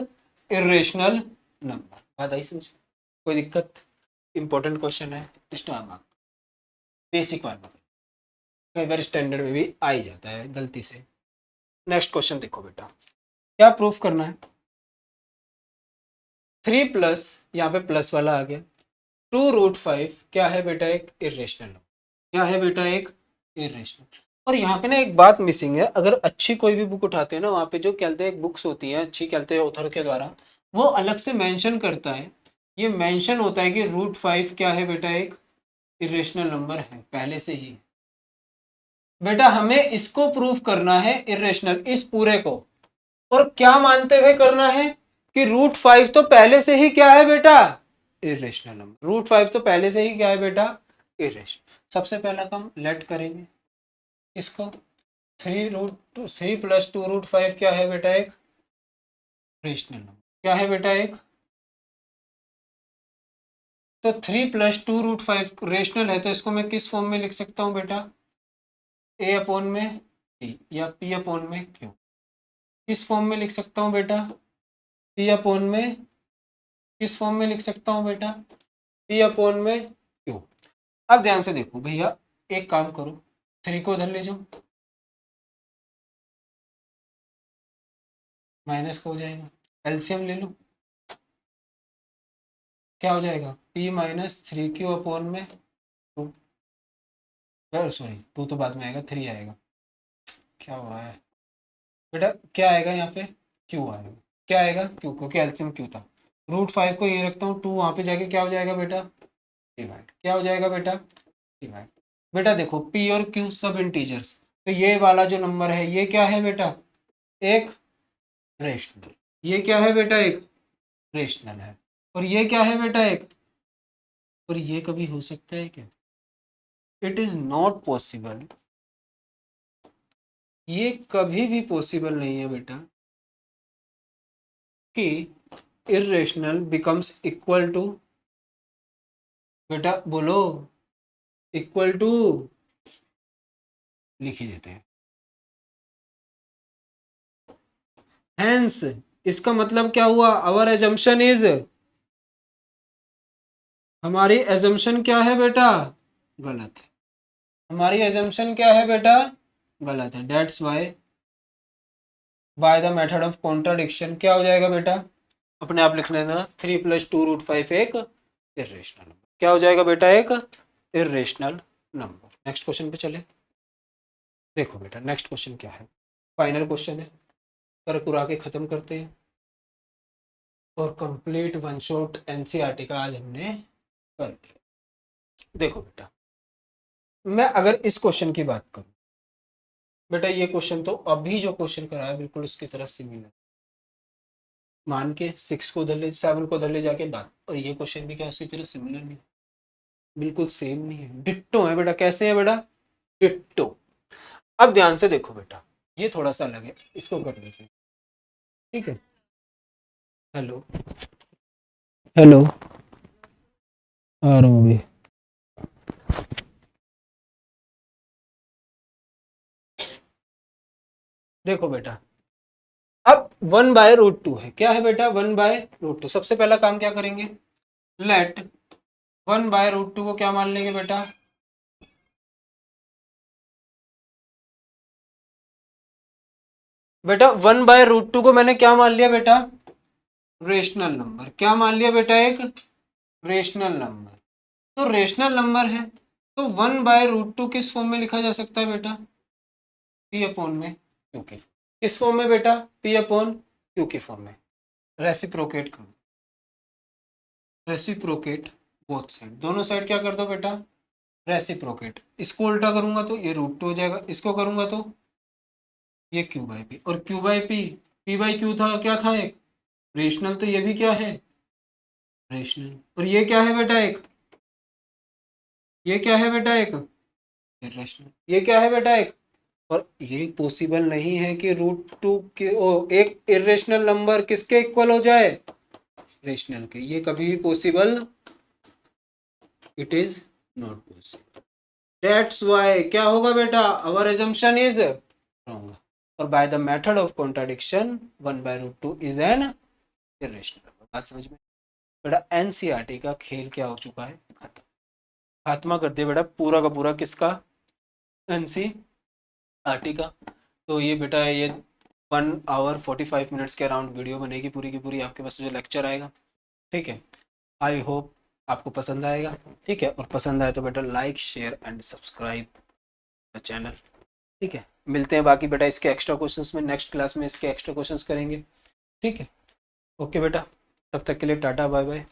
इरेशनल नंबर। बात आई समझ, कोई दिक्कत, इंपॉर्टेंट क्वेश्चन है, स्टार मार्क, बेसिक वाला, कई बार स्टैंडर्ड में भी आ ही जाता है गलती से। नेक्स्ट क्वेश्चन देखो बेटा, क्या प्रूफ करना है, 3 प्लस, यहाँ पे प्लस वाला आ गया, 2√5 क्या है बेटा, एक इरेशनल नंबर। क्या है बेटा, एक इरेशनल। और यहाँ पे ना एक बात मिसिंग है, अगर अच्छी कोई भी बुक उठाते हैं ना, वहाँ पे जो कहते हैं बुक्स होती हैं अच्छी, कहते हैं ऑथर के द्वारा, वो अलग से मेंशन करता है, ये मेंशन होता है कि √5 क्या है बेटा, एक इरेशनल नंबर है पहले से ही। बेटा हमें इसको प्रूफ करना है, इरेशनल, इस पूरे को, और क्या मानते हुए करना है कि √5 तो पहले से ही क्या है बेटा, इरेशनल नंबर। √5 तो पहले से ही क्या है बेटा, इरेशनल। सबसे पहला काम लेट करेंगे इसको, 3 + 2√5 क्या है बेटा, एक रेशनल नंबर। क्या है बेटा, एक, तो 3 + 2√5 रेशनल है, तो इसको मैं किस फॉर्म में लिख सकता हूँ बेटा, A/P या P/Q। किस फॉर्म में लिख सकता हूँ बेटा, P/, किस फॉर्म में लिख सकता हूँ बेटा, P/Q। अब ध्यान से देखो भैया, एक काम करो, 3 को उधर ले जाओ, माइनस का हो जाएगा, एलसीएम ले लो, क्या हो जाएगा, P-3Q/2। सॉरी 2 तो बाद में आएगा, 3 आएगा, क्या हो रहा है बेटा, क्या आएगा यहाँ पे, Q आएगा, क्या आएगा Q, क्योंकि एलसीएम Q था। √5 को ये रखता हूँ, 2 वहाँ पे जाके क्या हो जाएगा बेटा, डिवाइड, क्या हो जाएगा बेटा, डिवाइड। बेटा देखो P और Q सब इंटीजर्स, तो ये वाला जो नंबर है ये क्या है बेटा, एक रेशनल, ये क्या है बेटा, एक रेशनल है, और ये क्या है बेटा, एक, और ये कभी हो सकता है क्या, इट इज नॉट पॉसिबल, ये कभी भी पॉसिबल नहीं है बेटा कि इरेशनल बिकम्स इक्वल टू, बेटा बोलो, इक्वल टू, लिख ही देते हैं, हेंस इसका मतलब क्या हुआ, आवर एजम्पशन इज, हमारी एजम्पशन क्या है बेटा, गलत है, हमारी एजम्पशन क्या है बेटा, गलत है, that's why by the method of contradiction क्या हो जाएगा बेटा, अपने आप लिख लेना, 3 + 2√5 एक इरेशनल नंबर, क्या हो जाएगा बेटा, एक इरेशनल नंबर। नेक्स्ट क्वेश्चन पे चले, देखो बेटा नेक्स्ट क्वेश्चन क्या है, फाइनल क्वेश्चन है, कर कुरा के खत्म करते हैं, और कंप्लीट वन शॉट एनसीईआरटी का आज हमने कर लिया। देखो बेटा, मैं अगर इस क्वेश्चन की बात करूं बेटा, ये क्वेश्चन तो अभी जो क्वेश्चन कराया बिल्कुल उसकी तरह सिमिलर, मान के 6 को उधर ले, 7 को उधर ले जाके बात, और ये क्वेश्चन भी क्या उसकी तरह सिमिलर नहीं, बिल्कुल सेम नहीं है, डिट्टो है बेटा, कैसे है बेटा, डिट्टो। अब ध्यान से देखो बेटा, ये थोड़ा सा अलग है, इसको कर लेते हैं, ठीक है, हेलो हेलो, आ रहा हूँ अभी, देखो बेटा, अब 1/√2 है, क्या है बेटा, 1/√2, सबसे पहला काम क्या करेंगे, लेट 1/√2 को क्या मान लेंगे बेटा, बेटा 1/√2 को मैंने क्या मान लिया बेटा, रेशनल नंबर, क्या मान लिया बेटा, एक रेशनल नंबर, तो रेशनल नंबर है, तो 1/√2 किस फॉर्म में लिखा जा सकता है बेटा, P/Q के, किस फॉर्म में बेटा, P/Q के फॉर्म में, रेसिप्रोकेट करो, रेसिप्रोकेट बोथ साइड, दोनों साइड क्या कर दो बेटा, रेसिप्रोकेट, इसको उल्टा करूंगा तो ये √2 हो जाएगा, इसको करूंगा तो ये Q/P, और Q/P P/Q था, क्या था, एक रेशनल, तो ये भी क्या है, रेशनल, और ये क्या है बेटा, एक, ये क्या है बेटा, एक इरेशनल, ये क्या है बेटा, एक, और ये पॉसिबल नहीं है कि √2 के एक इरेशनल नंबर किसके इक्वल हो जाए, रेशनल के, ये कभी भी possible, it is not possible, that's why क्या होगा बेटा, आवर assumption इज रॉन्ग, और by the method of contradiction 1/√2 is an irrational. बात समझ में बेटा, एनसीईआरटी का खेल क्या हो चुका है, खत्म, खात्मा कर दिया बेटा पूरा का पूरा, किसका, एनसीईआरटी का। तो ये बेटा ये 1 hour 45 minutes के अराउंड वीडियो बनेगी पूरी की पूरी, आपके पास जो लेक्चर आएगा, ठीक है, आई होप आपको पसंद आएगा, ठीक है, और पसंद आए तो बेटा like share and subscribe the channel, ठीक है, मिलते हैं बाकी बेटा इसके एक्स्ट्रा क्वेश्चंस में, नेक्स्ट क्लास में इसके एक्स्ट्रा क्वेश्चंस करेंगे, ठीक है, ओके बेटा, तब तक के लिए टाटा बाय बाय।